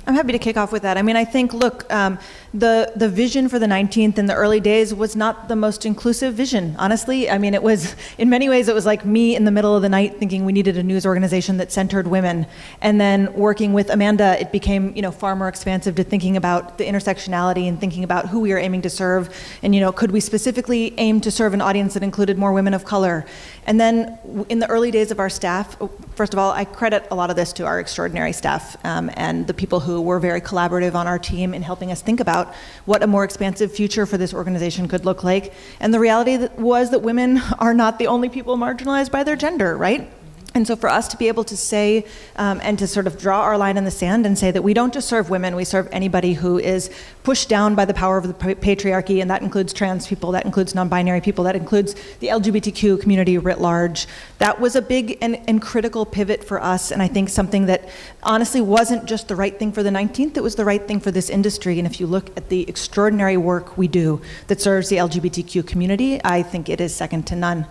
I'm happy to kick off with that. I think, look, the vision for the 19th in the early days was not the most inclusive vision, honestly. It was, in many ways, it was like me in the middle of the night thinking we needed a news organization that centered women. And then working with Amanda, it became, far more expansive to thinking about the intersectionality and thinking about who we are aiming to serve. And, could we specifically aim to serve an audience that included more women of color? And then in the early days of our staff, first of all, I credit a lot of this to our extraordinary staff and the people who were very collaborative on our team in helping us think about what a more expansive future for this organization could look like. And the reality was that women are not the only people marginalized by their gender, right? And so for us to be able to say and to sort of draw our line in the sand and say that we don't just serve women, we serve anybody who is pushed down by the power of the patriarchy, and that includes trans people, that includes non-binary people, that includes the LGBTQ community writ large. That was a big and critical pivot for us, and I think something that honestly wasn't just the right thing for the 19th, it was the right thing for this industry. And if you look at the extraordinary work we do that serves the LGBTQ community, I think it is second to none.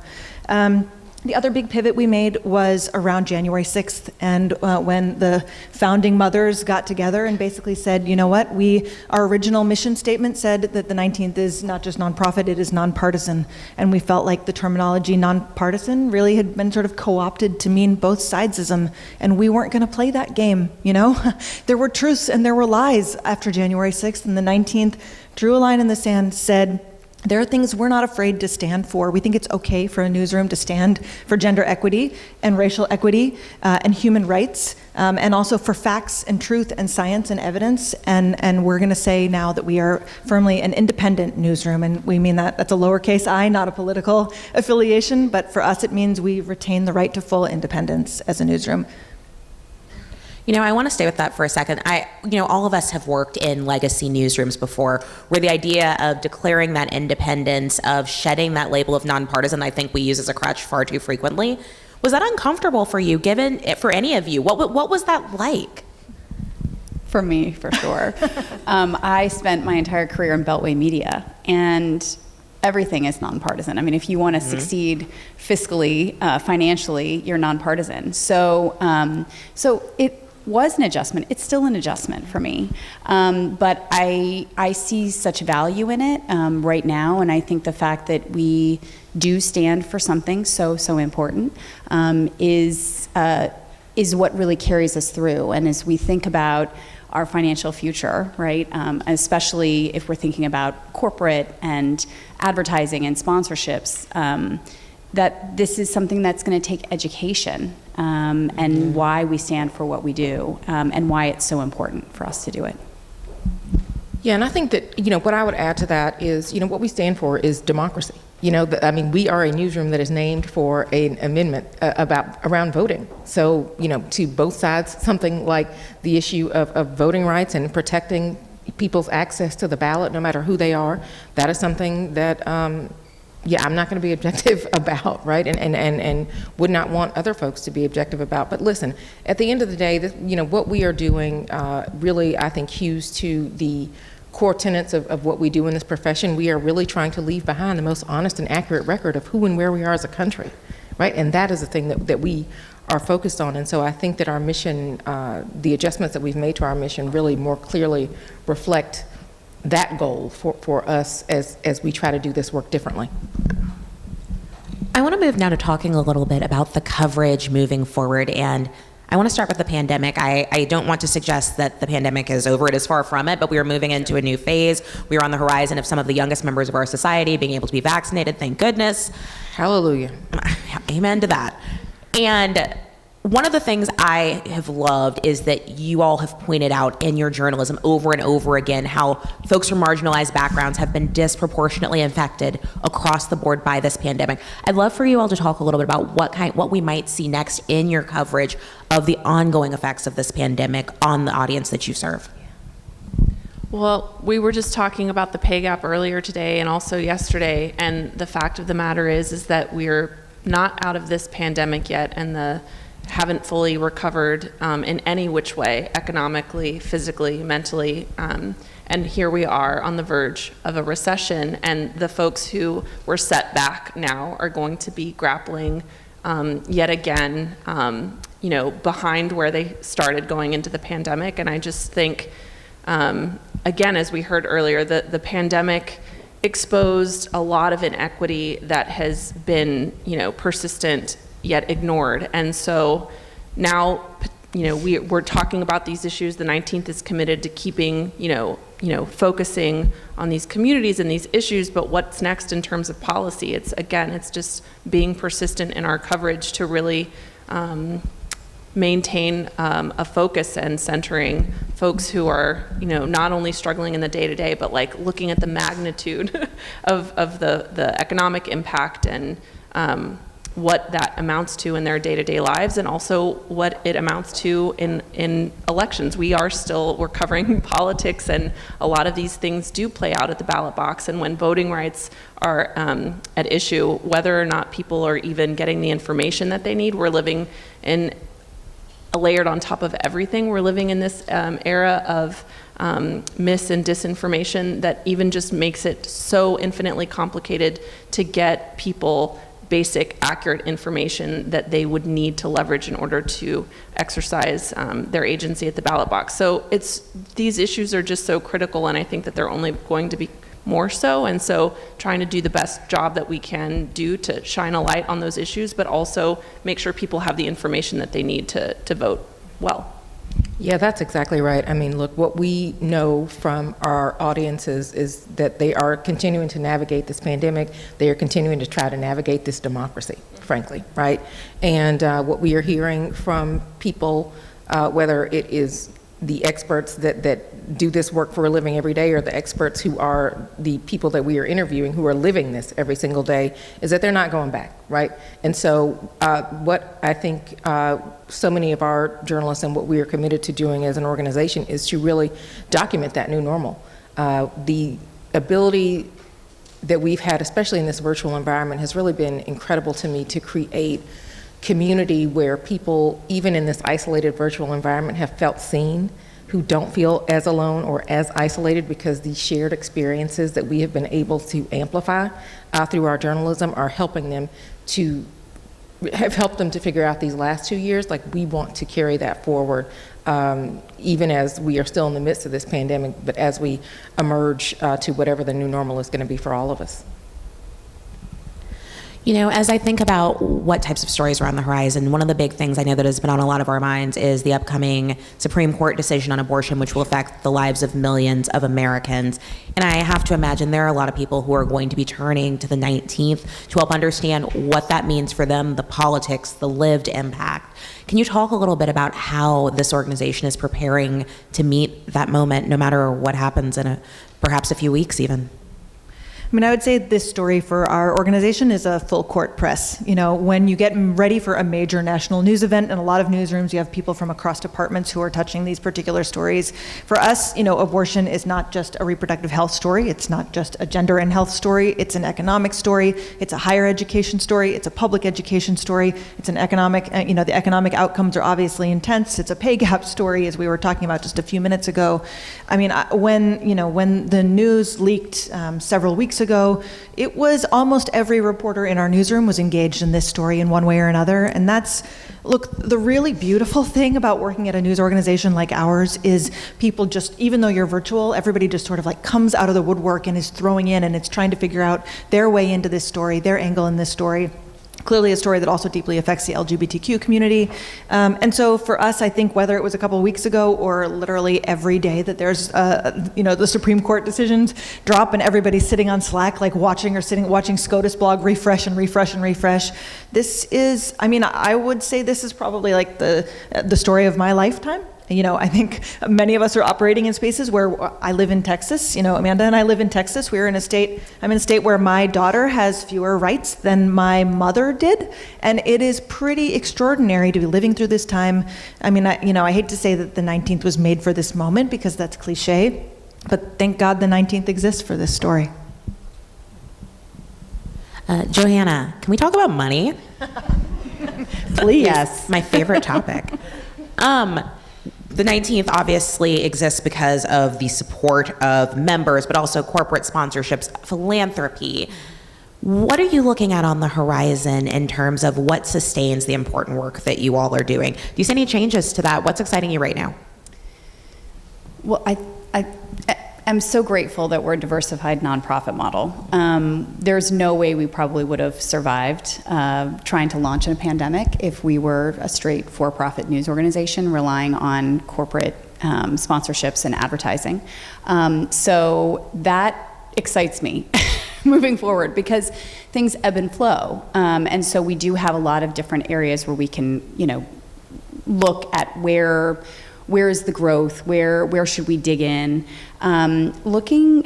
The other big pivot we made was around January 6th, and when the founding mothers got together and basically said, you know what, our original mission statement said that the 19th is not just nonprofit, it is nonpartisan, and we felt like the terminology nonpartisan really had been sort of co-opted to mean both sidesism, and we weren't going to play that game, you know? There were truths and there were lies after January 6th, and the 19th drew a line in the sand, said, there are things we're not afraid to stand for. We think it's okay for a newsroom to stand for gender equity and racial equity and human rights, and also for facts and truth and science and evidence. And we're going to say now that we are firmly an independent newsroom, and we mean that's a lowercase I, not a political affiliation, but for us it means we retain the right to full independence as a newsroom. You know, I want to stay with that for a second. All of us have worked in legacy newsrooms before, where the idea of declaring that independence, of shedding that label of nonpartisan, I think we use as a crutch far too frequently. Was that uncomfortable for you, for any of you? What was that like? For me, for sure. I spent my entire career in Beltway Media, and everything is nonpartisan. I mean, if you want to succeed fiscally, financially, you're nonpartisan. So it was an adjustment. It's still an adjustment for me. But I see such value in it right now, and I think the fact that we do stand for something so important is what really carries us through. And as we think about our financial future, right? Especially if we're thinking about corporate and advertising and sponsorships, that this is something that's going to take education and why we stand for what we do and why it's so important for us to do it. Yeah, and I think that, what I would add to that is, what we stand for is democracy. We are a newsroom that is named for an amendment around voting. So, to both sides, something like the issue of voting rights and protecting people's access to the ballot, no matter who they are, that is something that, I'm not going to be objective about, right? And would not want other folks to be objective about. But listen, at the end of the day, what we are doing really, I think, hews to the core tenets of what we do in this profession. We are really trying to leave behind the most honest and accurate record of who and where we are as a country, right? And that is the thing that we are focused on. And so I think that our mission, the adjustments that we've made to our mission really more clearly reflect that goal for us as we try to do this work differently. I want to move now to talking a little bit about the coverage moving forward, and I want to start with the pandemic. I don't want to suggest that the pandemic is over. It is far from it, but we are moving into a new phase. We are on the horizon of some of the youngest members of our society being able to be vaccinated, thank goodness. Hallelujah. Amen to that. And one of the things I have loved is that you all have pointed out in your journalism over and over again how folks from marginalized backgrounds have been disproportionately affected across the board by this pandemic. I'd love for you all to talk a little bit about what we might see next in your coverage of the ongoing effects of this pandemic on the audience that you serve. Well, we were just talking about the pay gap earlier today and also yesterday, and the fact of the matter is that we're not out of this pandemic yet, and haven't fully recovered in any which way, economically, physically, mentally, and here we are on the verge of a recession, and the folks who were set back now are going to be grappling yet again, behind where they started going into the pandemic. And I just think, again, as we heard earlier, the pandemic exposed a lot of inequity that has been, persistent yet ignored. And so now, we're talking about these issues. The 19th is committed to keeping, focusing on these communities and these issues, but what's next in terms of policy? It's just being persistent in our coverage to really maintain a focus and centering folks who are, not only struggling in the day-to-day, but like looking at the magnitude of the economic impact and what that amounts to in their day-to-day lives, and also what it amounts to in elections. We're covering politics, and a lot of these things do play out at the ballot box. And when voting rights are at issue, whether or not people are even getting the information that they need, we're living in layered on top of everything. We're living in this era of mis and disinformation that even just makes it so infinitely complicated to get people basic, accurate information that they would need to leverage in order to exercise their agency at the ballot box. So these issues are just so critical, and I think that they're only going to be more so. And so trying to do the best job that we can do to shine a light on those issues, but also make sure people have the information that they need to vote well. Yeah, that's exactly right. I mean, look, what we know from our audiences is that they are continuing to navigate this pandemic. They are continuing to try to navigate this democracy, frankly, right? And what we are hearing from people, whether it is the experts that do this work for a living every day, or the experts who are the people that we are interviewing who are living this every single day, is that they're not going back, right? And so what I think so many of our journalists and what we are committed to doing as an organization is to really document that new normal. The ability that we've had, especially in this virtual environment, has really been incredible to me to create community where people, even in this isolated virtual environment, have felt seen, who don't feel as alone or as isolated, because these shared experiences that we have been able to amplify through our journalism are helping them to have helped them to figure out these last 2 years. Like, we want to carry that forward, even as we are still in the midst of this pandemic, but as we emerge to whatever the new normal is going to be for all of us. You know, as I think about what types of stories are on the horizon, one of the big things I know that has been on a lot of our minds is the upcoming Supreme Court decision on abortion, which will affect the lives of millions of Americans. And I have to imagine there are a lot of people who are going to be turning to the 19th to help understand what that means for them, the politics, the lived impact. Can you talk a little bit about how this organization is preparing to meet that moment, no matter what happens in perhaps a few weeks even? I mean, I would say this story for our organization is a full court press. You know, when you get ready for a major national news event, in a lot of newsrooms, you have people from across departments who are touching these particular stories. For us, you know, abortion is not just a reproductive health story. It's not just a gender and health story. It's an economic story. It's a higher education story. It's a public education story. It's an economic, you know, the economic outcomes are obviously intense. It's a pay gap story, as we were talking about just a few minutes ago. I mean, when the news leaked several weeks ago, it was almost every reporter in our newsroom was engaged in this story in one way or another. And that's, look, the really beautiful thing about working at a news organization like ours is people just, even though you're virtual, everybody just sort of like comes out of the woodwork and is throwing in, and it's trying to figure out their way into this story, their angle in this story. Clearly a story that also deeply affects the LGBTQ community. And so for us, I think whether it was a couple of weeks ago or literally every day that there's, the Supreme Court decisions drop and everybody's sitting on Slack, like watching SCOTUS blog refresh and refresh and refresh. This is, I mean, I would say this is probably like the story of my lifetime. You know, I think many of us are operating in spaces where I live in Texas. You know, Amanda and I live in Texas. I'm in a state where my daughter has fewer rights than my mother did. And it is pretty extraordinary to be living through this time. I mean, I hate to say that the 19th was made for this moment because that's cliche, but thank God the 19th exists for this story. Johanna, can we talk about money? Please. Yes, my favorite topic. The 19th obviously exists because of the support of members, but also corporate sponsorships, philanthropy. What are you looking at on the horizon in terms of what sustains the important work that you all are doing? Do you see any changes to that? What's exciting you right now? Well, I'm so grateful that we're a diversified nonprofit model. There's no way we probably would have survived trying to launch in a pandemic if we were a straight for-profit news organization relying on corporate sponsorships and advertising. So that excites me moving forward because things ebb and flow. And so we do have a lot of different areas where we can, look at where is the growth, where should we dig in? Looking,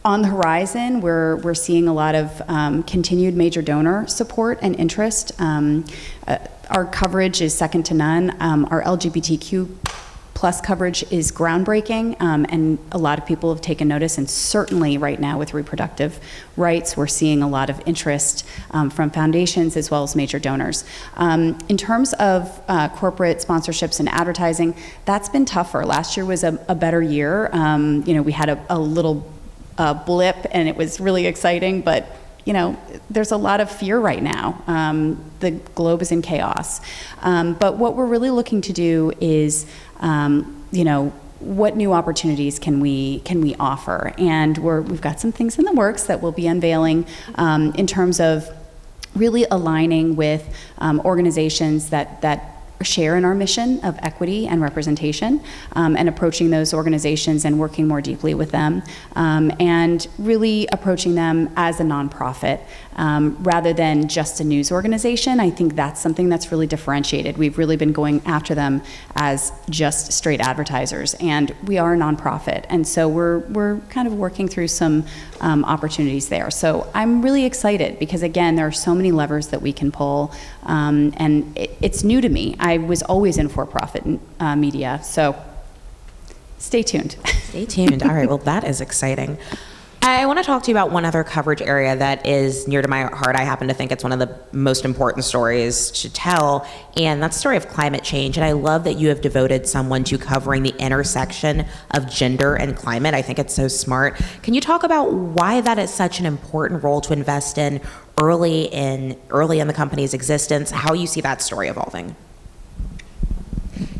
on the horizon, we're seeing a lot of continued major donor support and interest. Our coverage is second to none. Our LGBTQ plus coverage is groundbreaking, and a lot of people have taken notice, and certainly right now with reproductive rights, we're seeing a lot of interest from foundations as well as major donors. In terms of corporate sponsorships and advertising, that's been tougher. Last year was a better year. We had a little blip, and it was really exciting, but there's a lot of fear right now. The globe is in chaos. But what we're really looking to do is, what new opportunities can we offer? And we've got some things in the works that we'll be unveiling in terms of really aligning with organizations that share in our mission of equity and representation, and approaching those organizations and working more deeply with them, and really approaching them as a nonprofit rather than just a news organization. I think that's something that's really differentiated. We've really been going after them as just straight advertisers, and we are a nonprofit, and so we're kind of working through some opportunities there. So I'm really excited because, again, there are so many levers that we can pull, and it's new to me. I was always in for-profit media, so stay tuned. Stay tuned. All right, well, that is exciting. I want to talk to you about one other coverage area that is near to my heart. I happen to think it's one of the most important stories to tell, and that's the story of climate change. And I love that you have devoted someone to covering the intersection of gender and climate. I think it's so smart. Can you talk about why that is such an important role to invest in early in the company's existence, how you see that story evolving?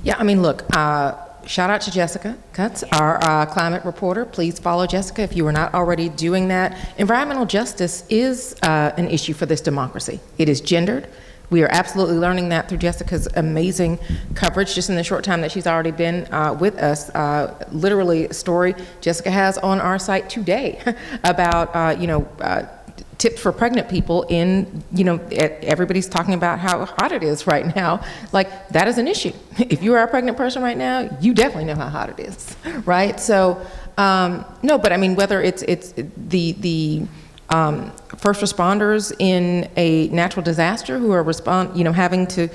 Yeah, I mean, look, shout out to Jessica Cutts, our climate reporter. Please follow Jessica if you are not already doing that. Environmental justice is an issue for this democracy. It is gendered. We are absolutely learning that through Jessica's amazing coverage just in the short time that she's already been with us. Literally a story Jessica has on our site today about, tips for pregnant people in, everybody's talking about how hot it is right now. Like, that is an issue. If you are a pregnant person right now, you definitely know how hot it is, right? So, no, but I mean, whether it's the first responders in a natural disaster who are having to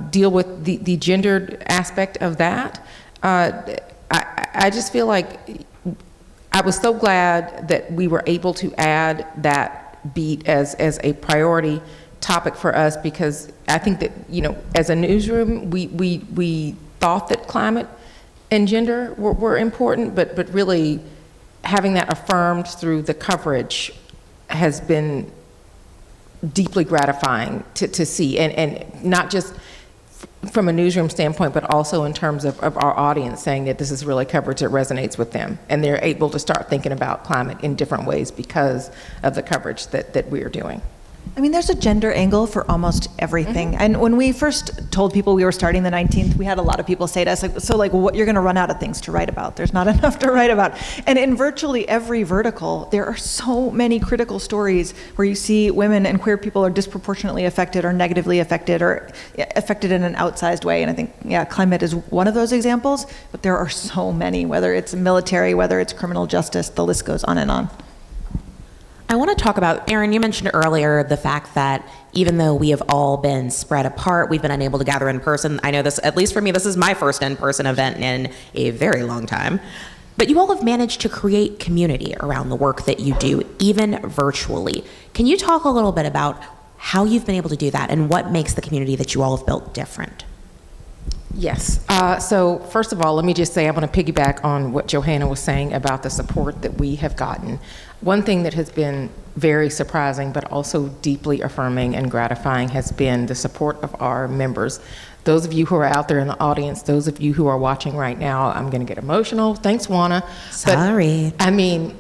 deal with the gendered aspect of that, I just feel like I was so glad that we were able to add that beat as a priority topic for us, because I think that, as a newsroom, we thought that climate and gender were important, but really having that affirmed through the coverage has been deeply gratifying to see, and not just from a newsroom standpoint, but also in terms of our audience saying that this is really coverage that resonates with them, and they're able to start thinking about climate in different ways because of the coverage that we are doing. I mean, there's a gender angle for almost everything. Mm-hmm. And when we first told people we were starting the 19th, we had a lot of people say to us, what, you're going to run out of things to write about. There's not enough to write about. And in virtually every vertical, there are so many critical stories where you see women and queer people are disproportionately affected or negatively affected or affected in an outsized way. And I think, climate is one of those examples, but there are so many, whether it's military, whether it's criminal justice, the list goes on and on. I want to talk about, Erin, you mentioned earlier the fact that even though we have all been spread apart, we've been unable to gather in person. I know this, at least for me, this is my first in-person event in a very long time. But you all have managed to create community around the work that you do, even virtually. Can you talk a little bit about how you've been able to do that and what makes the community that you all have built different? Yes. So first of all, let me just say I want to piggyback on what Johanna was saying about the support that we have gotten. One thing that has been very surprising but also deeply affirming and gratifying has been the support of our members. Those of you who are out there in the audience, those of you who are watching right now, I'm going to get emotional. Thanks, Juana. Sorry. But, I mean,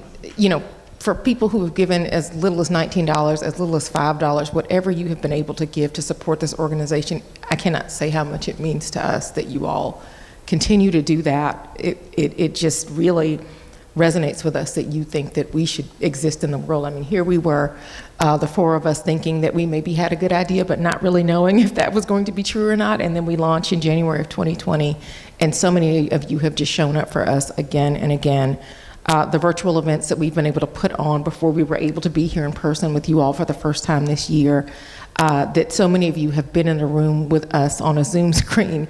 for people who have given as little as $19, as little as $5, whatever you have been able to give to support this organization, I cannot say how much it means to us that you all continue to do that. It just really resonates with us that you think that we should exist in the world. I mean, here we were, the four of us thinking that we maybe had a good idea, but not really knowing if that was going to be true or not. And then we launched in January of 2020, and so many of you have just shown up for us again and again. the virtual events that we've been able to put on before we were able to be here in person with you all for the first time this year, that so many of you have been in the room with us on a Zoom screen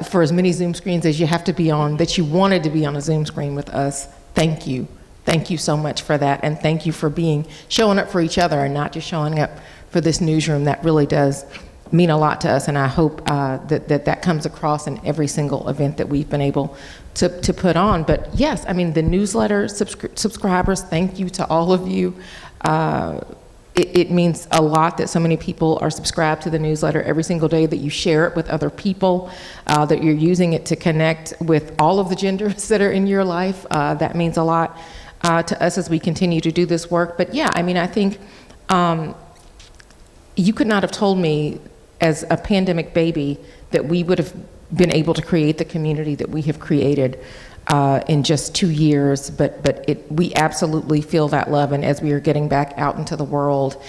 for as many Zoom screens as you have to be on, that you wanted to be on a Zoom screen with us. Thank you. Thank you so much for that, and thank you for showing up for each other and not just showing up for this newsroom. That really does mean a lot to us, and I hope that comes across in every single event that we've been able to put on. But yes, I mean, the newsletter subscribers, thank you to all of you. It means a lot that so many people are subscribed to the newsletter every single day, that you share it with other people, that you're using it to connect with all of the genders that are in your life. That means a lot to us as we continue to do this work. But yeah, I mean, I think you could not have told me as a pandemic baby that we would have been able to create the community that we have created in just 2 years, but we absolutely feel that love, and as we are getting back out into the world,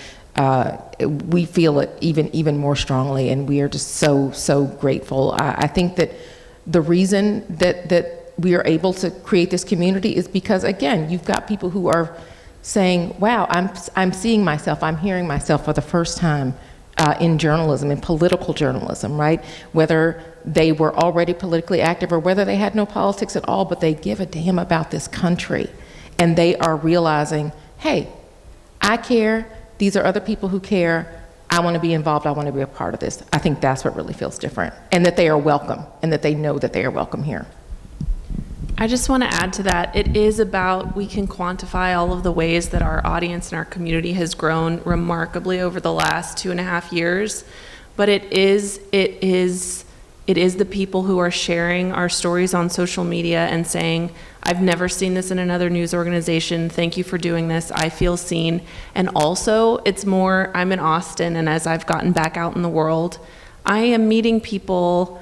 we feel it even more strongly, and we are just so grateful. I think that the reason that we are able to create this community is because, again, you've got people who are saying, wow, I'm seeing myself, I'm hearing myself for the first time in journalism, in political journalism, right? Whether they were already politically active or whether they had no politics at all, but they give a damn about this country. And they are realizing, hey, I care, these are other people who care, I want to be involved, I want to be a part of this. I think that's what really feels different. And that they are welcome, and that they know that they are welcome here. I just want to add to that. It is about, we can quantify all of the ways that our audience and our community has grown remarkably over the last 2.5 years, but it is the people who are sharing our stories on social media and saying, I've never seen this in another news organization. Thank you for doing this. I feel seen. And also, it's more, I'm in Austin, and as I've gotten back out in the world, I am meeting people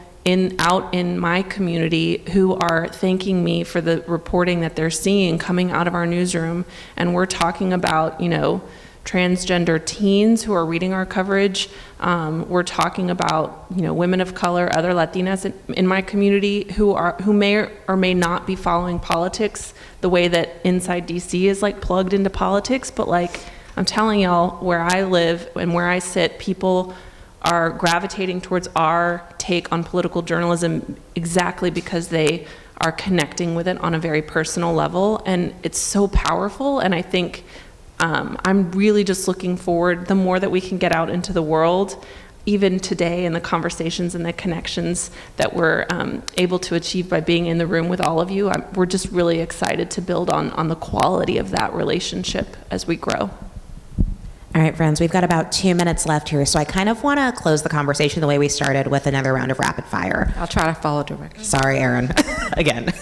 out in my community who are thanking me for the reporting that they're seeing coming out of our newsroom. And we're talking about, transgender teens who are reading our coverage. We're talking about, women of color, other Latinas in my community who may or may not be following politics the way that Inside DC is like plugged into politics. But like, I'm telling y'all, where I live and where I sit, people are gravitating towards our take on political journalism exactly because they are connecting with it on a very personal level, and it's so powerful. And I think I'm really just looking forward, the more that we can get out into the world, even today, and the conversations and the connections that we're able to achieve by being in the room with all of you, we're just really excited to build on the quality of that relationship as we grow. All right, friends, we've got about 2 minutes left here, so I kind of want to close the conversation the way we started, with another round of rapid fire. I'll try to follow directions. Sorry, Erin, again.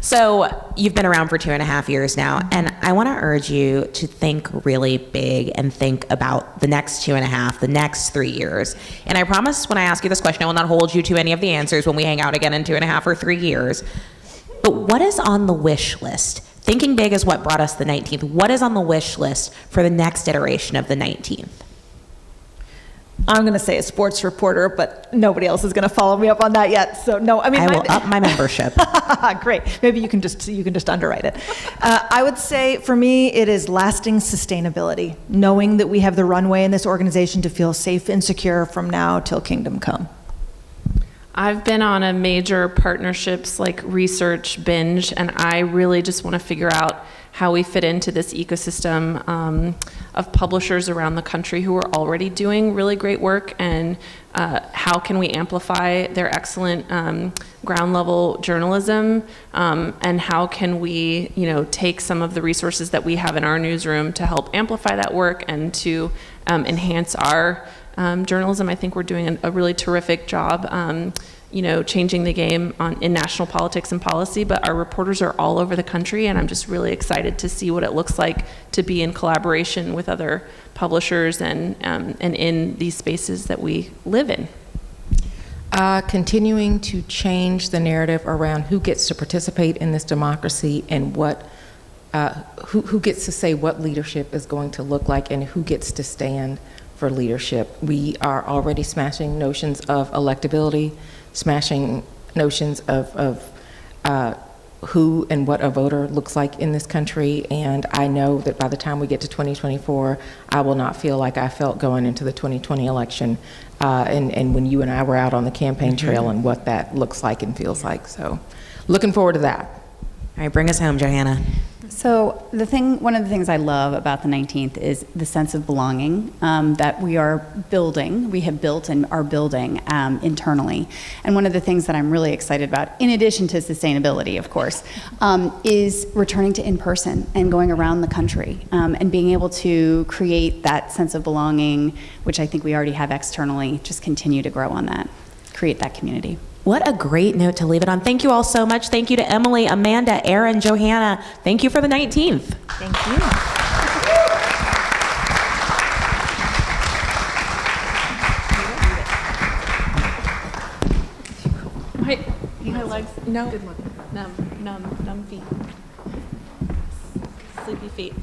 So you've been around for 2.5 years now, and I want to urge you to think really big and think about the next 2.5, the next 3 years. And I promise when I ask you this question, I will not hold you to any of the answers when we hang out again in 2.5 or 3 years. But what is on the wish list? Thinking big is what brought us the 19th. What is on the wish list for the next iteration of the 19th? I'm going to say a sports reporter, but nobody else is going to follow me up on that yet. So no, I mean, I will up my membership. Great. Maybe you can just underwrite it. I would say for me, it is lasting sustainability, knowing that we have the runway in this organization to feel safe and secure from now till kingdom come. I've been on a major partnerships like research binge, and I really just want to figure out how we fit into this ecosystem of publishers around the country who are already doing really great work, and how can we amplify their excellent ground level journalism, and how can we take some of the resources that we have in our newsroom to help amplify that work and to enhance our journalism. I think we're doing a really terrific job, changing the game in national politics and policy, but our reporters are all over the country, and I'm just really excited to see what it looks like to be in collaboration with other publishers and in these spaces that we live in. Continuing to change the narrative around who gets to participate in this democracy and who gets to say what leadership is going to look like and who gets to stand for leadership. We are already smashing notions of electability, smashing notions of who and what a voter looks like in this country, and I know that by the time we get to 2024, I will not feel like I felt going into the 2020 election, and when you and I were out on the campaign trail and what that looks like and feels like. So looking forward to that. All right, bring us home, Johanna. So one of the things I love about the 19th is the sense of belonging that we are building, we have built and are building internally. And one of the things that I'm really excited about, in addition to sustainability, of course, is returning to in-person and going around the country and being able to create that sense of belonging, which I think we already have externally, just continue to grow on that, create that community. What a great note to leave it on. Thank you all so much. Thank you to Emily, Amanda, Erin, Johanna. Thank you for the 19th. Thank you. My legs, no, numb feet, sleepy feet.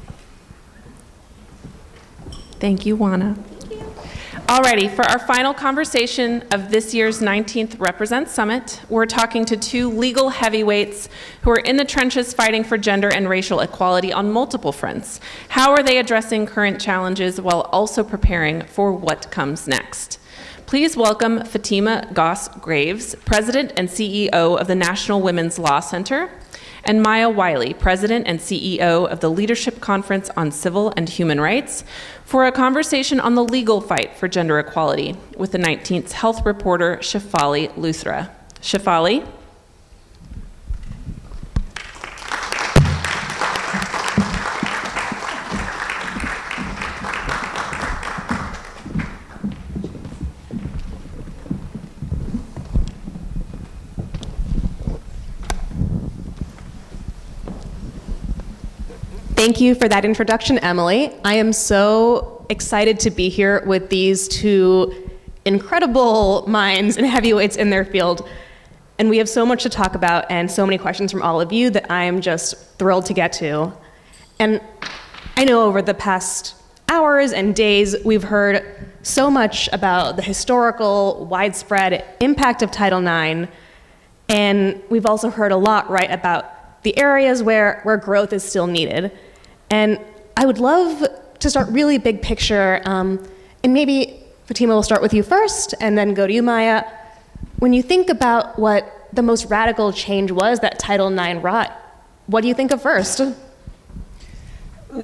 Thank you, Juana. Alrighty, for our final conversation of this year's 19th Represent Summit, we're talking to two legal heavyweights who are in the trenches fighting for gender and racial equality on multiple fronts. How are they addressing current challenges while also preparing for what comes next? Please welcome Fatima Goss-Graves, President and CEO of the National Women's Law Center, and Maya Wiley, President and CEO of the Leadership Conference on Civil and Human Rights, for a conversation on the legal fight for gender equality with the 19th's health reporter, Shefali Luthra. Shefali? Thank you for that introduction, Emily. I am so excited to be here with these two incredible minds and heavyweights in their field. And we have so much to talk about and so many questions from all of you that I am just thrilled to get to. And I know over the past hours and days, we've heard so much about the historical, widespread impact of Title IX. And we've also heard a lot, right, about the areas where growth is still needed. And I would love to start really big picture, and maybe Fatima will start with you first, and then go to you, Maya. When you think about what the most radical change was that Title IX wrought, what do you think of first?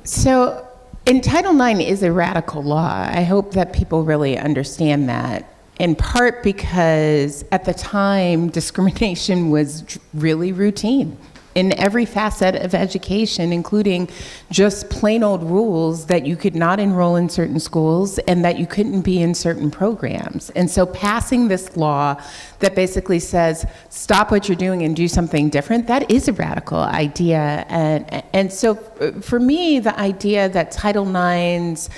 So, and Title IX is a radical law. I hope that people really understand that, in part because at the time, discrimination was really routine in every facet of education, including just plain old rules that you could not enroll in certain schools and that you couldn't be in certain programs. And so passing this law that basically says, stop what you're doing and do something different, that is a radical idea. And so for me, the idea that Title IX's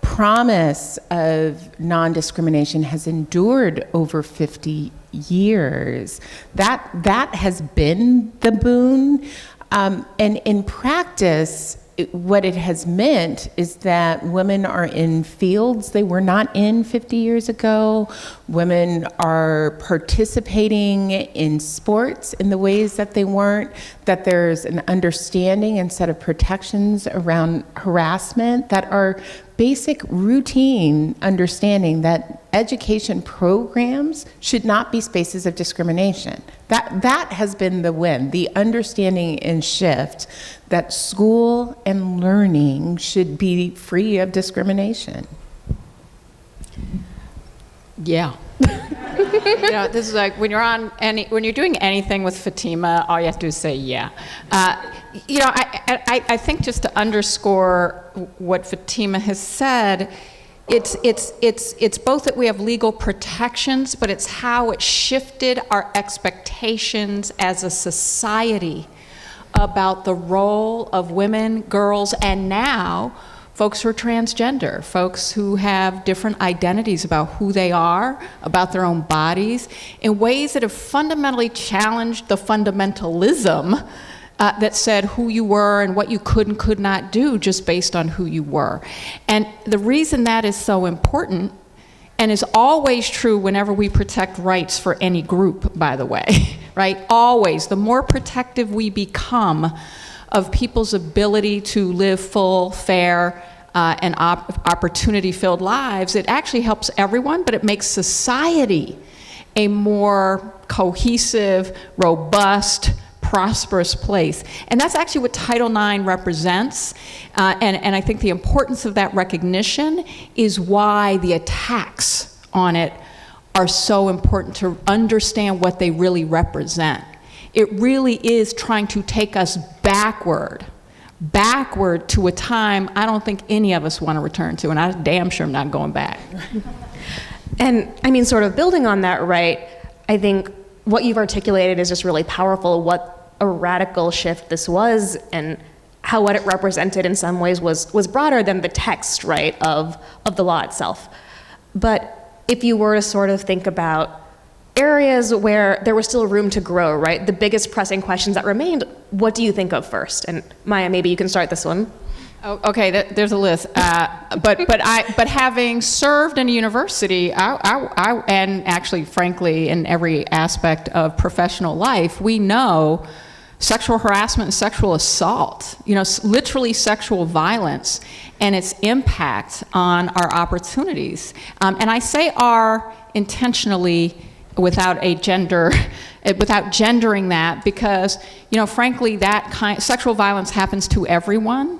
promise of non-discrimination has endured over 50 years. That has been the boon. And in practice, what it has meant is that women are in fields they were not in 50 years ago. Women are participating in sports in the ways that they weren't, that there's an understanding and set of protections around harassment that are basic routine understanding that education programs should not be spaces of discrimination. That has been the win, the understanding and shift that school and learning should be free of discrimination. Yeah. You know, this is like when you're doing anything with Fatima, all you have to do is say yeah. You know, I think just to underscore what Fatima has said, it's both that we have legal protections, but it's how it shifted our expectations as a society about the role of women, girls, and now folks who are transgender, folks who have different identities about who they are, about their own bodies, in ways that have fundamentally challenged the fundamentalism that said who you were and what you could and could not do just based on who you were. And the reason that is so important, and is always true whenever we protect rights for any group, by the way, right? Always. The more protective we become of people's ability to live full, fair, and opportunity-filled lives, it actually helps everyone, but it makes society a more cohesive, robust, prosperous place. And that's actually what Title IX represents. And I think the importance of that recognition is why the attacks on it are so important, to understand what they really represent. It really is trying to take us backward to a time I don't think any of us want to return to, and I'm damn sure I'm not going back. And I mean, sort of building on that, right, I think what you've articulated is just really powerful, what a radical shift this was, and how what it represented in some ways was broader than the text, right, of the law itself. But if you were to sort of think about areas where there was still room to grow, right, the biggest pressing questions that remained, what do you think of first? And Maya, maybe you can start this one. Oh, okay, there's a list. But having served in a university, and actually, frankly, in every aspect of professional life, we know sexual harassment and sexual assault, literally sexual violence, and its impact on our opportunities. And I say "are" intentionally without gendering that, because, frankly, sexual violence happens to everyone.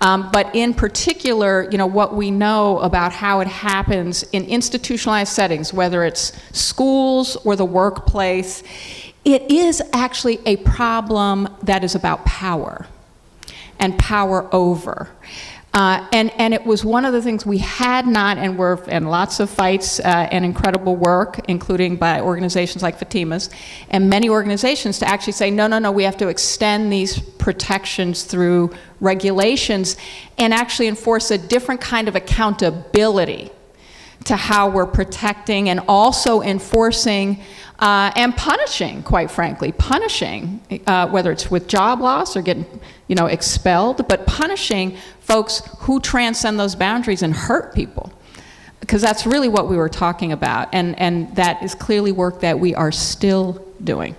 But in particular, what we know about how it happens in institutionalized settings, whether it's schools or the workplace, it is actually a problem that is about power and power over. And it was one of the things we had not, and lots of fights and incredible work, including by organizations like Fatima's, and many organizations to actually say, no, we have to extend these protections through regulations and actually enforce a different kind of accountability to how we're protecting and also enforcing and punishing, quite frankly, whether it's with job loss or getting expelled, but punishing folks who transcend those boundaries and hurt people. Because that's really what we were talking about, and that is clearly work that we are still doing.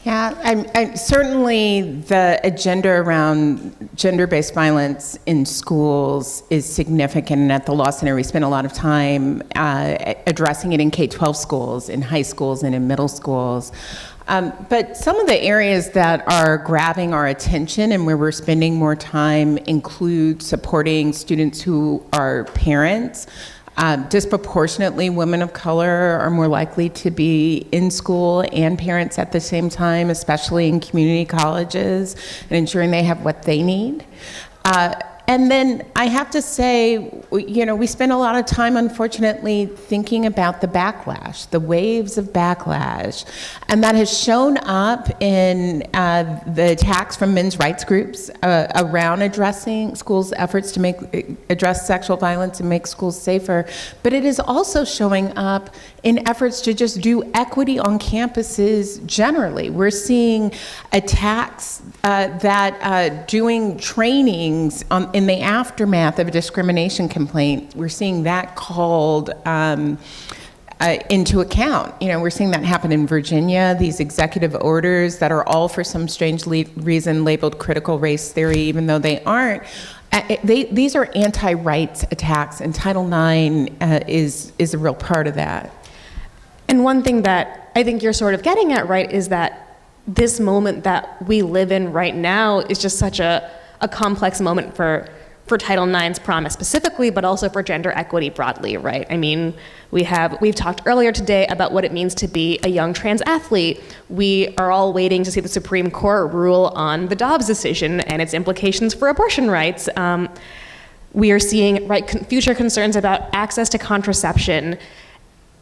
Yeah, certainly the agenda around gender-based violence in schools is significant, and at the Law Center we spend a lot of time addressing it in K-12 schools, in high schools, and in middle schools. But some of the areas that are grabbing our attention and where we're spending more time include supporting students who are parents. Disproportionately, women of color are more likely to be in school and parents at the same time, especially in community colleges, and ensuring they have what they need. And then I have to say, we spend a lot of time, unfortunately, thinking about the backlash, the waves of backlash. And that has shown up in the attacks from men's rights groups around addressing schools' efforts to address sexual violence and make schools safer. But it is also showing up in efforts to just do equity on campuses generally. We're seeing attacks that doing trainings in the aftermath of a discrimination complaint, we're seeing that called into account. We're seeing that happen in Virginia, these executive orders that are all for some strange reason labeled critical race theory, even though they aren't. These are anti-rights attacks, and Title IX is a real part of that. And one thing that I think you're sort of getting at, right, is that this moment that we live in right now is just such a complex moment for Title IX's promise specifically, but also for gender equity broadly, right? I mean, we've talked earlier today about what it means to be a young trans athlete. We are all waiting to see the Supreme Court rule on the Dobbs decision and its implications for abortion rights. We are seeing future concerns about access to contraception.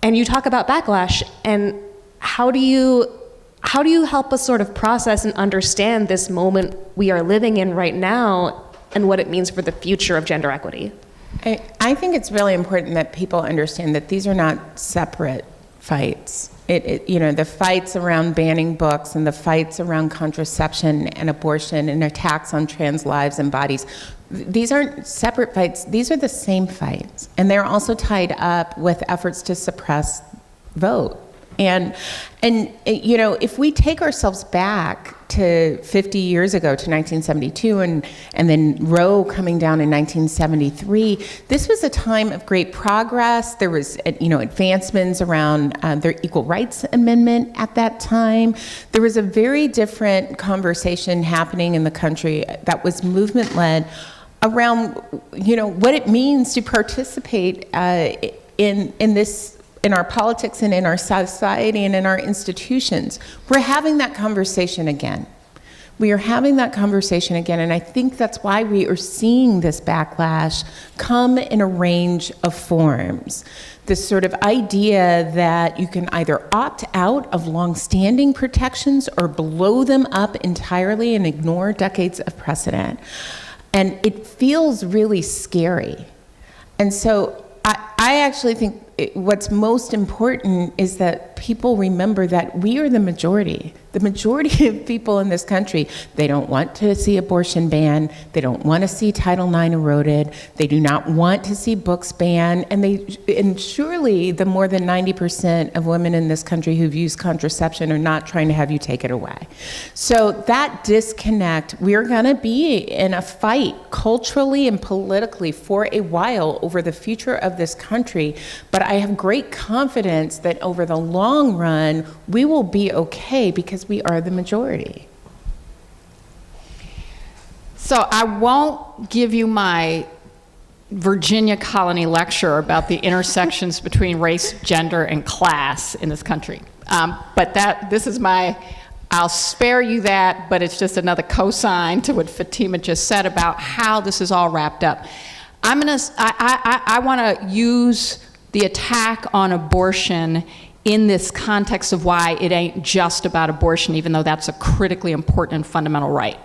And you talk about backlash, and how do you help us sort of process and understand this moment we are living in right now and what it means for the future of gender equity? I think it's really important that people understand that these are not separate fights. The fights around banning books and the fights around contraception and abortion and attacks on trans lives and bodies, these aren't separate fights. These are the same fights. And they're also tied up with efforts to suppress vote And you know, if we take ourselves back to 50 years ago, to 1972, and then Roe coming down in 1973, this was a time of great progress. There was, you know, advancements around the Equal Rights Amendment at that time. There was a very different conversation happening in the country that was movement-led around, you know, what it means to participate in our politics and in our society and in our institutions. We're having that conversation again. We are having that conversation again, and I think that's why we are seeing this backlash come in a range of forms. This sort of idea that you can either opt out of longstanding protections or blow them up entirely and ignore decades of precedent. And it feels really scary. And so I actually think what's most important is that people remember that we are the majority. The majority of people in this country, they don't want to see abortion banned. They don't want to see Title IX eroded. They do not want to see books banned. And surely the more than 90% of women in this country who've used contraception are not trying to have you take it away. So that disconnect, we're going to be in a fight culturally and politically for a while over the future of this country. But I have great confidence that over the long run, we will be okay because we are the majority. So I won't give you my Virginia colony lecture about the intersections between race, gender, and class in this country. But this is I'll spare you that, but it's just another cosign to what Fatima just said about how this is all wrapped up. I want to use the attack on abortion in this context of why it ain't just about abortion, even though that's a critically important and fundamental right?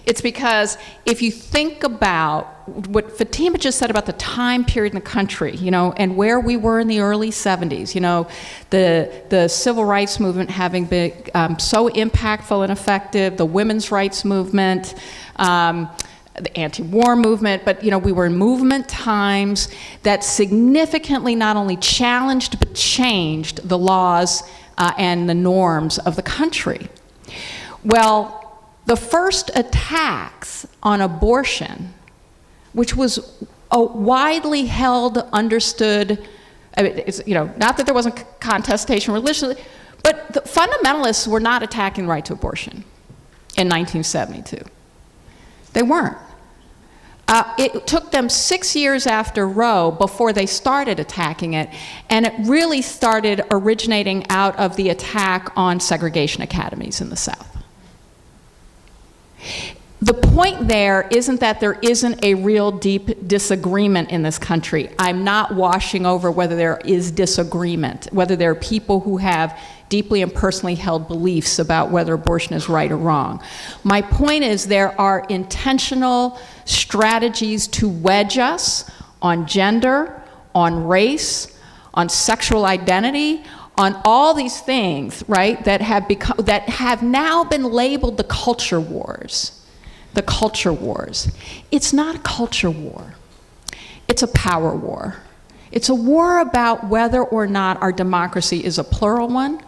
It's because if you think about what Fatima just said about the time period in the country, you know, and where we were in the early 70s, you know, the civil rights movement having been so impactful and effective, the women's rights movement, the anti-war movement, but you know, we were in movement times that significantly not only challenged but changed the laws and the norms of the country. Well, the first attacks on abortion, which was a widely held, understood, I mean, it's, you know, not that there wasn't contestation religiously, but the fundamentalists were not attacking the right to abortion in 1972. They weren't. It took them 6 years after Roe before they started attacking it, and it really started originating out of the attack on segregation academies in the South. The point there isn't that there isn't a real deep disagreement in this country. I'm not washing over whether there is disagreement, whether there are people who have deeply and personally held beliefs about whether abortion is right or wrong. My point is there are intentional strategies to wedge us on gender, on race, on sexual identity, on all these things, right, that have now been labeled the culture wars. The culture wars. It's not a culture war. It's a power war. It's a war about whether or not our democracy is a plural one,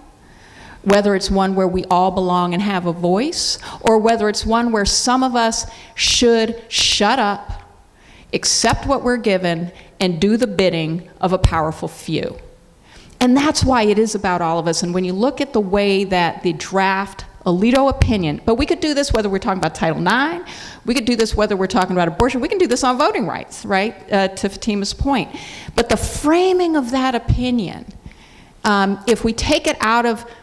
whether it's one where we all belong and have a voice, or whether it's one where some of us should shut up, accept what we're given, and do the bidding of a powerful few. And that's why it is about all of us. And when you look at the way that the draft Alito opinion, but we could do this whether we're talking about Title IX, we could do this whether we're talking about abortion, we can do this on voting rights, right, to Fatima's point. But the framing of that opinion, if we take it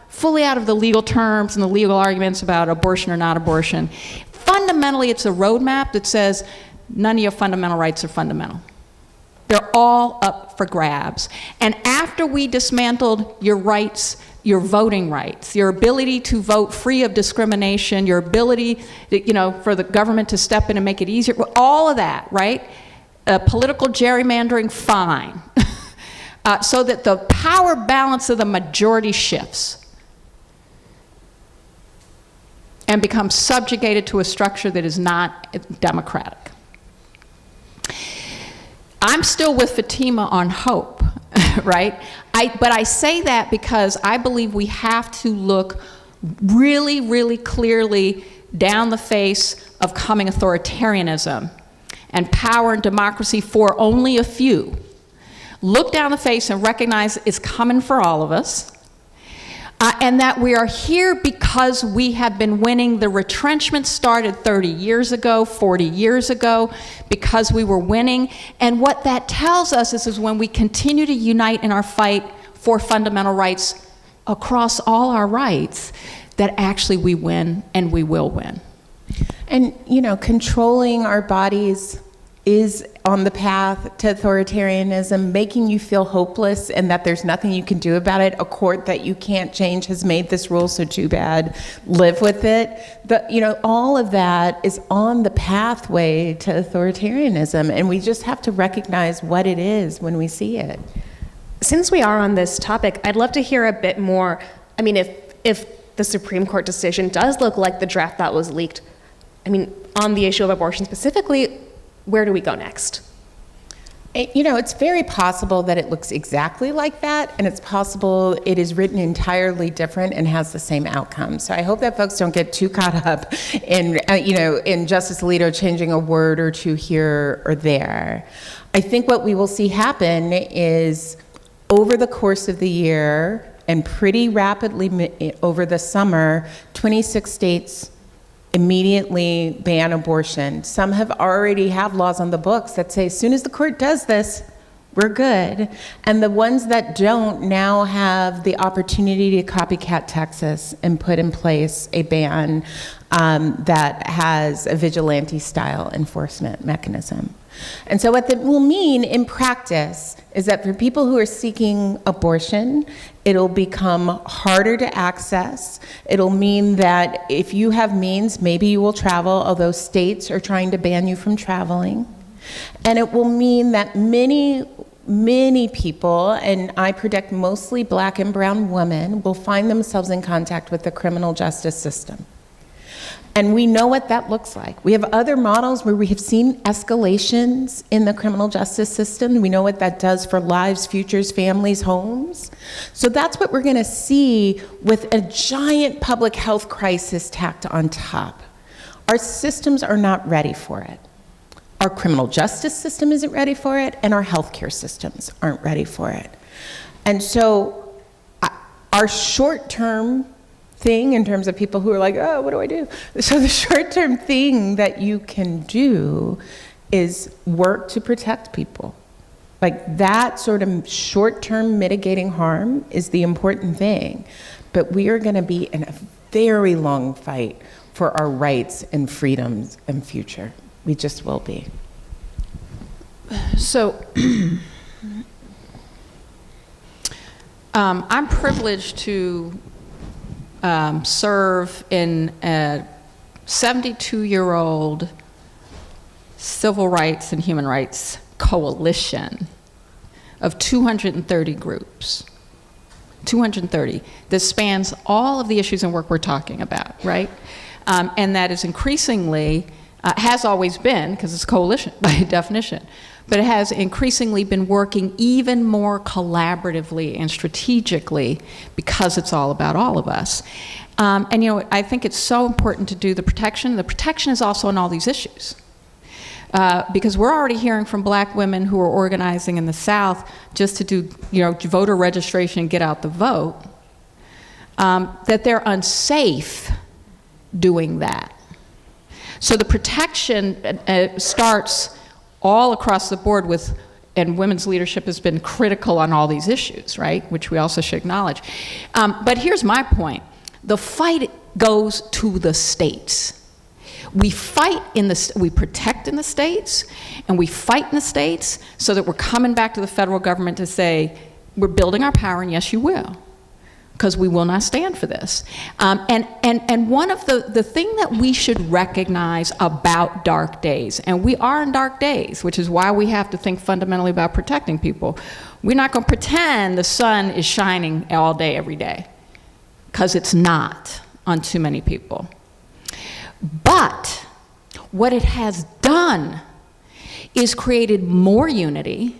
fully out of the legal terms and the legal arguments about abortion or not abortion, fundamentally it's a roadmap that says none of your fundamental rights are fundamental. They're all up for grabs. And after we dismantled your rights, your voting rights, your ability to vote free of discrimination, your ability, you know, for the government to step in and make it easier, all of that, right? Political gerrymandering, fine. So that the power balance of the majority shifts and becomes subjugated to a structure that is not democratic. I'm still with Fatima on hope. right? But I say that because I believe we have to look really, really clearly down the face of coming authoritarianism and power and democracy for only a few. Look down the face and recognize it's coming for all of us. And that we are here because we have been winning. The retrenchment started 30 years ago, 40 years ago, because we were winning. And what that tells us is when we continue to unite in our fight for fundamental rights across all our rights, that actually we win and we will win. And, controlling our bodies is on the path to authoritarianism, making you feel hopeless and that there's nothing you can do about it. A court that you can't change has made this rule, so too bad. Live with it. All of that is on the pathway to authoritarianism, and we just have to recognize what it is when we see it. Since we are on this topic, I'd love to hear a bit more. I mean, if the Supreme Court decision does look like the draft that was leaked, on the issue of abortion specifically, where do we go next? It's very possible that it looks exactly like that, and it's possible it is written entirely different and has the same outcome. So I hope that folks don't get too caught up in, in Justice Alito changing a word or two here or there. I think what we will see happen is over the course of the year and pretty rapidly over the summer, 26 states immediately ban abortion. Some have already have laws on the books that say as soon as the court does this, we're good. And the ones that don't now have the opportunity to copycat Texas and put in place a ban that has a vigilante-style enforcement mechanism. And so what that will mean in practice is that for people who are seeking abortion, it'll become harder to access. It'll mean that if you have means, maybe you will travel, although states are trying to ban you from traveling. And it will mean that many people, and I predict mostly Black and brown women, will find themselves in contact with the criminal justice system. And we know what that looks like. We have other models where we have seen escalations in the criminal justice system. We know what that does for lives, futures, families, homes. So that's what we're gonna see with a giant public health crisis tacked on top. Our systems are not ready for it. Our criminal justice system isn't ready for it, and our healthcare systems aren't ready for it. And so our short-term thing in terms of people who are like, oh, what do I do? So the short-term thing that you can do is work to protect people. Like that sort of short-term mitigating harm is the important thing. But we are gonna be in a very long fight for our rights and freedoms and future. We just will be. So I'm privileged to serve in a 72-year-old civil rights and human rights coalition of 230 groups, 230, that spans all of the issues and work we're talking about, right? And that is increasingly, has always been, because it's a coalition by definition, but it has increasingly been working even more collaboratively and strategically because it's all about all of us. And I think it's so important to do the protection. The protection is also on all these issues. Because we're already hearing from Black women who are organizing in the South just to do, voter registration and get out the vote, that they're unsafe doing that. So the protection starts all across the board with, and women's leadership has been critical on all these issues, right? Which we also should acknowledge. But here's my point. The fight goes to the states. We fight we protect in the states, and we fight in the states so that we're coming back to the federal government to say, we're building our power, and yes, you will, because we will not stand for this. And one of the thing that we should recognize about dark days, and we are in dark days, which is why we have to think fundamentally about protecting people. We're not going to pretend the sun is shining all day, every day, because it's not on too many people. But what it has done is created more unity,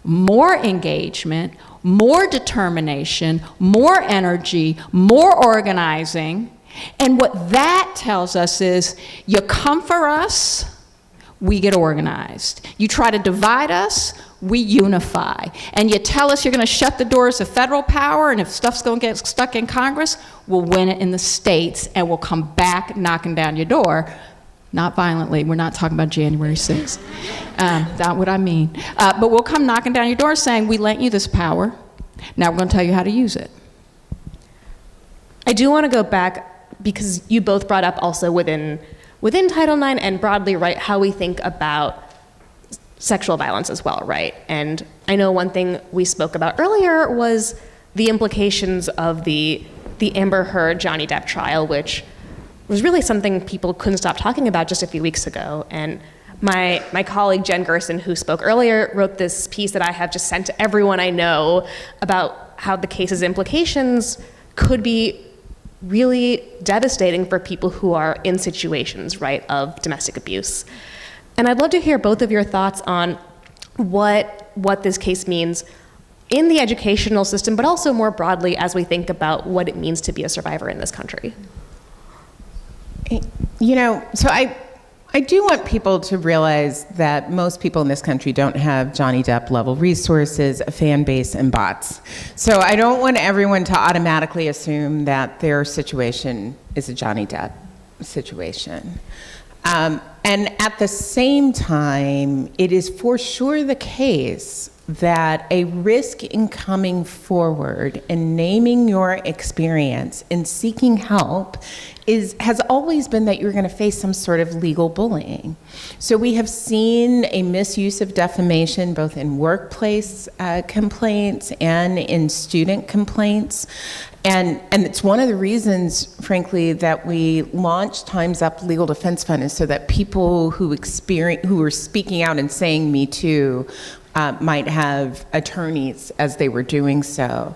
more engagement, more determination, more energy, more organizing. And what that tells us is, you come for us, we get organized. You try to divide us, we unify. And you tell us you're going to shut the doors of federal power, and if stuff's going to get stuck in Congress, we'll win it in the states, and we'll come back knocking down your door. Not violently. We're not talking about January 6th. Not what I mean. But we'll come knocking down your door saying, we lent you this power. Now we're going to tell you how to use it. I do want to go back, because you both brought up also within Title IX and broadly, right, how we think about sexual violence as well, right? And I know one thing we spoke about earlier was the implications of the Amber Heard Johnny Depp trial, which was really something people couldn't stop talking about just a few weeks ago. And my colleague Jen Gerson, who spoke earlier, wrote this piece that I have just sent to everyone I know about how the case's implications could be really devastating for people who are in situations, right, of domestic abuse. And I'd love to hear both of your thoughts on what this case means in the educational system, but also more broadly as we think about what it means to be a survivor in this country. You know, so I do want people to realize that most people in this country don't have Johnny Depp level resources, a fan base, and bots. So I don't want everyone to automatically assume that their situation is a Johnny Depp situation. And at the same time, it is for sure the case that a risk in coming forward and naming your experience and seeking help has always been that you're going to face some sort of legal bullying. So we have seen a misuse of defamation both in workplace complaints and in student complaints. And it's one of the reasons, frankly, that we launched Time's Up Legal Defense Fund, is so that people who are speaking out and saying Me Too might have attorneys as they were doing so.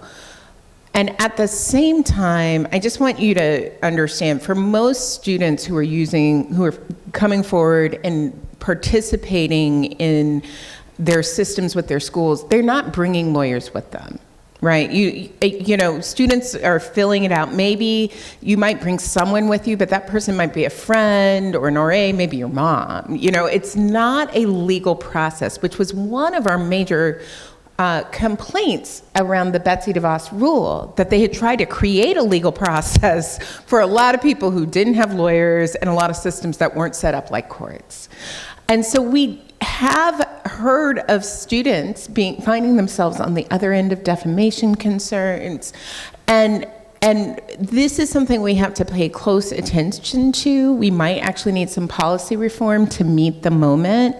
And at the same time, I just want you to understand, for most students who are coming forward and participating in their systems with their schools, they're not bringing lawyers with them. Right, you know, students are filling it out. Maybe you might bring someone with you, but that person might be a friend or an RA, maybe your mom. You know, it's not a legal process, which was one of our major complaints around the Betsy DeVos rule, that they had tried to create a legal process for a lot of people who didn't have lawyers and a lot of systems that weren't set up like courts. And so we have heard of students finding themselves on the other end of defamation concerns, and this is something we have to pay close attention to. We might actually need some policy reform to meet the moment.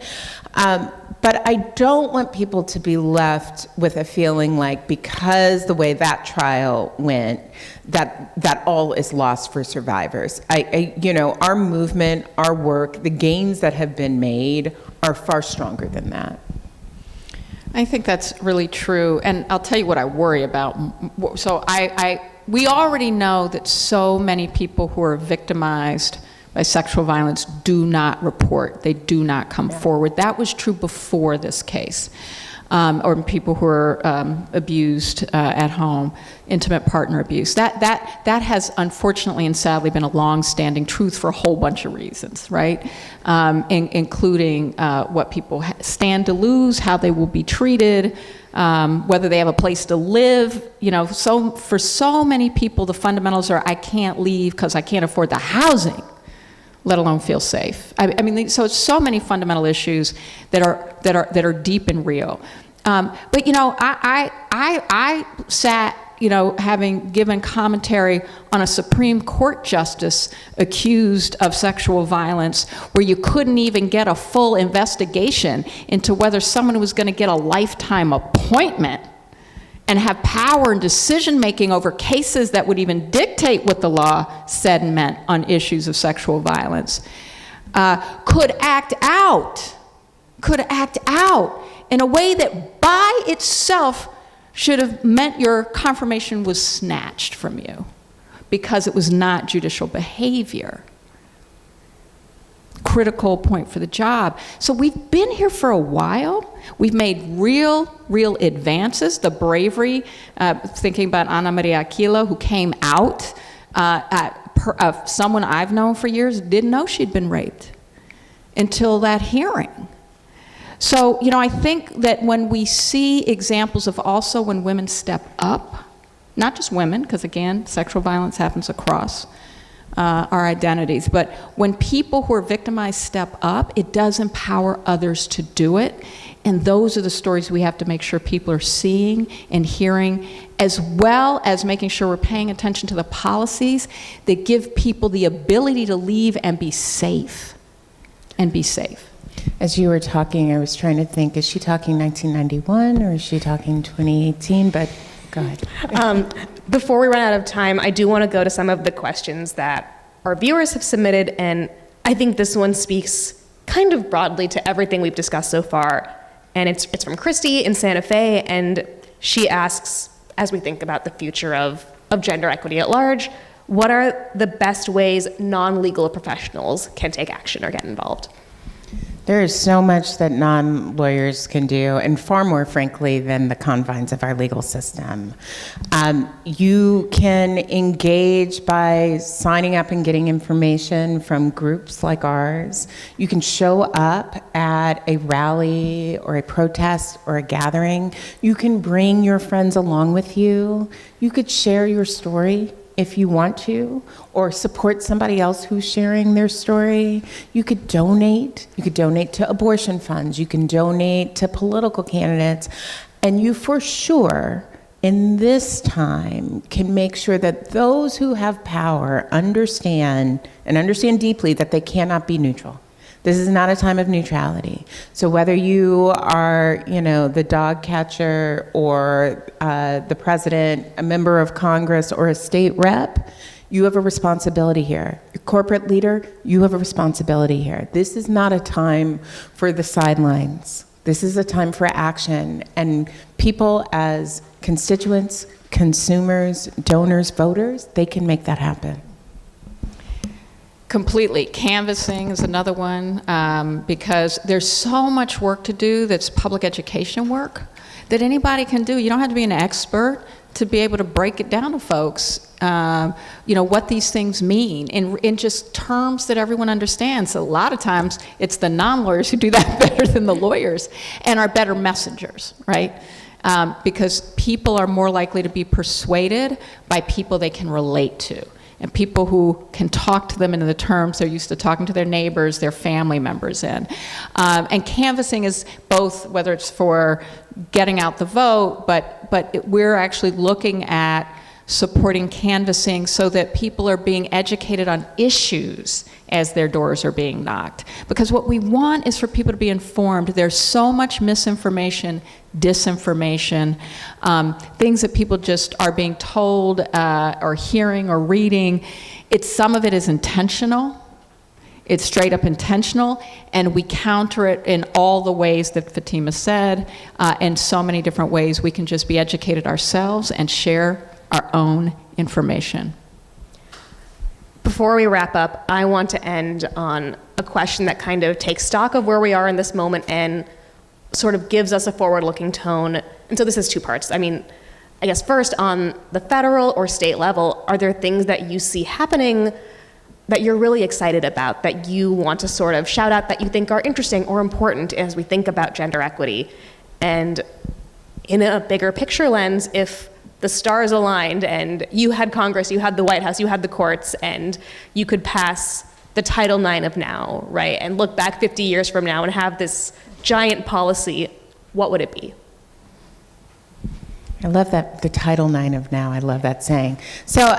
But I don't want people to be left with a feeling like, because the way that trial went, that all is lost for survivors. You know, our movement, our work, the gains that have been made are far stronger than that. I think that's really true, and I'll tell you what I worry about. So we already know that so many people who are victimized by sexual violence do not report. They do not come forward. That was true before this case. Or people who are abused at home, intimate partner abuse. That has unfortunately and sadly been a long-standing truth for a whole bunch of reasons, right? Including what people stand to lose, how they will be treated, whether they have a place to live. You know, so for so many people, the fundamentals are, I can't leave because I can't afford the housing, let alone feel safe. I mean, so it's so many fundamental issues that are deep and real. But you know, I sat, you know, having given commentary on a Supreme Court justice accused of sexual violence, where you couldn't even get a full investigation into whether someone was going to get a lifetime appointment and have power and decision making over cases that would even dictate what the law said and meant on issues of sexual violence, could act out in a way that by itself should have meant your confirmation was snatched from you because it was not judicial behavior. Critical point for the job. So we've been here for a while, We've made real advances. The bravery, thinking about Ana Maria Aquila, who came out, of someone I've known for years, didn't know she'd been raped until that hearing. So, I think that when we see examples of also when women step up, not just women, because again, sexual violence happens across our identities, but when people who are victimized step up, it does empower others to do it. And those are the stories we have to make sure people are seeing and hearing, as well as making sure we're paying attention to the policies that give people the ability to leave and be safe. As you were talking, I was trying to think, is she talking 1991 or is she talking 2018? But go ahead. Before we run out of time, I do want to go to some of the questions that our viewers have submitted, and I think this one speaks kind of broadly to everything we've discussed so far. And it's from Christy in Santa Fe, and she asks, as we think about the future of gender equity at large, what are the best ways non-legal professionals can take action or get involved? There is so much that non-lawyers can do, and far more, frankly, than the confines of our legal system. You can engage by signing up and getting information from groups like ours. You can show up at a rally or a protest or a gathering. You can bring your friends along with you. You could share your story if you want to, or support somebody else who's sharing their story. You could donate. You could donate to abortion funds. You can donate to political candidates. And you for sure, in this time, can make sure that those who have power understand, and understand deeply, that they cannot be neutral. This is not a time of neutrality. So whether you are, the dog catcher or the president, a member of Congress, or a state rep, you have a responsibility here. Your corporate leader, you have a responsibility here. This is not a time for the sidelines. This is a time for action. And people as constituents, consumers, donors, voters, they can make that happen. Completely. Canvassing is another one, because there's so much work to do that's public education work that anybody can do. You don't have to be an expert to be able to break it down to folks, what these things mean in just terms that everyone understands. A lot of times it's the non-lawyers who do that better than the lawyers and are better messengers, right? Because people are more likely to be persuaded by people they can relate to, and people who can talk to them in the terms they're used to talking to their neighbors, their family members in. And canvassing is both, whether it's for getting out the vote, but we're actually looking at supporting canvassing so that people are being educated on issues as their doors are being knocked. Because what we want is for people to be informed. There's so much misinformation, disinformation, things that people just are being told or hearing or reading. Some of it is intentional. It's straight up intentional, and we counter it in all the ways that Fatima said, in so many different ways. We can just be educated ourselves and share our own information. Before we wrap up, I want to end on a question that kind of takes stock of where we are in this moment and sort of gives us a forward-looking tone. And so this is two parts. I guess first, on the federal or state level, are there things that you see happening that you're really excited about, that you want to sort of shout out, that you think are interesting or important as we think about gender equity? And in a bigger picture lens, if the stars aligned and you had Congress, you had the White House, you had the courts, and you could pass the Title IX of now, right, and look back 50 years from now and have this giant policy, what would it be? I love that, the Title IX of now. I love that saying. So,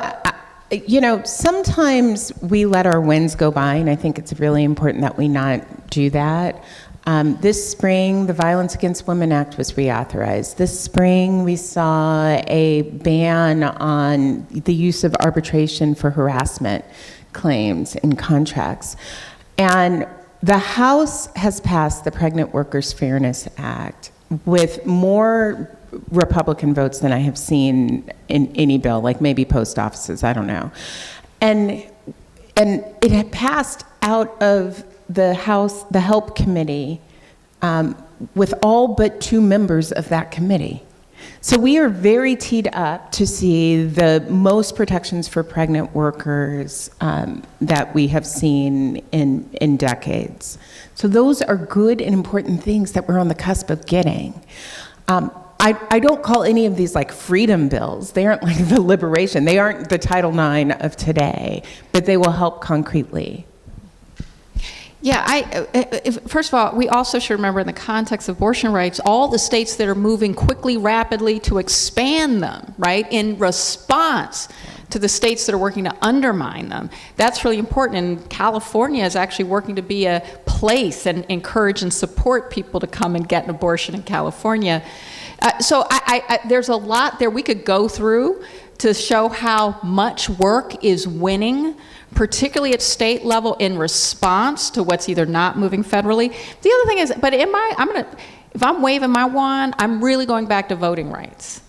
sometimes we let our wins go by, and I think it's really important that we not do that. This spring, the Violence Against Women Act was reauthorized. This spring, we saw a ban on the use of arbitration for harassment claims in contracts. And the House has passed the Pregnant Workers Fairness Act with more Republican votes than I have seen in any bill, like maybe post offices, I don't know. And it had passed out of the House, the Help Committee, with all but 2 members of that committee. So we are very teed up to see the most protections for pregnant workers that we have seen in decades. So those are good and important things that we're on the cusp of getting. I don't call any of these like freedom bills. They aren't like the liberation. They aren't the Title IX of today, but they will help concretely. Yeah, first of all, we also should remember in the context of abortion rights, all the states that are moving quickly, rapidly to expand them, right, in response to the states that are working to undermine them. That's really important, and California is actually working to be a place and encourage and support people to come and get an abortion in California. So there's a lot there we could go through to show how much work is winning, particularly at state level in response to what's either not moving federally. The other thing is, but if I'm waving my wand, I'm really going back to voting rights.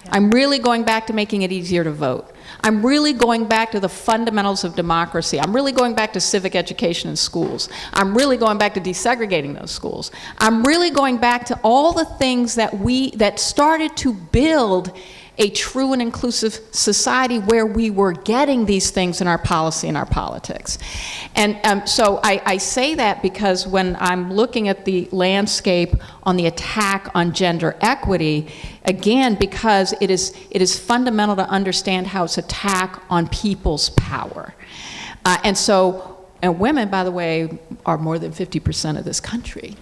Yeah. I'm really going back to making it easier to vote. I'm really going back to the fundamentals of democracy. I'm really going back to civic education in schools. I'm really going back to desegregating those schools. I'm really going back to all the things that started to build a true and inclusive society where we were getting these things in our policy and our politics. And so I say that because when I'm looking at the landscape on the attack on gender equity, again, because it is fundamental to understand how it's an attack on people's power. And women, by the way, are more than 50% of this country.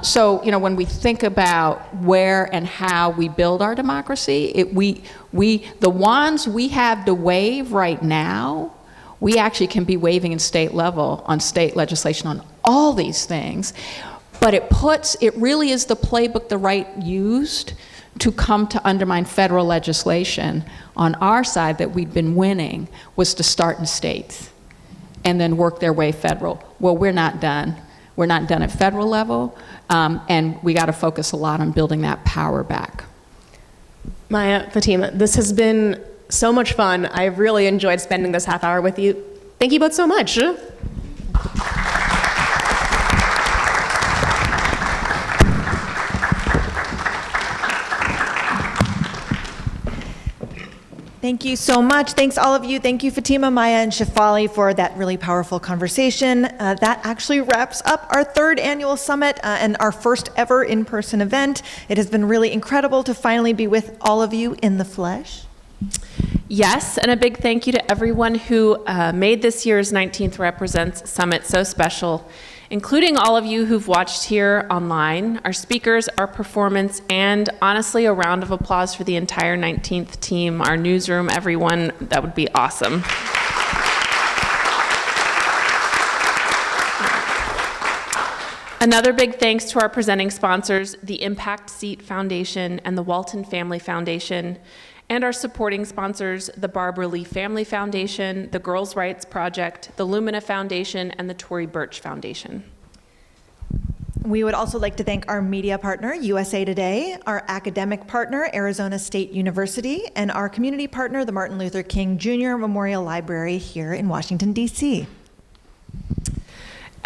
So, when we think about where and how we build our democracy, the wands we have to wave right now, we actually can be waving in state level on state legislation on all these things. But it really is the playbook the right used to come to undermine federal legislation on our side that we've been winning was to start in states and then work their way federal. Well, we're not done. We're not done at federal level, and we got to focus a lot on building that power back. Maya, Fatima, this has been so much fun. I've really enjoyed spending this half hour with you. Thank you both so much. Thank you so much. Thanks all of you. Thank you, Fatima, Maya, and Shefali for that really powerful conversation. That actually wraps up our 3rd annual summit and our first ever in-person event. It has been really incredible to finally be with all of you in the flesh. Yes, and a big thank you to everyone who made this year's 19th Represents Summit so special, including all of you who've watched here online, our speakers, our performance, and honestly, a round of applause for the entire 19th team, our newsroom, everyone. That would be awesome. Another big thanks to our presenting sponsors, the Impact Seat Foundation and the Walton Family Foundation, and our supporting sponsors, the Barbara Lee Family Foundation, the Girls' Rights Project, the Lumina Foundation, and the Tory Burch Foundation. We would also like to thank our media partner, USA Today, our academic partner, Arizona State University, and our community partner, the Martin Luther King Jr. Memorial Library here in Washington, D.C.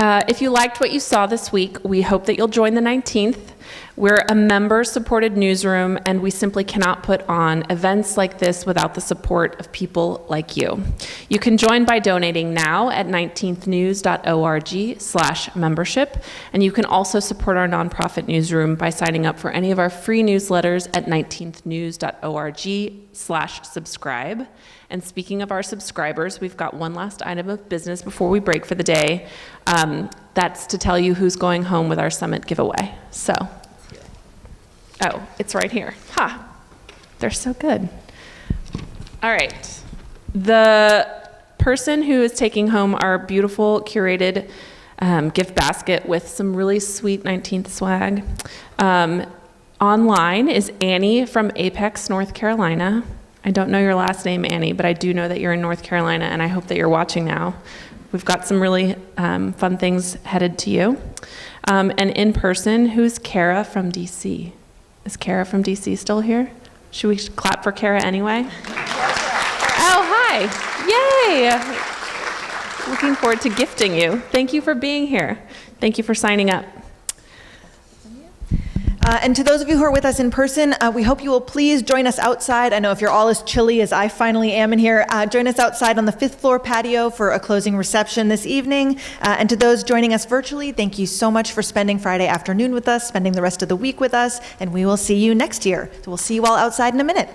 If you liked what you saw this week, we hope that you'll join the 19th. We're a member-supported newsroom, and we simply cannot put on events like this without the support of people like you. You can join by donating now at 19thnews.org/membership, and you can also support our nonprofit newsroom by signing up for any of our free newsletters at 19thnews.org/subscribe. And speaking of our subscribers, we've got one last item of business before we break for the day. That's to tell you who's going home with our summit giveaway. So, it's right here. Ha! They're so good. All right. The person who is taking home our beautiful curated gift basket with some really sweet 19th swag online is Annie from Apex, North Carolina. I don't know your last name, Annie, but I do know that you're in North Carolina, and I hope that you're watching now. We've got some really fun things headed to you. And in person, who's Kara from DC? Is Kara from DC still here? Should we clap for Kara anyway? Oh, hi. Yay. Looking forward to gifting you. Thank you for being here. Thank you for signing up. And to those of you who are with us in person, we hope you will please join us outside. I know if you're all as chilly as I finally am in here, join us outside on the 5th floor patio for a closing reception this evening. And to those joining us virtually, thank you so much for spending Friday afternoon with us, spending the rest of the week with us, and we will see you next year. So we'll see you all outside in a minute.